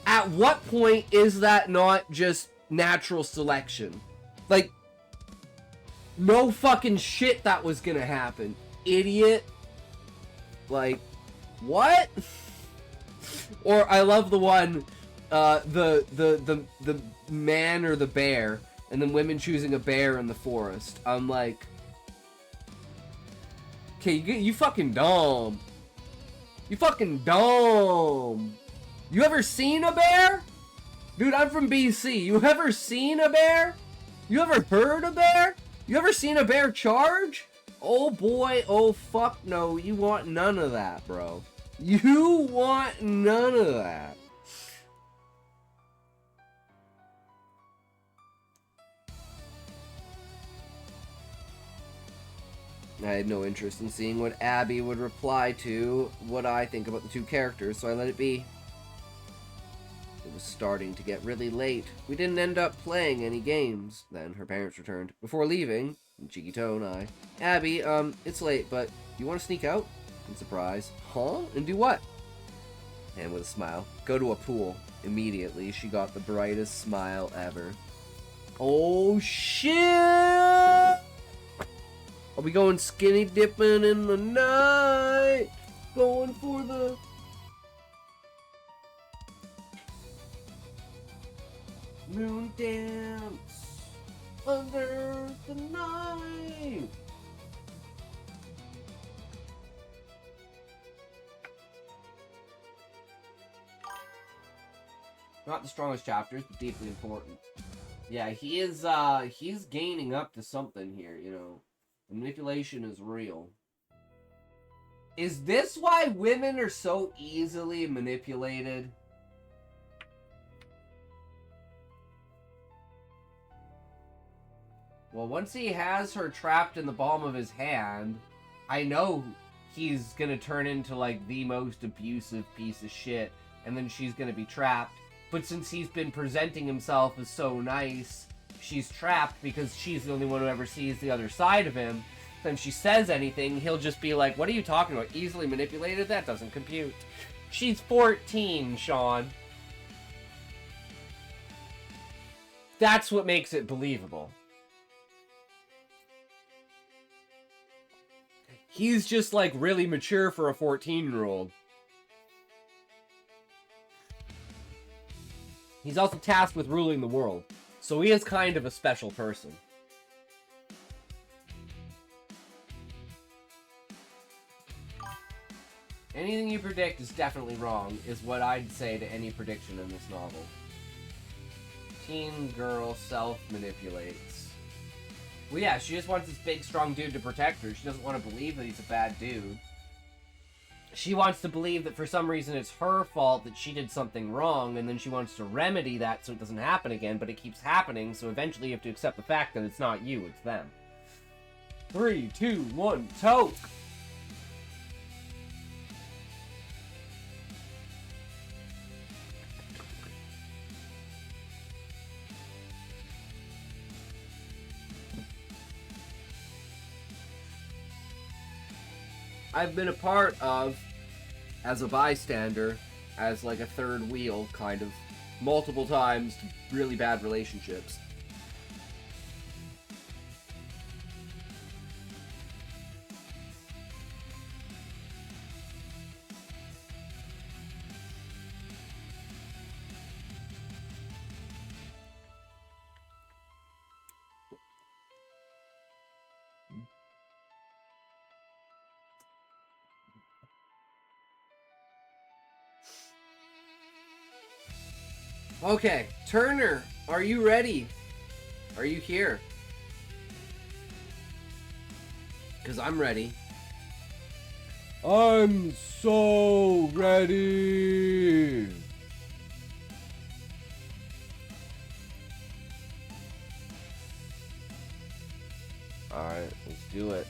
at what point is that not just natural selection? Like, no fucking shit that was gonna happen, idiot. Like, what? Or I love the one, the man or the bear, and then women choosing a bear in the forest. I'm like, okay, you fucking dumb. You fucking dumb. You ever seen a bear? Dude, I'm from BC. You ever seen a bear? You ever heard a bear? You ever seen a bear charge? Oh boy, oh fuck no. You want none of that, bro. You want none of that. I had no interest in seeing what Abby would reply to what I think about the two characters, so I let it be. It was starting to get really late. We didn't end up playing any games. Then her parents returned. Before leaving, in cheeky tone, Abby, it's late, but you want to sneak out? In surprise. Huh? And do what? And with a smile, go to a pool. Immediately, she got the brightest smile ever. Oh, shit! Are we going skinny dipping in the night? Going for the... moon dance under the night. Not the strongest chapters, but deeply important. Yeah, he's gaining up to something here, you know. The manipulation is real. Is this why women are so easily manipulated? Well, once he has her trapped in the palm of his hand, I know he's gonna turn into, like, the most abusive piece of shit, and then she's gonna be trapped. But since he's been presenting himself as so nice, she's trapped because she's the only one who ever sees the other side of him. Then she says anything, he'll just be like, what are you talking about? Easily manipulated? That doesn't compute. She's 14, Sean. That's what makes it believable. He's just, like, really mature for a 14-year-old. He's also tasked with ruling the world, so he is kind of a special person. Anything you predict is definitely wrong, is what I'd say to any prediction in this novel. Teen girl self-manipulates. Well, yeah, she just wants this big, strong dude to protect her. She doesn't want to believe that he's a bad dude. She wants to believe that for some reason it's her fault that she did something wrong, and then she wants to remedy that so it doesn't happen again, but it keeps happening, so eventually you have to accept the fact that it's not you, it's them. 3, 2, 1, toke! I've been a part of, as a bystander, as like a third wheel, kind of, multiple times to really bad relationships. Okay, Turner, are you ready? Are you here? Because I'm ready. I'm so ready! Alright, let's do it.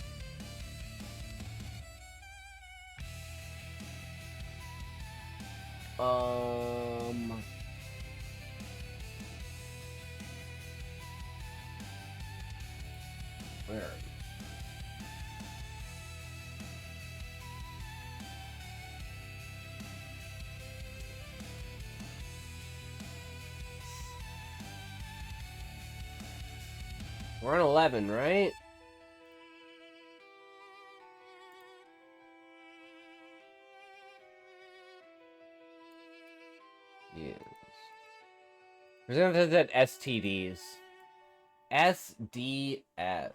Where are you? We're on 11, right? Yes. Present that STDs. SDS.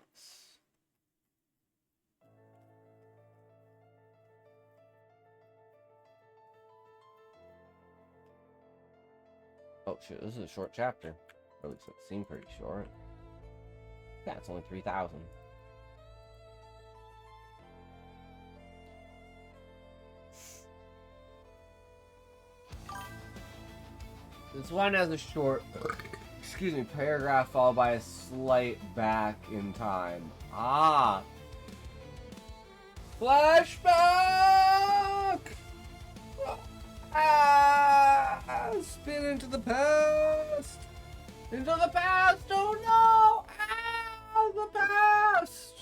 Oh shit, this is a short chapter. Or at least it seemed pretty short. Yeah, it's only 3,000. This one has a short, excuse me, paragraph followed by a slight back in time. Ah! Flashback! Ah! Spin into the past! Into the past! Oh no! Ah! The past!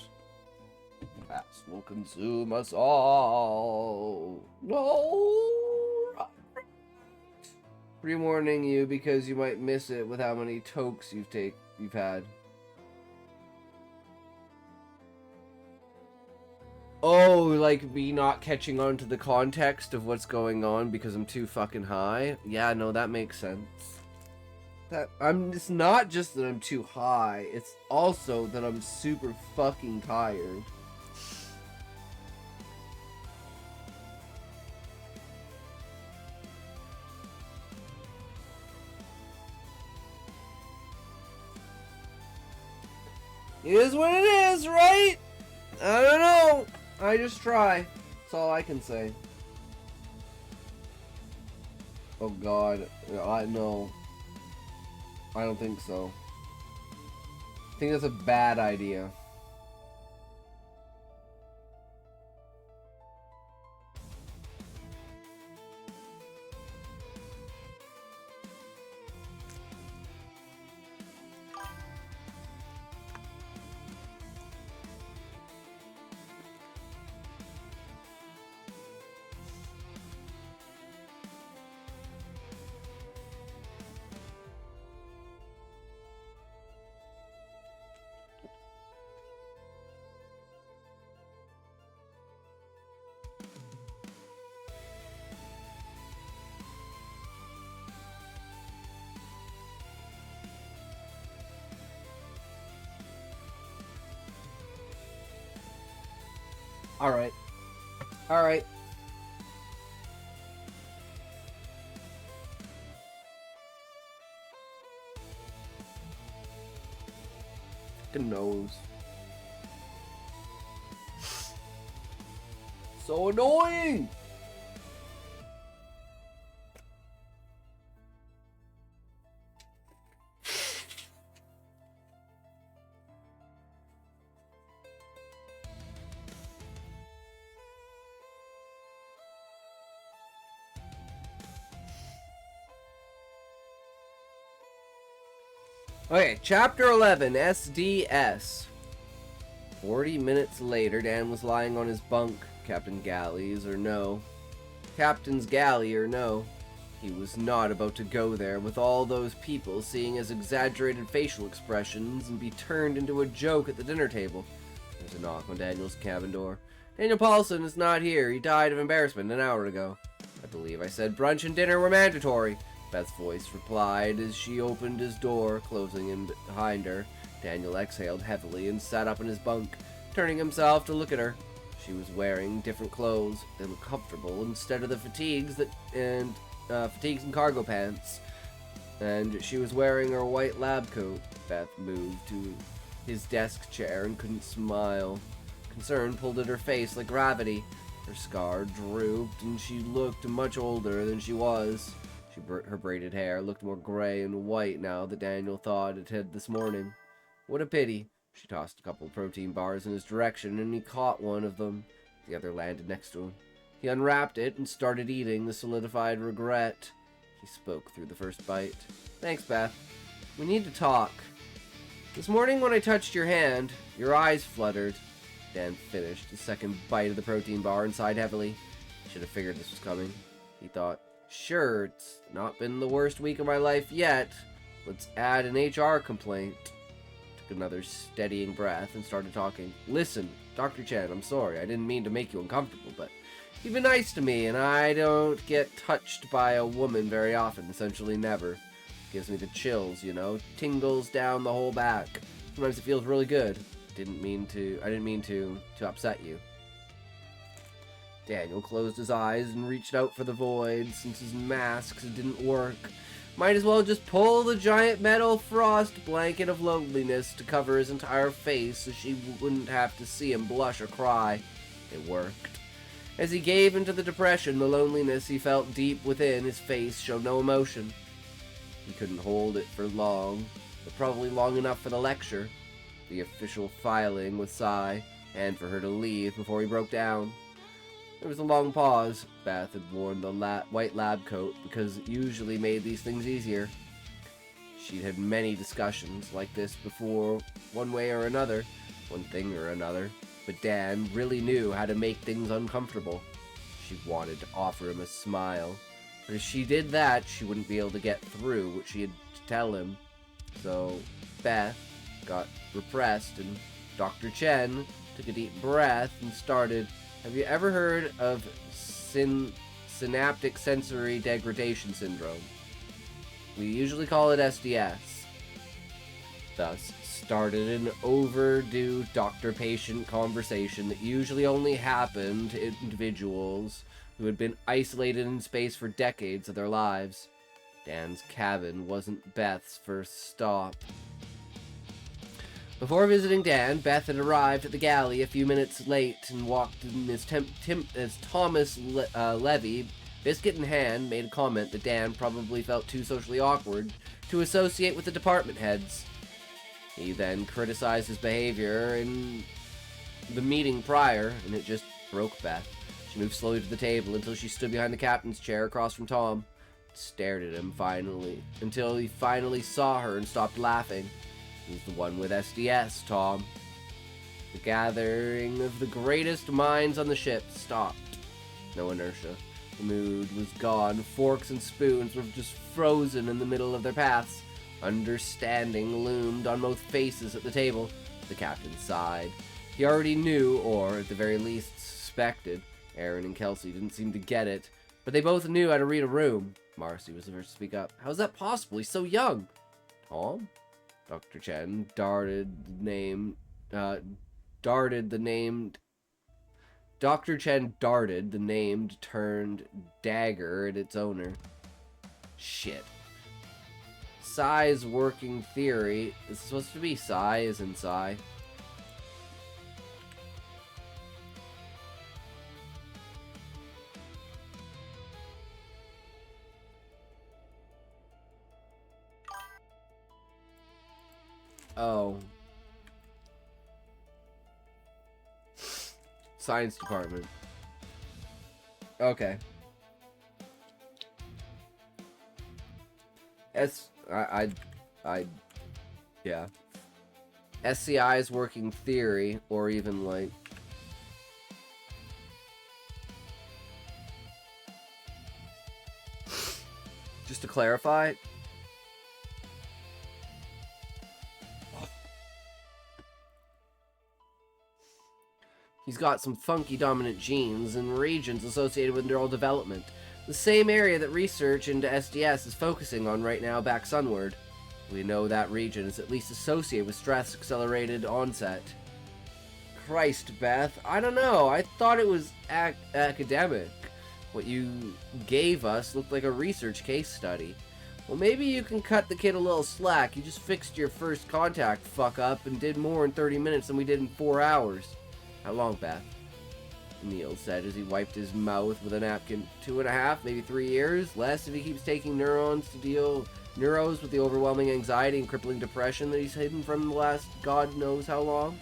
The past will consume us all. No! Pre-warning you because you might miss it with how many tokes you've had. Oh, like me not catching on to the context of what's going on because I'm too fucking high? Yeah, no, that makes sense. It's not just that I'm too high, it's also that I'm super fucking tired. It is what it is, right? I don't know. I just try. That's all I can say. Oh god. No. I don't think so. I think that's a bad idea. Alright. Alright. Fucking nose. So annoying! Okay, Chapter 11, SDS. 40 minutes later, Dan was lying on his bunk. Captain's galley or no. He was not about to go there with all those people seeing his exaggerated facial expressions and be turned into a joke at the dinner table. There's a knock on Daniel's cabin door. Daniel Paulson is not here. He died of embarrassment an hour ago. I believe I said brunch and dinner were mandatory. Beth's voice replied as she opened his door, closing him behind her. Daniel exhaled heavily and sat up in his bunk, turning himself to look at her. She was wearing different clothes. They looked comfortable instead of the fatigues and cargo pants. And she was wearing her white lab coat. Beth moved to his desk chair and couldn't smile. Concern pulled at her face like gravity. Her scar drooped and she looked much older than she was. Her braided hair looked more gray and white now that Daniel thought it had this morning. What a pity. She tossed a couple of protein bars in his direction, and he caught one of them. The other landed next to him. He unwrapped it and started eating the solidified regret. He spoke through the first bite. Thanks, Beth. We need to talk. This morning when I touched your hand, your eyes fluttered. Dan finished the second bite of the protein bar and sighed heavily. Should have figured this was coming, he thought. Sure, it's not been the worst week of my life yet. Let's add an HR complaint. Took another steadying breath and started talking. Listen, Dr. Chen, I'm sorry. I didn't mean to make you uncomfortable, but you've been nice to me, and I don't get touched by a woman very often, essentially never. Gives me the chills, you know, tingles down the whole back. Sometimes it feels really good. I didn't mean to upset you. Daniel closed his eyes and reached out for the void. Since his masks didn't work, might as well just pull the giant metal frost blanket of loneliness to cover his entire face so she wouldn't have to see him blush or cry. It worked. As he gave into the depression, the loneliness he felt deep within his face showed no emotion. He couldn't hold it for long, but probably long enough for the lecture, the official filing with Sai, and for her to leave before he broke down. There was a long pause. Beth had worn the white lab coat because it usually made these things easier. She'd had many discussions like this before, one way or another, one thing or another, but Dan really knew how to make things uncomfortable. She wanted to offer him a smile, but if she did that, she wouldn't be able to get through what she had to tell him. So Beth got repressed, and Dr. Chen took a deep breath and started. Have you ever heard of synaptic sensory degradation syndrome? We usually call it SDS. Thus started an overdue doctor-patient conversation that usually only happened to individuals who had been isolated in space for decades of their lives. Dan's cabin wasn't Beth's first stop. Before visiting Dan, Beth had arrived at the galley a few minutes late and walked in as Thomas Levy, biscuit in hand, made a comment that Dan probably felt too socially awkward to associate with the department heads. He then criticized his behavior in the meeting prior, and it just broke Beth. She moved slowly to the table until she stood behind the captain's chair across from Tom. Stared at him until he finally saw her and stopped laughing. He was the one with SDS, Tom. The gathering of the greatest minds on the ship stopped. No inertia. The mood was gone. Forks and spoons were just frozen in the middle of their paths. Understanding loomed on both faces at the table. The captain sighed. He already knew, or at the very least suspected. Aaron and Kelsey didn't seem to get it, but they both knew how to read a room. Marcy was the first to speak up. How's that possible? He's so young. Tom? Dr. Chen darted the named Dr. Chen darted the named turned dagger at its owner. Shit. Psi's working theory is supposed to be Psi as in Psi. Oh. Science department. Okay. Yeah. SCI's working theory, or even like... Just to clarify... He's got some funky dominant genes and regions associated with neural development. The same area that research into SDS is focusing on right now back sunward. We know that region is at least associated with stress-accelerated onset. Christ, Beth, I don't know. I thought it was academic. What you gave us looked like a research case study. Well, maybe you can cut the kid a little slack. You just fixed your first contact fuck-up and did more in 30 minutes than we did in 4 hours. How long, Beth? Neil said as he wiped his mouth with a napkin. 2.5, maybe 3 years? Less if he keeps taking neuros with the overwhelming anxiety and crippling depression that he's hidden from the last God knows how long?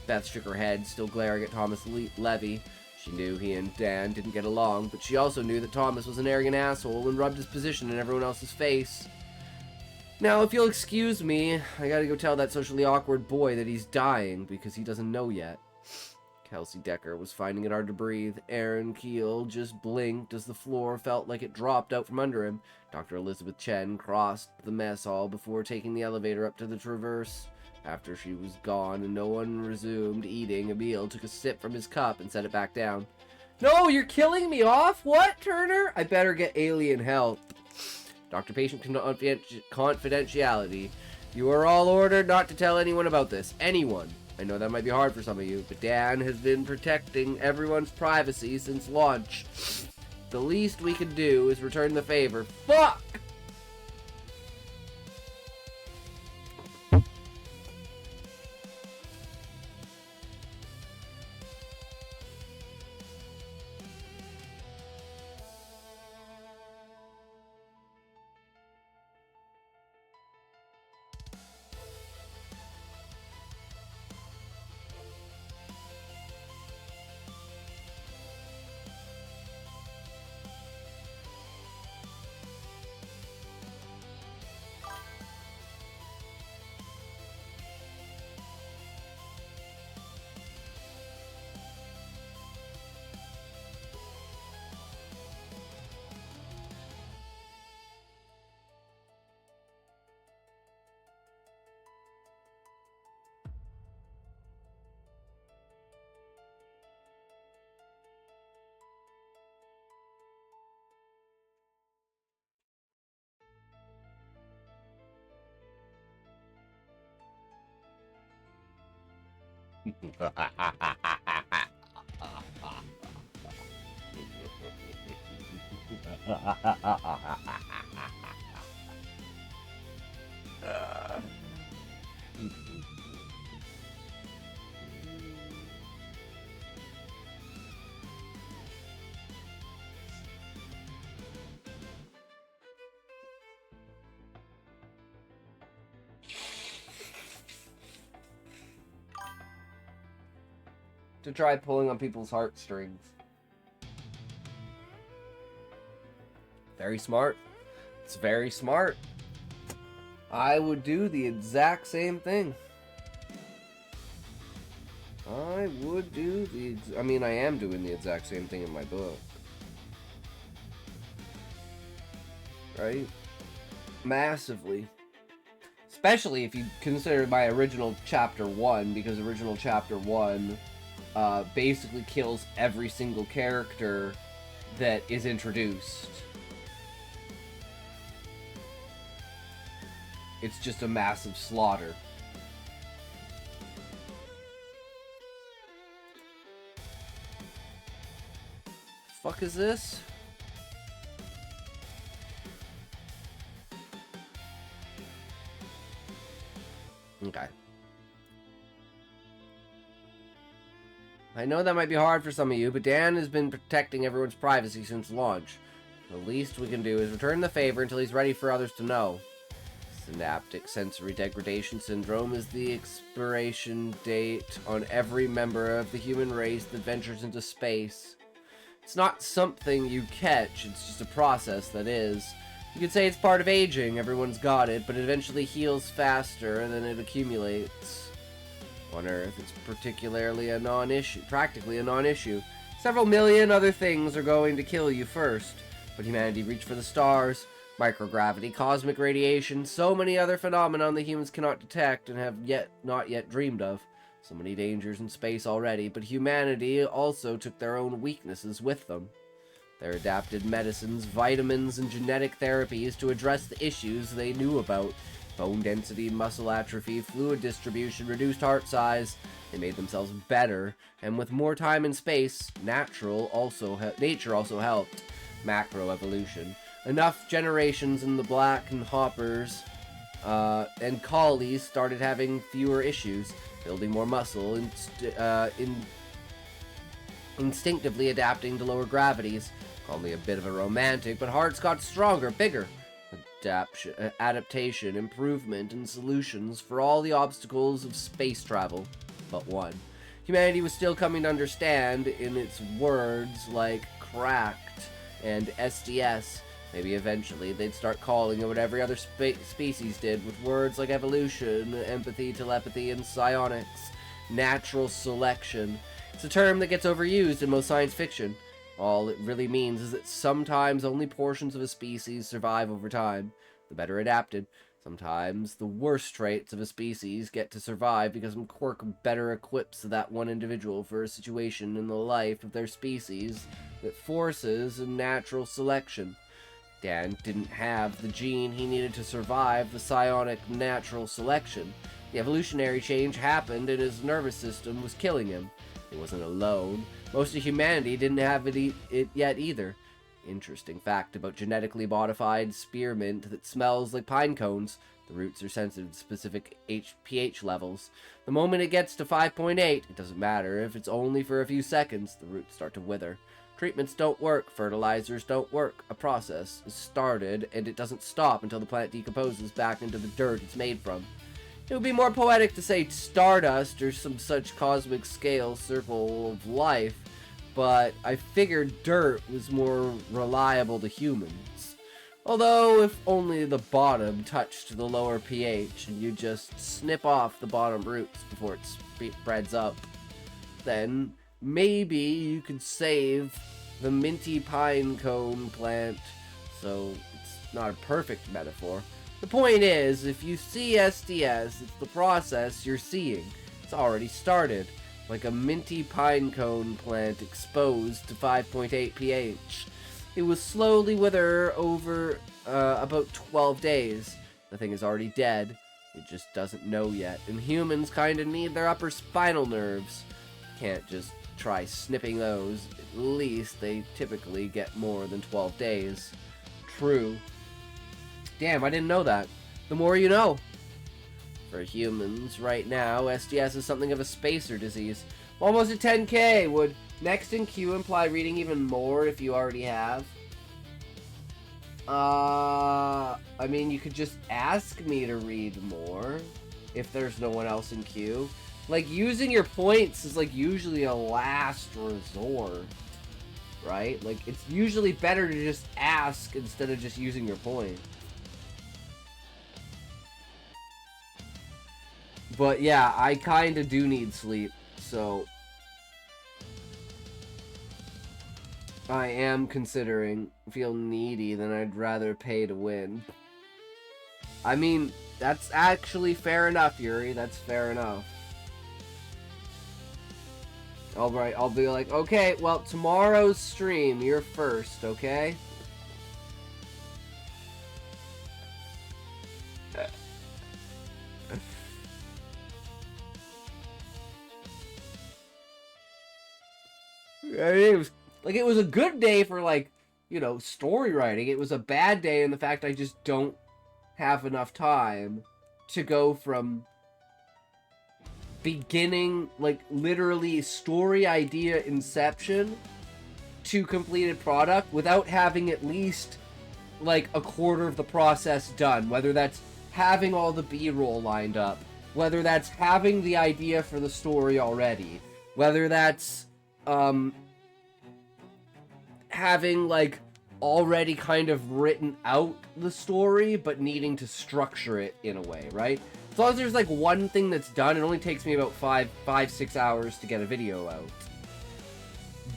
Beth shook her head, still glaring at Thomas Levy. She knew he and Dan didn't get along, but she also knew that Thomas was an arrogant asshole and rubbed his position in everyone else's face. Now, if you'll excuse me, I gotta go tell that socially awkward boy that he's dying, because he doesn't know yet. Kelsey Decker was finding it hard to breathe. Aaron Keel just blinked as the floor felt like it dropped out from under him. Dr. Elizabeth Chen crossed the mess hall before taking the elevator up to the traverse. After she was gone and no one resumed eating, Emil took a sip from his cup and set it back down. No, you're killing me off? What, Turner? I better get alien help. Doctor-patient confidentiality. You are all ordered not to tell anyone about this. Anyone. I know that might be hard for some of you, but Dan has been protecting everyone's privacy since launch. The least we can do is return the favor. Fuck! To try pulling on people's heartstrings. Very smart. It's very smart. I would do the exact same thing. I would do the... I mean, I am doing the exact same thing in my book. Right? Massively. Especially if you consider my original Chapter 1, because original Chapter 1... basically kills every single character that is introduced. It's just a massive slaughter. fuck is this? Okay. I know that might be hard for some of you, but Dan has been protecting everyone's privacy since launch. The least we can do is return the favor until he's ready for others to know. Synaptic sensory degradation syndrome is the expiration date on every member of the human race that ventures into space. It's not something you catch, it's just a process that is. You could say it's part of aging, everyone's got it, but it eventually heals faster and then it accumulates. On Earth, it's particularly a non-issue, practically a non-issue. Several million other things are going to kill you first, but humanity reached for the stars. Microgravity, cosmic radiation, so many other phenomena the humans cannot detect and have not yet dreamed of. So many dangers in space already, but humanity also took their own weaknesses with them. Their adapted medicines, vitamins, and genetic therapies to address the issues they knew about. Bone density, muscle atrophy, fluid distribution, reduced heart size. They made themselves better, and with more time in space, nature also helped. Macroevolution. Enough generations in the black and hoppers and collies started having fewer issues, building more muscle, instinctively adapting to lower gravities. Call me a bit of a romantic, but hearts got stronger, bigger. Adaptation, improvement, and solutions for all the obstacles of space travel, but one. Humanity was still coming to understand in its words like cracked and SDS. Maybe eventually they'd start calling it what every other species did, with words like evolution, empathy, telepathy, and psionics. Natural selection. It's a term that gets overused in most science fiction. All it really means is that sometimes only portions of a species survive over time, the better adapted. Sometimes the worst traits of a species get to survive because some quirk better equips that one individual for a situation in the life of their species that forces a natural selection. Dan didn't have the gene he needed to survive the psionic natural selection. The evolutionary change happened and his nervous system was killing him. He wasn't alone. Most of humanity didn't have it yet either. Interesting fact about genetically modified spearmint that smells like pine cones. The roots are sensitive to specific pH levels. The moment it gets to 5.8, it doesn't matter if it's only for a few seconds, the roots start to wither. Treatments don't work, fertilizers don't work. A process is started and it doesn't stop until the plant decomposes back into the dirt it's made from. It would be more poetic to say stardust or some such cosmic scale circle of life, but I figured dirt was more reliable to humans. Although, if only the bottom touched the lower pH and you just snip off the bottom roots before it spreads up, then maybe you could save the minty pine cone plant, so it's not a perfect metaphor. The point is, if you see SDS, it's the process you're seeing. It's already started, like a minty pine cone plant exposed to 5.8 pH. It will slowly wither over about 12 days. The thing is already dead. It just doesn't know yet, and humans kinda need their upper spinal nerves. Can't just try snipping those. At least they typically get more than 12 days. True. Damn, I didn't know that. The more you know. For humans, right now, SDS is something of a spacer disease. Almost at 10k. Would next in queue imply reading even more if you already have? I mean, you could just ask me to read more if there's no one else in queue. Like, using your points is, like, usually a last resort, right? Like, it's usually better to just ask instead of just using your points. But yeah, I kinda do need sleep, so I am considering feel needy than I'd rather pay to win. I mean, that's actually fair enough, Yuri. That's fair enough. Alright, I'll be like, okay, well, tomorrow's stream, you're first, okay? Like, it was a good day for, like, you know, story writing. It was a bad day in the fact I just don't have enough time to go from beginning, like, literally story idea inception to completed product without having at least, like, a quarter of the process done. Whether that's having all the B-roll lined up, whether that's having the idea for the story already, whether that's, having, like, already kind of written out the story, but needing to structure it in a way, right? As long as there's, like, one thing that's done, it only takes me about 6 hours to get a video out.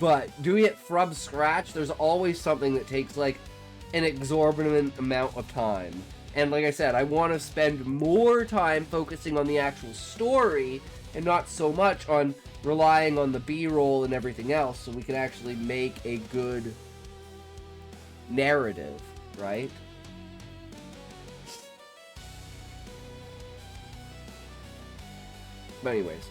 But doing it from scratch, there's always something that takes, like, an exorbitant amount of time. And like I said, I want to spend more time focusing on the actual story and not so much on relying on the B-roll and everything else, so we can actually make a good narrative, right? But anyways,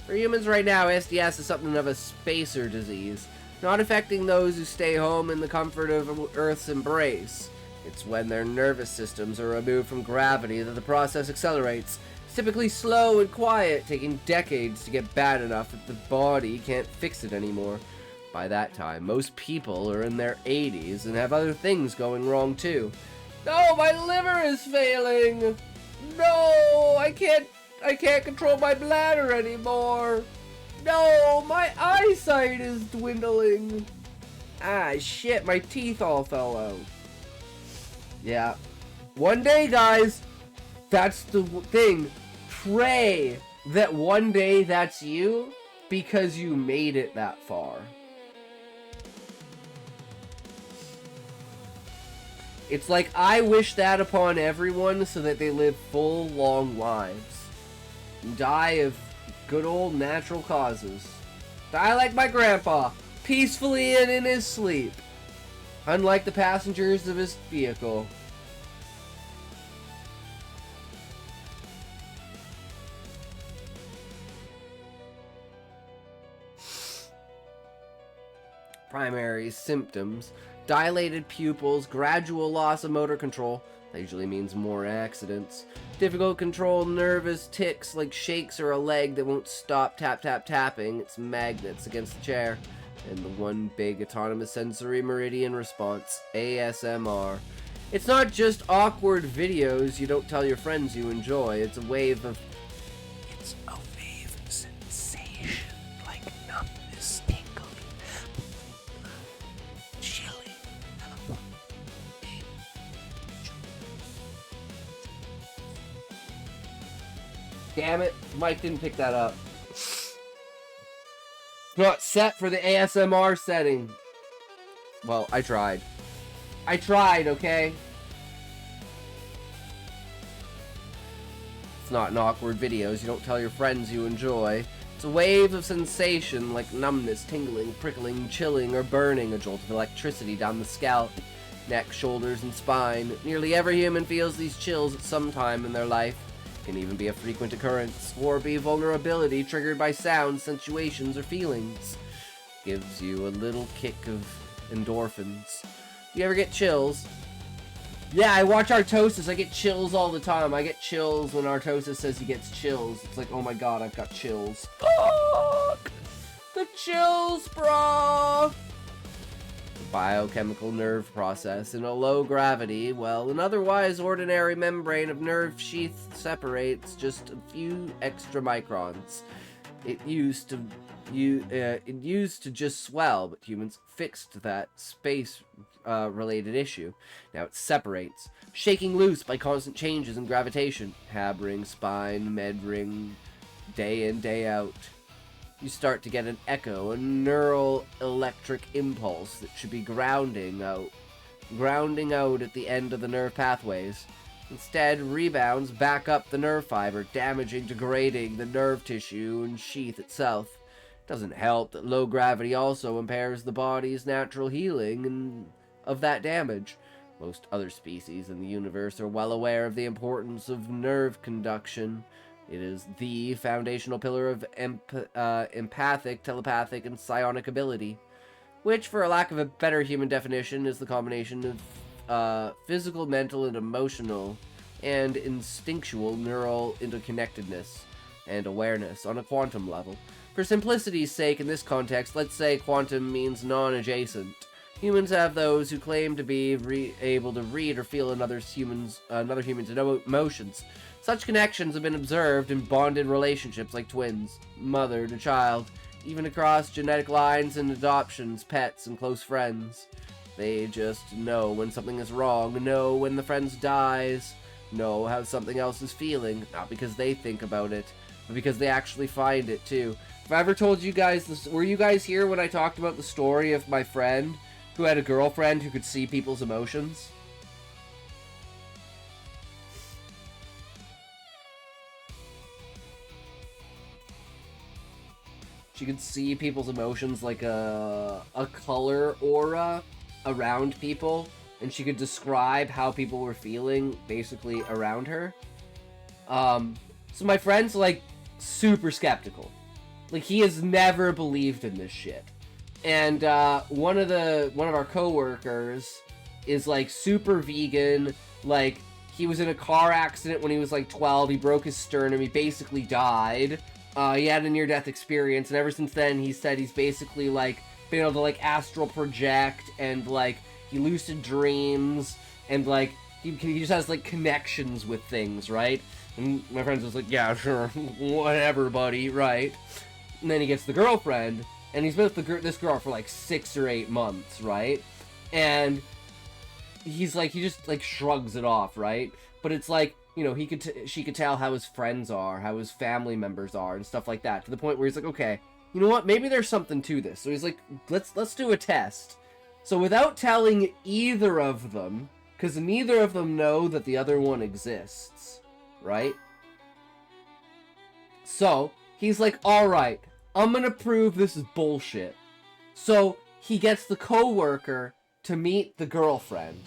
for humans right now, SDS is something of a spacer disease, not affecting those who stay home in the comfort of Earth's embrace. It's when their nervous systems are removed from gravity that the process accelerates. It's typically slow and quiet, taking decades to get bad enough that the body can't fix it anymore. By that time, most people are in their 80s and have other things going wrong too. No, my liver is failing! No, I can't control my bladder anymore! No, my eyesight is dwindling! Ah, shit, my teeth all fell out. Yeah. One day, guys, that's the thing. Pray that one day that's you, because you made it that far. It's like, I wish that upon everyone so that they live full, long lives. And die of good old natural causes. Die like my grandpa, peacefully and in his sleep. Unlike the passengers of his vehicle. Primary symptoms: dilated pupils, gradual loss of motor control. That usually means more accidents. Difficult control, nervous tics like shakes or a leg that won't stop tapping its magnets against the chair. And the one big autonomous sensory meridian response, ASMR. It's not just awkward videos you don't tell your friends you enjoy. It's a wave of sensation, like numbness, tingling, chilling. Damn it, Mike didn't pick that up. Not set for the ASMR setting. Well, I tried. Okay? It's not an awkward videos you don't tell your friends you enjoy. It's a wave of sensation like numbness, tingling, prickling, chilling, or burning, a jolt of electricity down the scalp, neck, shoulders, and spine. Nearly every human feels these chills at some time in their life. Can even be a frequent occurrence, or be vulnerability triggered by sounds, sensations, or feelings. Gives you a little kick of endorphins. You ever get chills? Yeah, I watch Artosis. I get chills all the time. I get chills when Artosis says he gets chills. It's like, oh my god, I've got chills. Fuck! The chills, brah! Biochemical nerve process. In a low gravity, well, an otherwise ordinary membrane of nerve sheath separates just a few extra microns. It used to just swell, but humans fixed that space related issue. Now it separates, shaking loose by constant changes in gravitation. Habring, spine, medring, day in, day out. You start to get an echo, a neural electric impulse that should be grounding out at the end of the nerve pathways. Instead, rebounds back up the nerve fiber, damaging, degrading the nerve tissue and sheath itself. Doesn't help that low gravity also impairs the body's natural healing of that damage. Most other species in the universe are well aware of the importance of nerve conduction. It is the foundational pillar of empathic, telepathic, and psionic ability. which, for a lack of a better human definition, is the combination of physical, mental, and emotional, and instinctual neural interconnectedness and awareness on a quantum level. For simplicity's sake, in this context, let's say quantum means non-adjacent. Humans have those who claim to be able to read or feel another human's emotions. Such connections have been observed in bonded relationships like twins, mother to child, even across genetic lines and adoptions, pets, and close friends. They just know when something is wrong, know when the friend dies, know how something else is feeling, not because they think about it, but because they actually find it too. Have I ever told you guys this? Were you guys here when I talked about the story of my friend who had a girlfriend who could see people's emotions? She could see people's emotions like a color aura around people, and she could describe how people were feeling basically around her. So my friend's like super skeptical. Like, he has never believed in this shit. And one of our coworkers is like super vegan. Like, he was in a car accident when he was like 12. He broke his sternum. He basically died. He had a near-death experience, and ever since then, he said he's basically, like, been able to, like, astral project, and, like, he lucid dreams, and, like, he just has, like, connections with things, right? And my friend's just like, yeah, sure, whatever, buddy, right? And then he gets the girlfriend, and he's been with this girl for, like, 6 or 8 months, right? And he's, like, he just, like, shrugs it off, right? But it's, like, you know, she could tell how his friends are, how his family members are, and stuff like that, to the point where he's like, okay, you know what, maybe there's something to this. So he's like, let's do a test. So without telling either of them, because neither of them know that the other one exists, right? So he's like, alright, I'm gonna prove this is bullshit. So he gets the coworker to meet the girlfriend.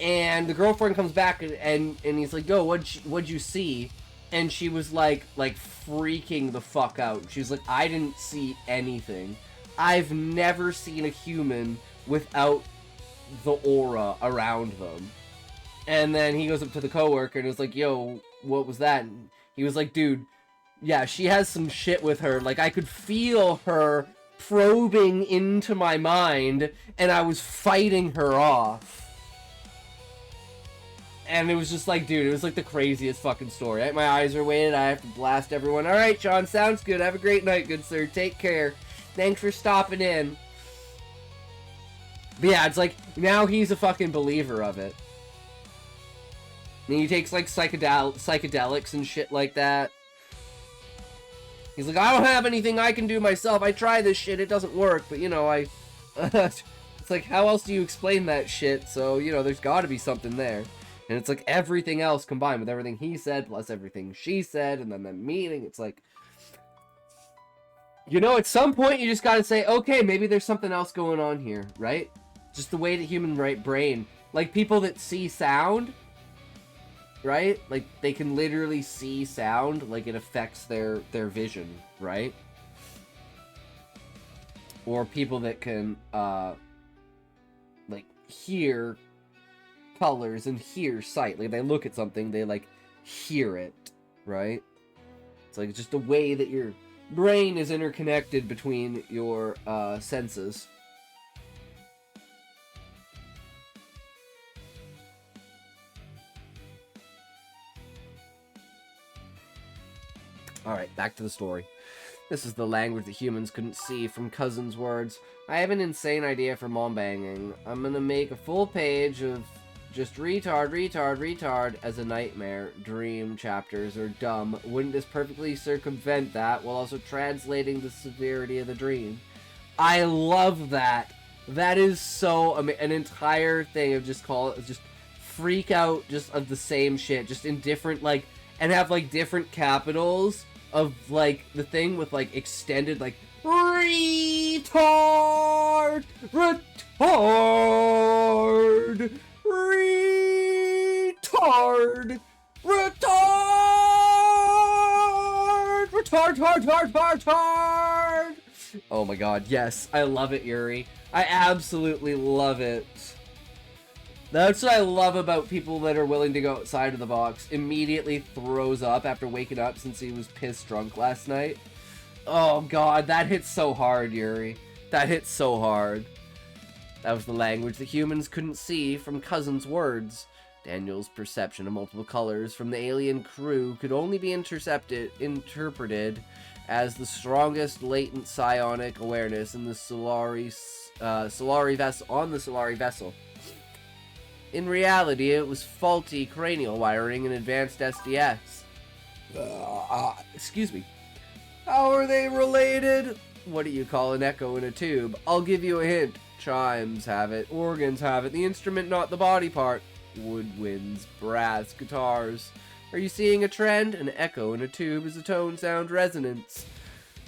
And the girlfriend comes back and he's like, yo, what'd you see? And she was like freaking the fuck out. She's like, I didn't see anything. I've never seen a human without the aura around them. And then he goes up to the coworker and is like, yo, what was that? And he was like, dude, yeah, she has some shit with her. Like, I could feel her probing into my mind, and I was fighting her off. And it was just like, dude, it was like the craziest fucking story. Right? My eyes are weighted. I have to blast everyone. All right, Sean, sounds good. Have a great night, good sir. Take care. Thanks for stopping in. But yeah, it's like, now he's a fucking believer of it. And he takes, like, psychedelics and shit like that. He's like, I don't have anything I can do myself. I try this shit. It doesn't work. But, you know, it's like, how else do you explain that shit? So, you know, there's gotta be something there. And it's like everything else combined with everything he said, plus everything she said, and then the meeting. It's like, you know, at some point you just gotta say, okay, maybe there's something else going on here, right? Just the way the human brain, like people that see sound, right? Like they can literally see sound, like it affects their vision, right? Or people that can, like hear colors and hear sight. Like they look at something, they like hear it, right? It's like just the way that your brain is interconnected between your senses. Alright, back to the story. This is the language that humans couldn't see from Cousin's words. I have an insane idea for mom banging. I'm gonna make a full page of just retard as a nightmare. Dream chapters are dumb. Wouldn't this perfectly circumvent that while also translating the severity of the dream? I love that. That is so an entire thing of just freak out just of the same shit, just in different, like, and have like different capitals of like the thing with like extended like retard, retard, retard, retard, retard, retard, retard. Oh my god, yes. I love it, Yuri. I absolutely love it. That's what I love about people that are willing to go outside of the box. Immediately throws up after waking up since he was pissed drunk last night. Oh god, that hits so hard, Yuri. That hits so hard. That was the language that humans couldn't see from Cousin's words. Daniel's perception of multiple colors from the alien crew could only be interpreted as the strongest latent psionic awareness in the Solari vessel. In reality, it was faulty cranial wiring and advanced SDS. Excuse me. How are they related? What do you call an echo in a tube? I'll give you a hint. Chimes have it, organs have it, the instrument not the body part. Woodwinds, brass, guitars. Are you seeing a trend? An echo in a tube is a tone sound resonance.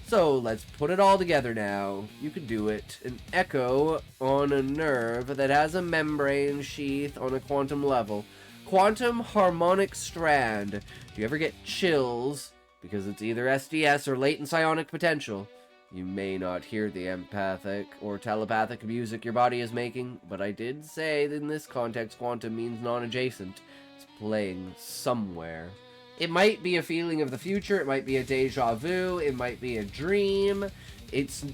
So let's put it all together now. You can do it. An echo on a nerve that has a membrane sheath on a quantum level. Quantum harmonic strand. Do you ever get chills? Because it's either SDS or latent psionic potential. You may not hear the empathic or telepathic music your body is making, but I did say that in this context quantum means non-adjacent. It's playing somewhere. It might be a feeling of the future, it might be a deja vu, it might be a dream. It's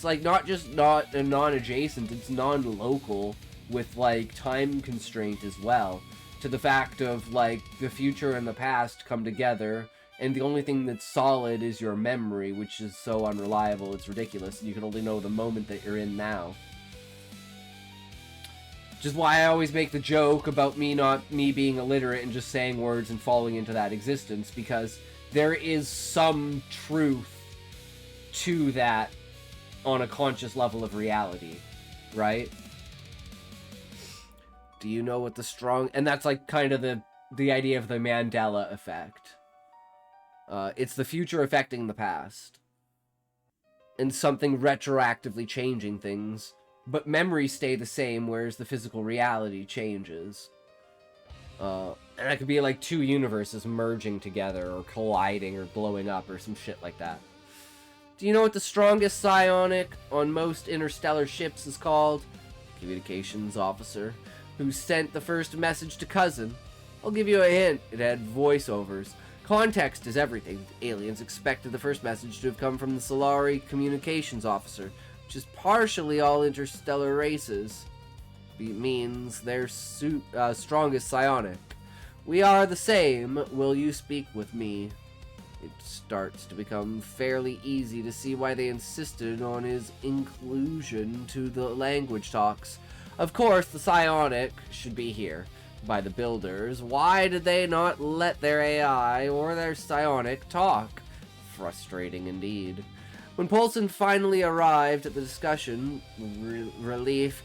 like not just not a non-adjacent, it's non-local with like time constraint as well. To the fact of like the future and the past come together. And the only thing that's solid is your memory, which is so unreliable, it's ridiculous. You can only know the moment that you're in now. Which is why I always make the joke about me being illiterate and just saying words and falling into that existence, because there is some truth to that on a conscious level of reality, right? Do you know what the strong... And that's like kind of the idea of the Mandela effect. It's the future affecting the past. And something retroactively changing things. But memories stay the same, whereas the physical reality changes. And that could be like two universes merging together, or colliding, or blowing up, or some shit like that. Do you know what the strongest psionic on most interstellar ships is called? Communications officer, who sent the first message to Cousin. I'll give you a hint. It had voiceovers. Context is everything. The aliens expected the first message to have come from the Solari communications officer, which is partially all interstellar races. It means they're strongest psionic. We are the same. Will you speak with me? It starts to become fairly easy to see why they insisted on his inclusion to the language talks. Of course, the psionic should be here. By the builders, why did they not let their AI or their psionic talk? Frustrating indeed. When Poulsen finally arrived at the discussion, relief,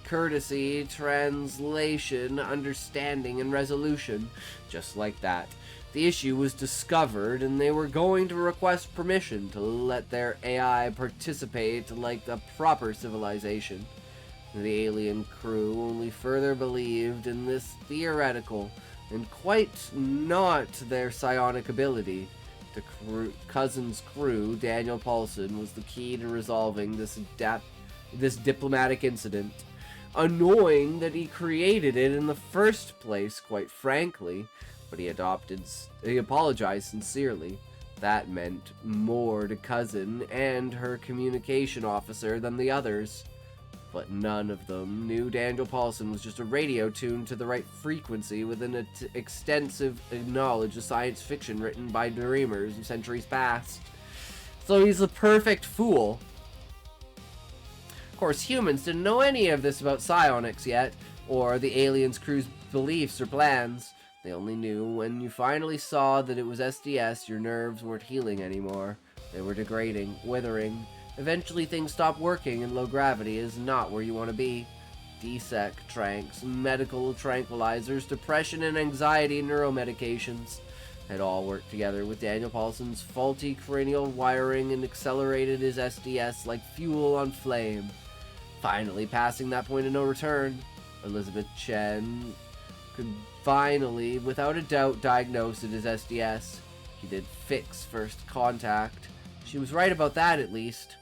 courtesy, translation, understanding, and resolution, just like that. The issue was discovered, and they were going to request permission to let their AI participate like a proper civilization. The alien crew only further believed in this theoretical and quite not their psionic ability. The Cousin's crew, Daniel Paulson, was the key to resolving this diplomatic incident. Annoying that he created it in the first place, quite frankly, but he apologized sincerely. That meant more to Cousin and her communication officer than the others. But none of them knew Daniel Paulson was just a radio tuned to the right frequency within an extensive knowledge of science fiction written by dreamers of centuries past. So he's a perfect fool. Of course, humans didn't know any of this about psionics yet, or the aliens' crew's beliefs or plans. They only knew when you finally saw that it was SDS, your nerves weren't healing anymore. They were degrading, withering. Eventually things stop working and low gravity is not where you want to be. DSEC tranks, medical tranquilizers, depression and anxiety neuromedications had all worked together with Daniel Paulson's faulty cranial wiring and accelerated his SDS like fuel on flame. Finally passing that point of no return, Elizabeth Chen could finally, without a doubt, diagnose it as SDS. He did fix first contact. She was right about that, at least.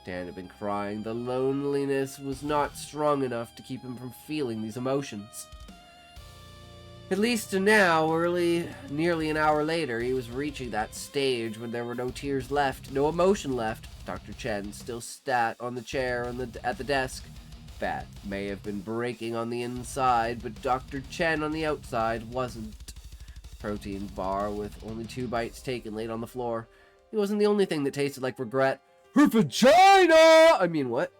Dan had been crying. The loneliness was not strong enough to keep him from feeling these emotions. At least now, nearly an hour later, he was reaching that stage when there were no tears left, no emotion left. Dr. Chen still sat on the chair at the desk. Bat may have been breaking on the inside, but Dr. Chen on the outside wasn't. Protein bar with only 2 bites taken laid on the floor. It wasn't the only thing that tasted like regret. Her vagina! I mean, what?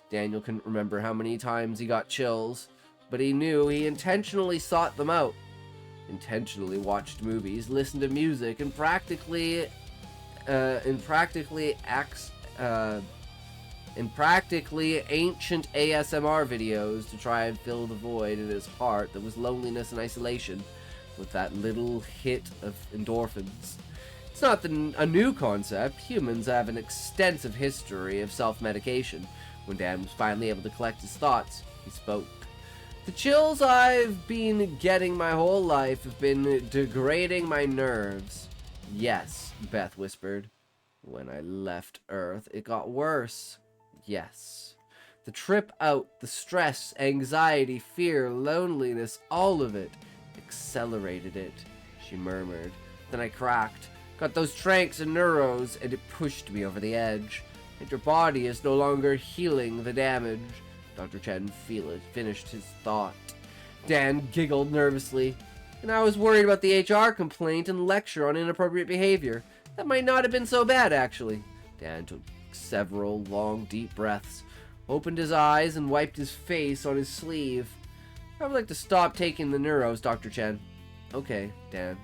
Daniel couldn't remember how many times he got chills, but he knew he intentionally sought them out. Intentionally watched movies, listened to music, and practically ancient ASMR videos to try and fill the void in his heart that was loneliness and isolation with that little hit of endorphins. It's not a new concept. Humans have an extensive history of self-medication. When Dan was finally able to collect his thoughts, he spoke. The chills I've been getting my whole life have been degrading my nerves. Yes, Beth whispered. When I left Earth, it got worse. Yes. The trip out, the stress, anxiety, fear, loneliness, all of it accelerated it, she murmured. Then I cracked. Got those tranks and neuros, and it pushed me over the edge. And your body is no longer healing the damage. Dr. Chen finished his thought. Dan giggled nervously. And I was worried about the HR complaint and lecture on inappropriate behavior. That might not have been so bad, actually. Dan took several long, deep breaths, opened his eyes, and wiped his face on his sleeve. I would like to stop taking the neuros, Dr. Chen. Okay, Dan.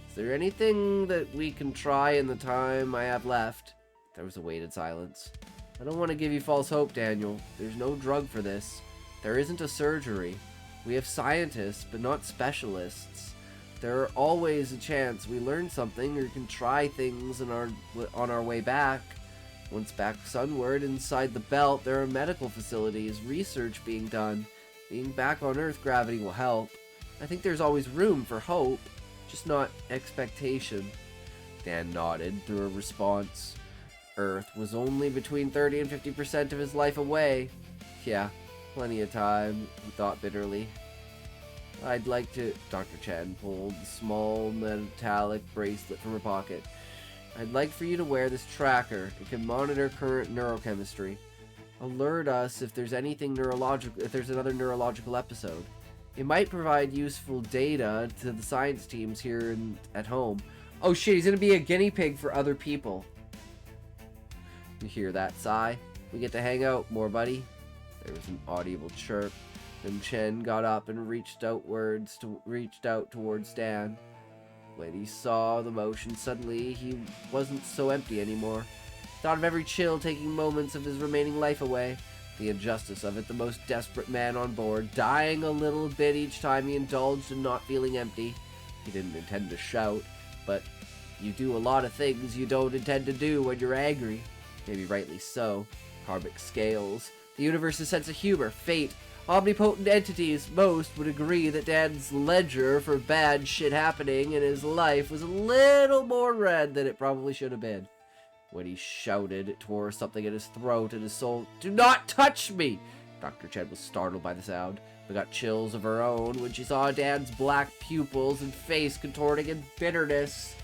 Is there anything that we can try in the time I have left? There was a weighted silence. I don't want to give you false hope, Daniel. There's no drug for this. There isn't a surgery. We have scientists, but not specialists. There are always a chance we learn something or can try things on our way back. Once back sunward inside the belt, there are medical facilities, research being done. Being back on Earth, gravity will help. I think there's always room for hope, just not expectation. Dan nodded through a response. Earth was only between 30 and 50% of his life away. Yeah, plenty of time, he thought bitterly. I'd like to... Dr. Chen pulled a small metallic bracelet from her pocket. I'd like for you to wear this tracker. It can monitor current neurochemistry. Alert us if there's another neurological episode. It might provide useful data to the science teams here at home. Oh shit, he's gonna be a guinea pig for other people. You hear that sigh? We get to hang out more, buddy. There was an audible chirp. Then Chen got up and reached out towards Dan. When he saw the motion, suddenly he wasn't so empty anymore. Thought of every chill taking moments of his remaining life away. The injustice of it, the most desperate man on board, dying a little bit each time he indulged in not feeling empty. He didn't intend to shout, but you do a lot of things you don't intend to do when you're angry. Maybe rightly so. Karmic scales, the universe's sense of humor, fate, omnipotent entities. Most would agree that Dan's ledger for bad shit happening in his life was a little more red than it probably should have been. When he shouted, it tore something in his throat and his soul. Do not touch me! Dr. Chen was startled by the sound, but got chills of her own when she saw Dan's black pupils and face contorting in bitterness,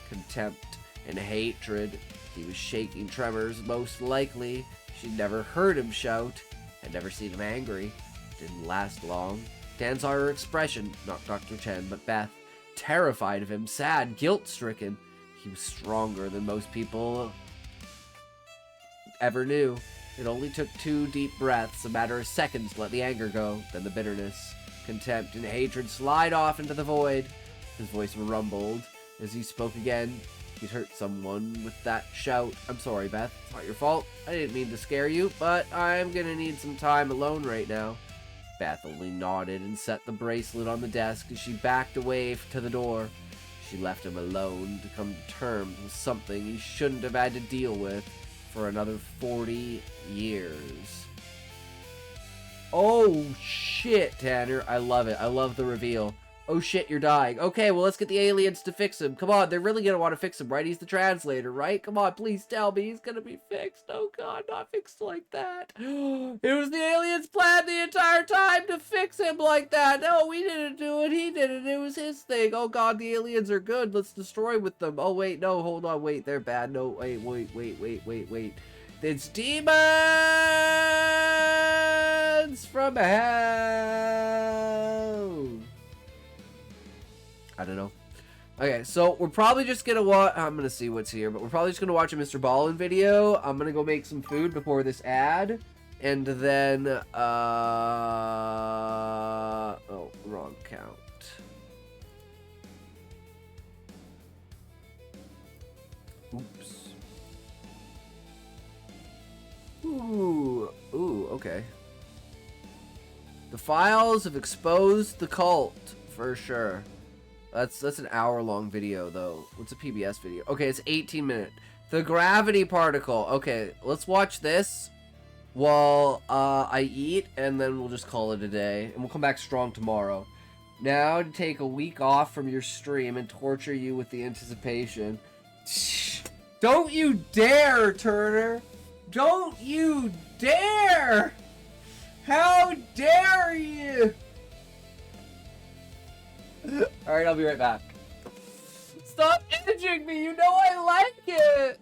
contempt, and hatred. He was shaking tremors, most likely. She'd never heard him shout, had never seen him angry. Didn't last long. Dan saw her expression, not Dr. Chen, but Beth, terrified of him, sad, guilt-stricken. He was stronger than most people ever knew. It only took 2 deep breaths, a matter of seconds to let the anger go, then the bitterness, contempt, and hatred slide off into the void. His voice rumbled as he spoke again. He'd hurt someone with that shout. I'm sorry, Beth. It's not your fault. I didn't mean to scare you, but I'm gonna need some time alone right now. Beth only nodded and set the bracelet on the desk as she backed away to the door. She left him alone to come to terms with something he shouldn't have had to deal with for another 40 years. Oh shit, Tanner. I love it. I love the reveal. Oh shit, you're dying. Okay, well, let's get the aliens to fix him. Come on, they're really gonna want to fix him, right? He's the translator, right? Come on, please tell me he's gonna be fixed. Oh god, not fixed like that. It was the aliens' plan the entire time to fix him like that. No, we didn't do it. He did it. It was his thing. Oh god, the aliens are good. Let's destroy with them. Oh wait, no, hold on, wait, they're bad. No, wait. It's demons from hell. I don't know. Okay, so we're probably just gonna watch. I'm gonna see what's here, but we're probably just gonna watch a Mr. Ballin video. I'm gonna go make some food before this ad, and then oh, wrong count. Oops. Ooh, okay. The files have exposed the cult for sure. That's an hour-long video, though. What's a PBS video? Okay, it's 18 minutes. The gravity particle. Okay, let's watch this while I eat, and then we'll just call it a day. And we'll come back strong tomorrow. Now to take a week off from your stream and torture you with the anticipation. Don't you dare, Turner! Don't you dare! How dare you! Alright, I'll be right back. Stop edging me! You know I like it!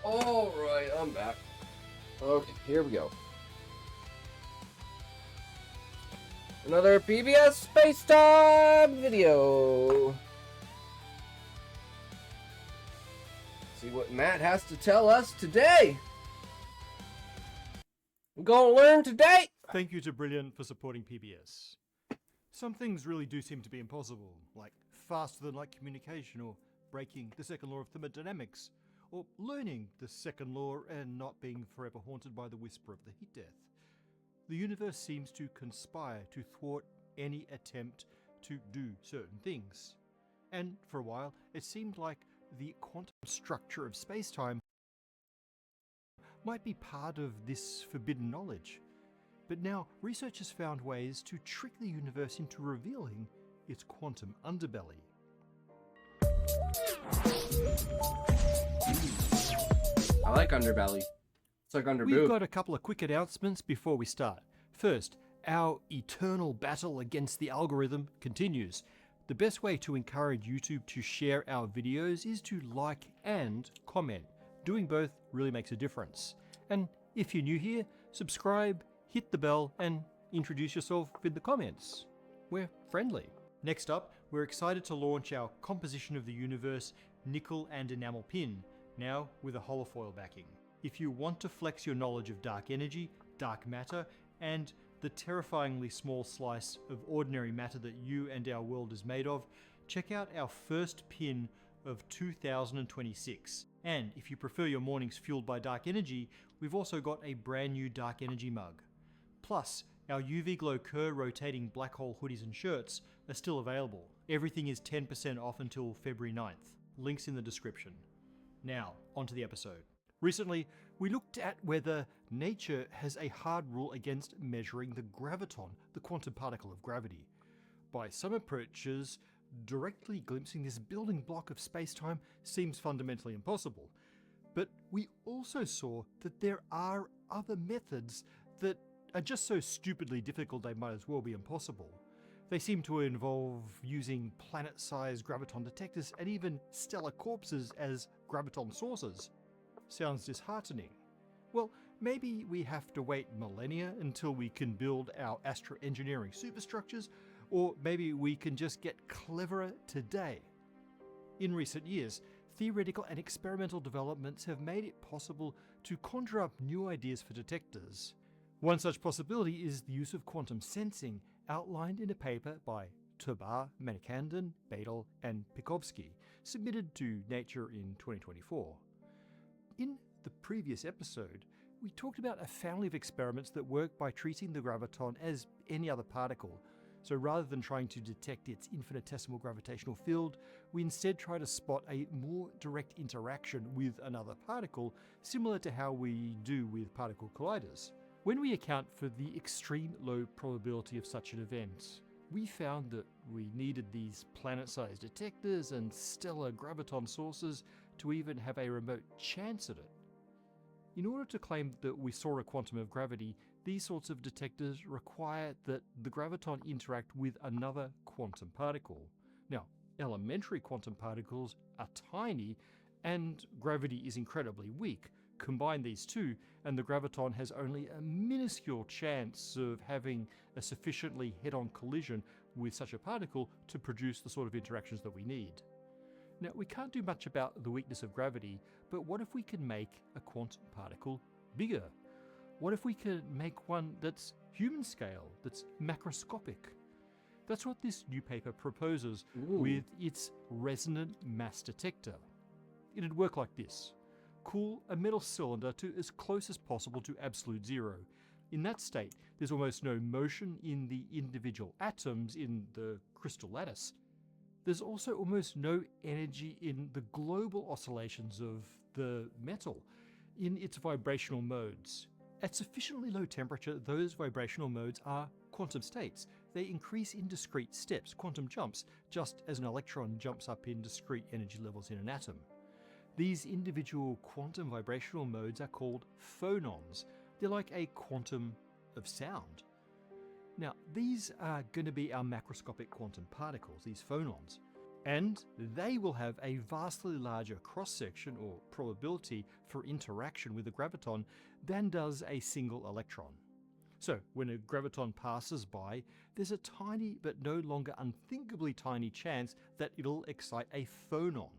Alright, I'm back. Okay, here we go. Another PBS Space Time video. See what Matt has to tell us today. We're gonna learn today. Thank you to Brilliant for supporting PBS. Some things really do seem to be impossible, like faster than light communication, or breaking the second law of thermodynamics, or learning the second law and not being forever haunted by the whisper of the heat death. The universe seems to conspire to thwart any attempt to do certain things. And for a while, it seemed like the quantum structure of space-time might be part of this forbidden knowledge. But now, researchers found ways to trick the universe into revealing its quantum underbelly. I like underbelly. It's like under We've boob. got a couple of quick announcements before we start. First, our eternal battle against the algorithm continues. The best way to encourage YouTube to share our videos is to like and comment. Doing both really makes a difference. And if you're new here, subscribe, hit the bell, and introduce yourself in the comments. We're friendly. Next up, we're excited to launch our Composition of the Universe nickel and enamel pin, now with a holofoil backing. If you want to flex your knowledge of dark energy, dark matter, and the terrifyingly small slice of ordinary matter that you and our world is made of, check out our first pin of 2026. And if you prefer your mornings fueled by dark energy, we've also got a brand new dark energy mug. Plus, our UV Glow Kerr rotating black hole hoodies and shirts are still available. Everything is 10% off until February 9th. Links in the description. Now, onto the episode. Recently, we looked at whether nature has a hard rule against measuring the graviton, the quantum particle of gravity. By some approaches, directly glimpsing this building block of space-time seems fundamentally impossible. But we also saw that there are other methods that are just so stupidly difficult they might as well be impossible. They seem to involve using planet-sized graviton detectors and even stellar corpses as graviton sources. Sounds disheartening. Well, maybe we have to wait millennia until we can build our astro-engineering superstructures, or maybe we can just get cleverer today. In recent years, theoretical and experimental developments have made it possible to conjure up new ideas for detectors. One such possibility is the use of quantum sensing, outlined in a paper by Tobar, Manikandan, Badal, and Pikovsky, submitted to Nature in 2024. In the previous episode, we talked about a family of experiments that work by treating the graviton as any other particle. So rather than trying to detect its infinitesimal gravitational field, we instead try to spot a more direct interaction with another particle, similar to how we do with particle colliders. When we account for the extreme low probability of such an event, we found that we needed these planet-sized detectors and stellar graviton sources to even have a remote chance at it. In order to claim that we saw a quantum of gravity, these sorts of detectors require that the graviton interact with another quantum particle. Now, elementary quantum particles are tiny, and gravity is incredibly weak. Combine these two, and the graviton has only a minuscule chance of having a sufficiently head-on collision with such a particle to produce the sort of interactions that we need. Now, we can't do much about the weakness of gravity, but what if we can make a quantum particle bigger? What if we can make one that's human scale, that's macroscopic? That's what this new paper proposes with its resonant mass detector. It'd work like this. Cool a metal cylinder to as close as possible to absolute zero. In that state, there's almost no motion in the individual atoms in the crystal lattice. There's also almost no energy in the global oscillations of the metal in its vibrational modes. At sufficiently low temperature, those vibrational modes are quantum states. They increase in discrete steps, quantum jumps, just as an electron jumps up in discrete energy levels in an atom. These individual quantum vibrational modes are called phonons. They're like a quantum of sound. Now, these are going to be our macroscopic quantum particles, these phonons. And they will have a vastly larger cross-section or probability for interaction with a graviton than does a single electron. So when a graviton passes by, there's a tiny but no longer unthinkably tiny chance that it'll excite a phonon.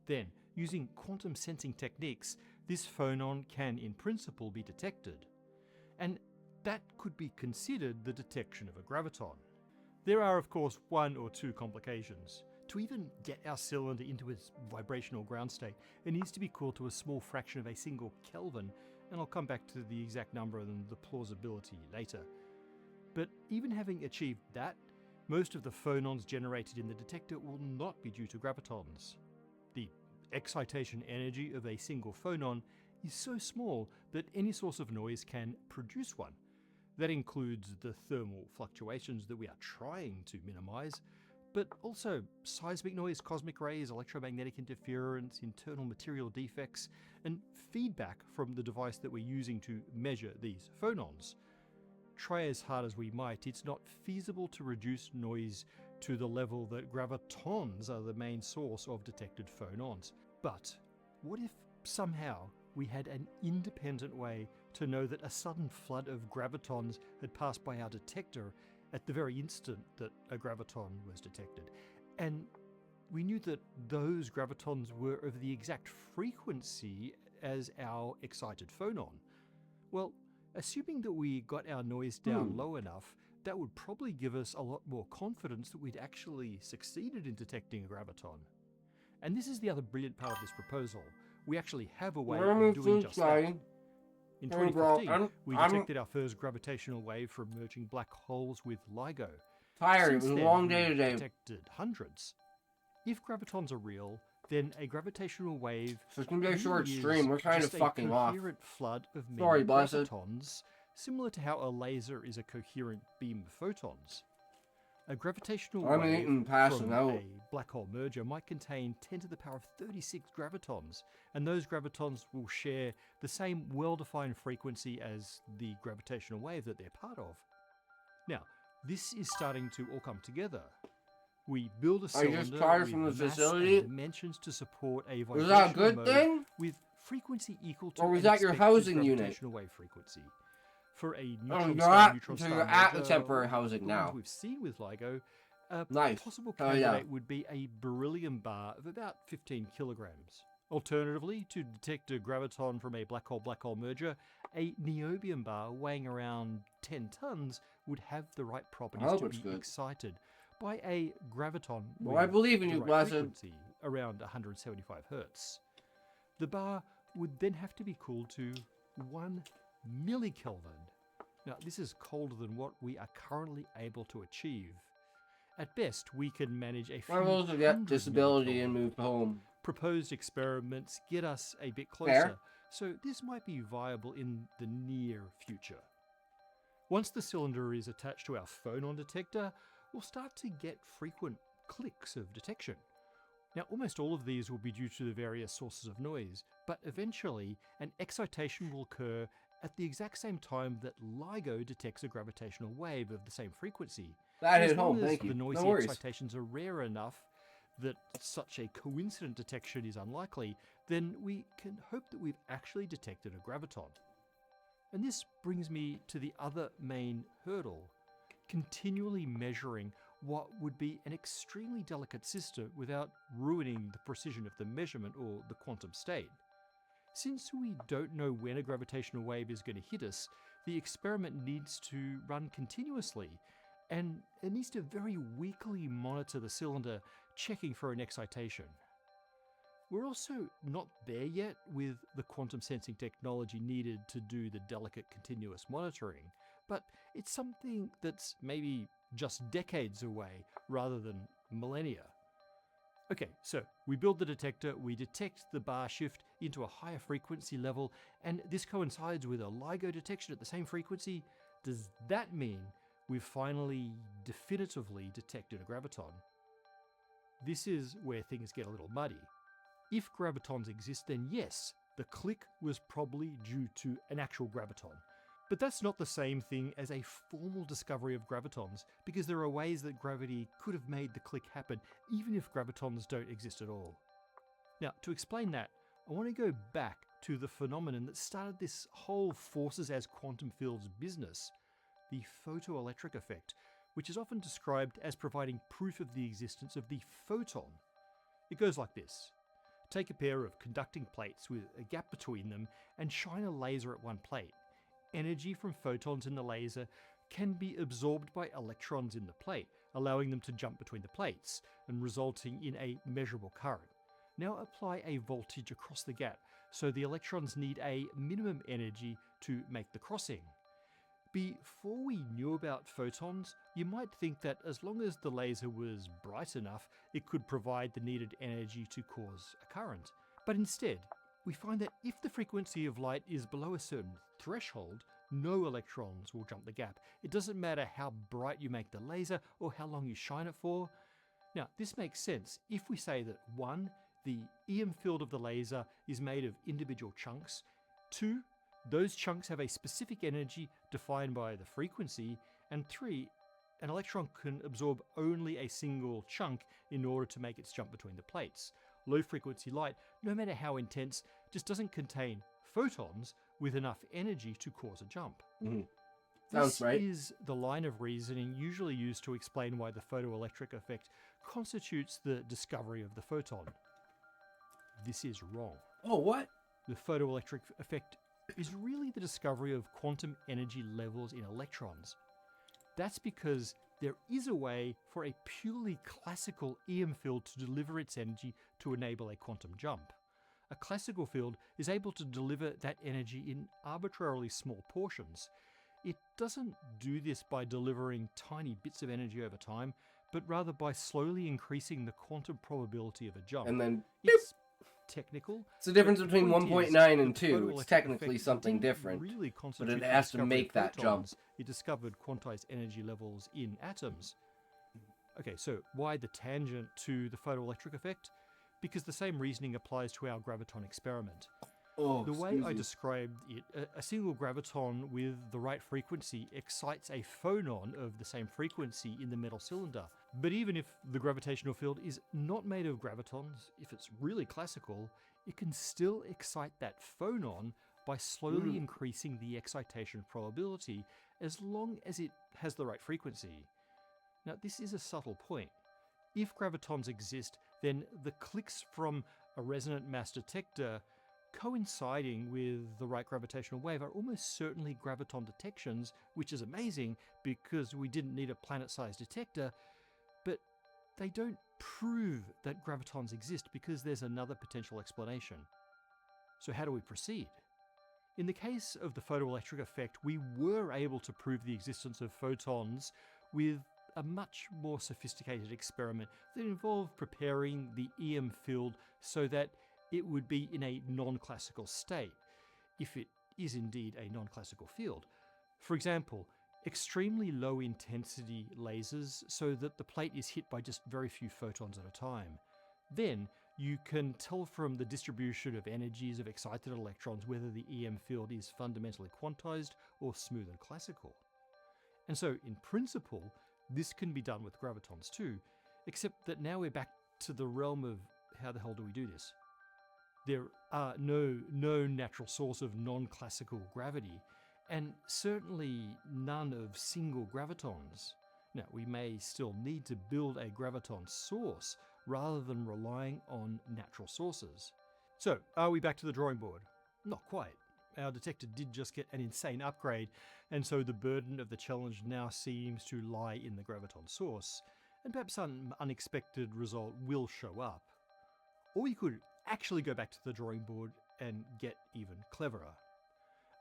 Then, using quantum sensing techniques, this phonon can in principle be detected. And that could be considered the detection of a graviton. There are of course one or two complications. To even get our cylinder into its vibrational ground state, it needs to be cooled to a small fraction of a single Kelvin, and I'll come back to the exact number and the plausibility later. But even having achieved that, most of the phonons generated in the detector will not be due to gravitons. The excitation energy of a single phonon is so small that any source of noise can produce one. That includes the thermal fluctuations that we are trying to minimize, but also seismic noise, cosmic rays, electromagnetic interference, internal material defects, and feedback from the device that we're using to measure these phonons. Try as hard as we might, it's not feasible to reduce noise to the level that gravitons are the main source of detected phonons. But what if somehow we had an independent way to know that a sudden flood of gravitons had passed by our detector at the very instant that a graviton was detected, and we knew that those gravitons were of the exact frequency as our excited phonon? Well, assuming that we got our noise down low enough, that would probably give us a lot more confidence that we'd actually succeeded in detecting a graviton. And this is the other brilliant part of this proposal. We actually have a way of doing just that. In 2015, we detected our first gravitational wave from merging black holes with LIGO. Tired, it was a long day today. Detected hundreds. If gravitons are real, then a gravitational wave So it's gonna be a short stream. We're kind of fucking off. a coherent flood of many Sorry, blessed. gravitons, similar to how a laser is a coherent beam of photons. A gravitational wave from a black hole merger might contain 10 to the power of 36 gravitons, and those gravitons will share the same well-defined frequency as the gravitational wave that they're part of. Now, this is starting to all come together. We build a cylinder with mass and dimensions to support a vibrational mode with frequency equal to was that your housing unit? Gravitational wave frequency. For a neutron you're at the temporary housing now. We've seen with LIGO, a Nice. possible candidate would be a beryllium bar of about 15 kilograms. Alternatively, to detect a graviton from a black hole merger, a niobium bar weighing around 10 tons would have the right properties to be excited by a graviton with I believe in you, blessed. frequency around 175 hertz. The bar would then have to be cooled to 1 millikelvin. Now, this is colder than what we are currently able to achieve. At best, we can manage a few levels of get disability and move home. Proposed experiments get us a bit closer, so this might be viable in the near future. Once the cylinder is attached to our phonon detector, we'll start to get frequent clicks of detection. Now, almost all of these will be due to the various sources of noise, but eventually an excitation will occur at the exact same time that LIGO detects a gravitational wave of the same frequency. That hit home, thank you. The noisy No worries. excitations are rare enough that such a coincident detection is unlikely, then we can hope that we've actually detected a graviton. And this brings me to the other main hurdle, continually measuring what would be an extremely delicate system without ruining the precision of the measurement or the quantum state. Since we don't know when a gravitational wave is going to hit us, the experiment needs to run continuously, and it needs to very weakly monitor the cylinder, checking for an excitation. We're also not there yet with the quantum sensing technology needed to do the delicate continuous monitoring, but it's something that's maybe just decades away rather than millennia. Okay, so we build the detector, we detect the bar shift into a higher frequency level, and this coincides with a LIGO detection at the same frequency. Does that mean we've finally definitively detected a graviton? This is where things get a little muddy. If gravitons exist, then yes, the click was probably due to an actual graviton. But that's not the same thing as a formal discovery of gravitons, because there are ways that gravity could have made the click happen, even if gravitons don't exist at all. Now, to explain that, I want to go back to the phenomenon that started this whole forces as quantum fields business, the photoelectric effect, which is often described as providing proof of the existence of the photon. It goes like this. Take a pair of conducting plates with a gap between them and shine a laser at one plate. Energy from photons in the laser can be absorbed by electrons in the plate, allowing them to jump between the plates and resulting in a measurable current. Now apply a voltage across the gap, so the electrons need a minimum energy to make the crossing. Before we knew about photons, you might think that as long as the laser was bright enough, it could provide the needed energy to cause a current. But instead, we find that if the frequency of light is below a certain threshold, no electrons will jump the gap. It doesn't matter how bright you make the laser or how long you shine it for. Now, this makes sense if we say that 1, the EM field of the laser is made of individual chunks, 2, those chunks have a specific energy defined by the frequency, and 3, an electron can absorb only a single chunk in order to make its jump between the plates. Low frequency light, no matter how intense, just doesn't contain photons with enough energy to cause a jump. Sounds right. This is the line of reasoning usually used to explain why the photoelectric effect constitutes the discovery of the photon. This is wrong. Oh, what? The photoelectric effect is really the discovery of quantum energy levels in electrons. That's because there is a way for a purely classical EM field to deliver its energy to enable a quantum jump. A classical field is able to deliver that energy in arbitrarily small portions. It doesn't do this by delivering tiny bits of energy over time, but rather by slowly increasing the quantum probability of a jump. And then, it's technical. it's the difference but between point 1.9 is, and the 2. It's photoelectric technically effect something didn't different, really but constitute it the has to discovery make of that jump. photons. It discovered quantized energy levels in atoms. Okay, so why the tangent to the photoelectric effect? Because the same reasoning applies to our graviton experiment. Oh, The way excuse I me. described it, a single graviton with the right frequency excites a phonon of the same frequency in the metal cylinder. But even if the gravitational field is not made of gravitons, if it's really classical, it can still excite that phonon by slowly increasing the excitation probability as long as it has the right frequency. Now, this is a subtle point. If gravitons exist, then the clicks from a resonant mass detector coinciding with the right gravitational wave are almost certainly graviton detections, which is amazing because we didn't need a planet-sized detector, but they don't prove that gravitons exist because there's another potential explanation. So how do we proceed? In the case of the photoelectric effect, we were able to prove the existence of photons with a much more sophisticated experiment that involved preparing the EM field so that it would be in a non-classical state, if it is indeed a non-classical field. For example, extremely low intensity lasers so that the plate is hit by just very few photons at a time. Then you can tell from the distribution of energies of excited electrons whether the EM field is fundamentally quantized or smooth and classical. And so, in principle, this can be done with gravitons too, except that now we're back to the realm of how the hell do we do this? There are no natural source of non-classical gravity, and certainly none of single gravitons. Now, we may still need to build a graviton source rather than relying on natural sources. So, are we back to the drawing board? Not quite. Our detector did just get an insane upgrade, and so the burden of the challenge now seems to lie in the graviton source, and perhaps some unexpected result will show up. Or we could actually go back to the drawing board and get even cleverer.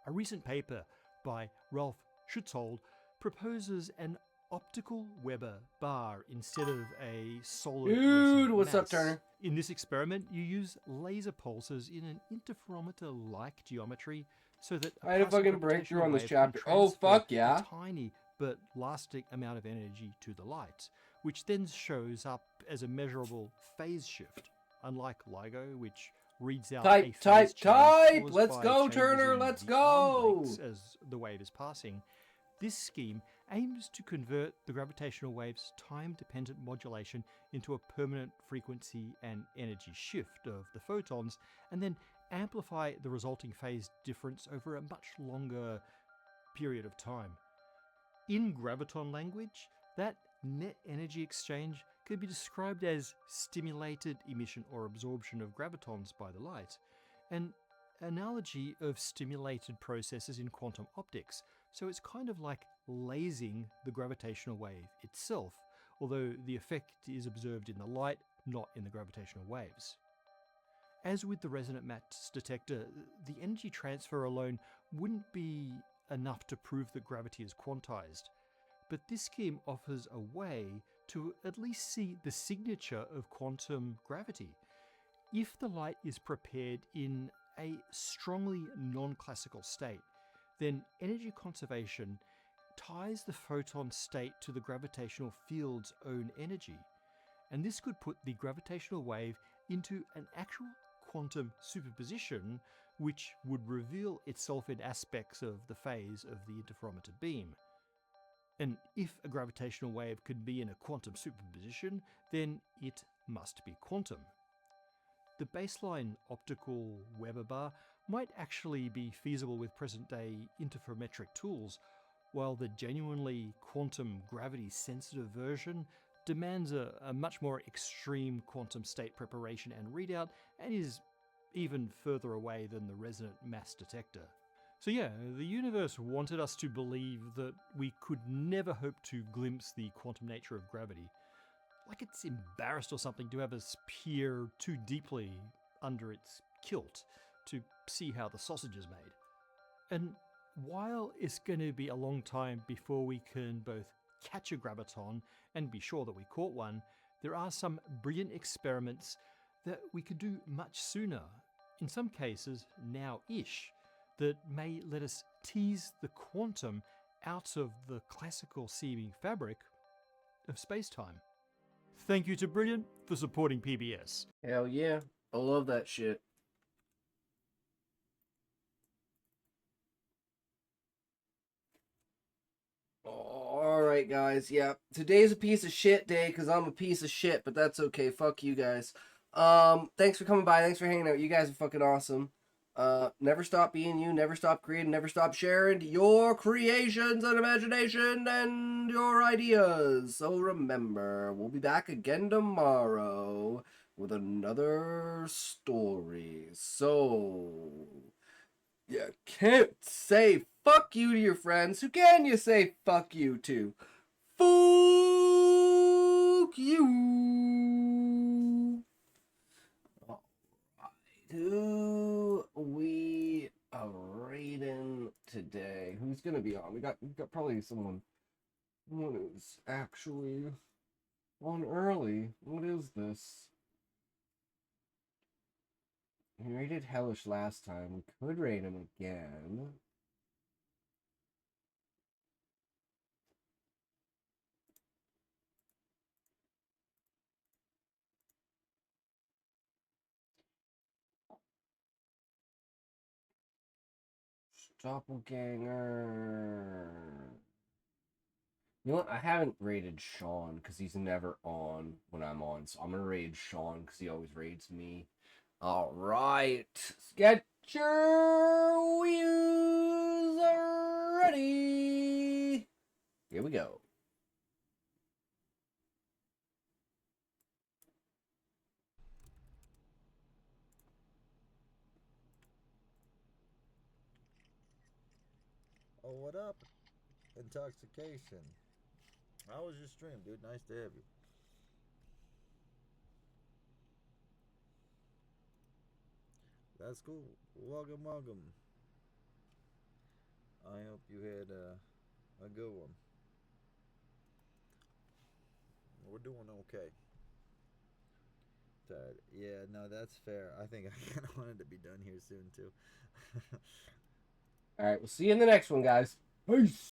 A recent paper by Ralph Schutzold proposes an optical Weber bar instead of a solid Dude, resonant what's up, mass. Turner? In this experiment, you use laser pulses in an interferometer-like geometry so that I had a passive fucking breakthrough on this gravitational wave chapter. can Oh, transfer fuck yeah. a tiny but lasting amount of energy to the light, which then shows up as a measurable phase shift, unlike LIGO, which reads out Type, a phase type, change type! caused Let's by go, changes Turner, in let's the arm go! lengths as the wave is passing. This scheme aims to convert the gravitational wave's time-dependent modulation into a permanent frequency and energy shift of the photons, and then amplify the resulting phase difference over a much longer period of time. In graviton language, that net energy exchange could be described as stimulated emission or absorption of gravitons by the light, an analogy of stimulated processes in quantum optics. So it's kind of like lasing the gravitational wave itself, although the effect is observed in the light, not in the gravitational waves. As with the resonant mass detector, the energy transfer alone wouldn't be enough to prove that gravity is quantized. But this scheme offers a way to at least see the signature of quantum gravity. If the light is prepared in a strongly non-classical state, then energy conservation ties the photon state to the gravitational field's own energy. And this could put the gravitational wave into an actual quantum superposition, which would reveal itself in aspects of the phase of the interferometer beam. And if a gravitational wave could be in a quantum superposition, then it must be quantum. The baseline optical Weber bar might actually be feasible with present-day interferometric tools, while the genuinely quantum gravity-sensitive version demands a much more extreme quantum state preparation and readout, and is even further away than the resonant mass detector. So yeah, the universe wanted us to believe that we could never hope to glimpse the quantum nature of gravity. Like it's embarrassed or something to have us peer too deeply under its kilt to see how the sausage is made. And while it's going to be a long time before we can both catch a graviton and be sure that we caught one, there are some brilliant experiments that we could do much sooner, in some cases now-ish, that may let us tease the quantum out of the classical seeming fabric of space-time. Thank you to Brilliant for supporting PBS. Hell yeah. I love that shit. Alright, guys. Yeah. Today's a piece of shit day because I'm a piece of shit, but that's okay. Fuck you guys. Thanks for coming by. Thanks for hanging out. You guys are fucking awesome. Never stop being you. Never stop creating. Never stop sharing your creations and imagination and your ideas. So remember, we'll be back again tomorrow with another story. So, you can't say fuck you to your friends. Who can you say fuck you to? Fuck you. Who we are raiding today? Who's gonna be on? We got probably someone who's actually on early. What is this? We raided Hellish last time. We could raid him again. Doppelganger. You know what? I haven't raided Sean because he's never on when I'm on. So I'm going to raid Sean because he always raids me. All right. Get your wheels ready. Here we go. Oh, what up? Intoxication. How was your stream, dude? Nice to have you. That's cool. Welcome, welcome. I hope you had a good one. We're doing okay. Tired. Yeah, no, that's fair. I think I kind of wanted to be done here soon, too. All right. We'll see you in the next one, guys. Peace.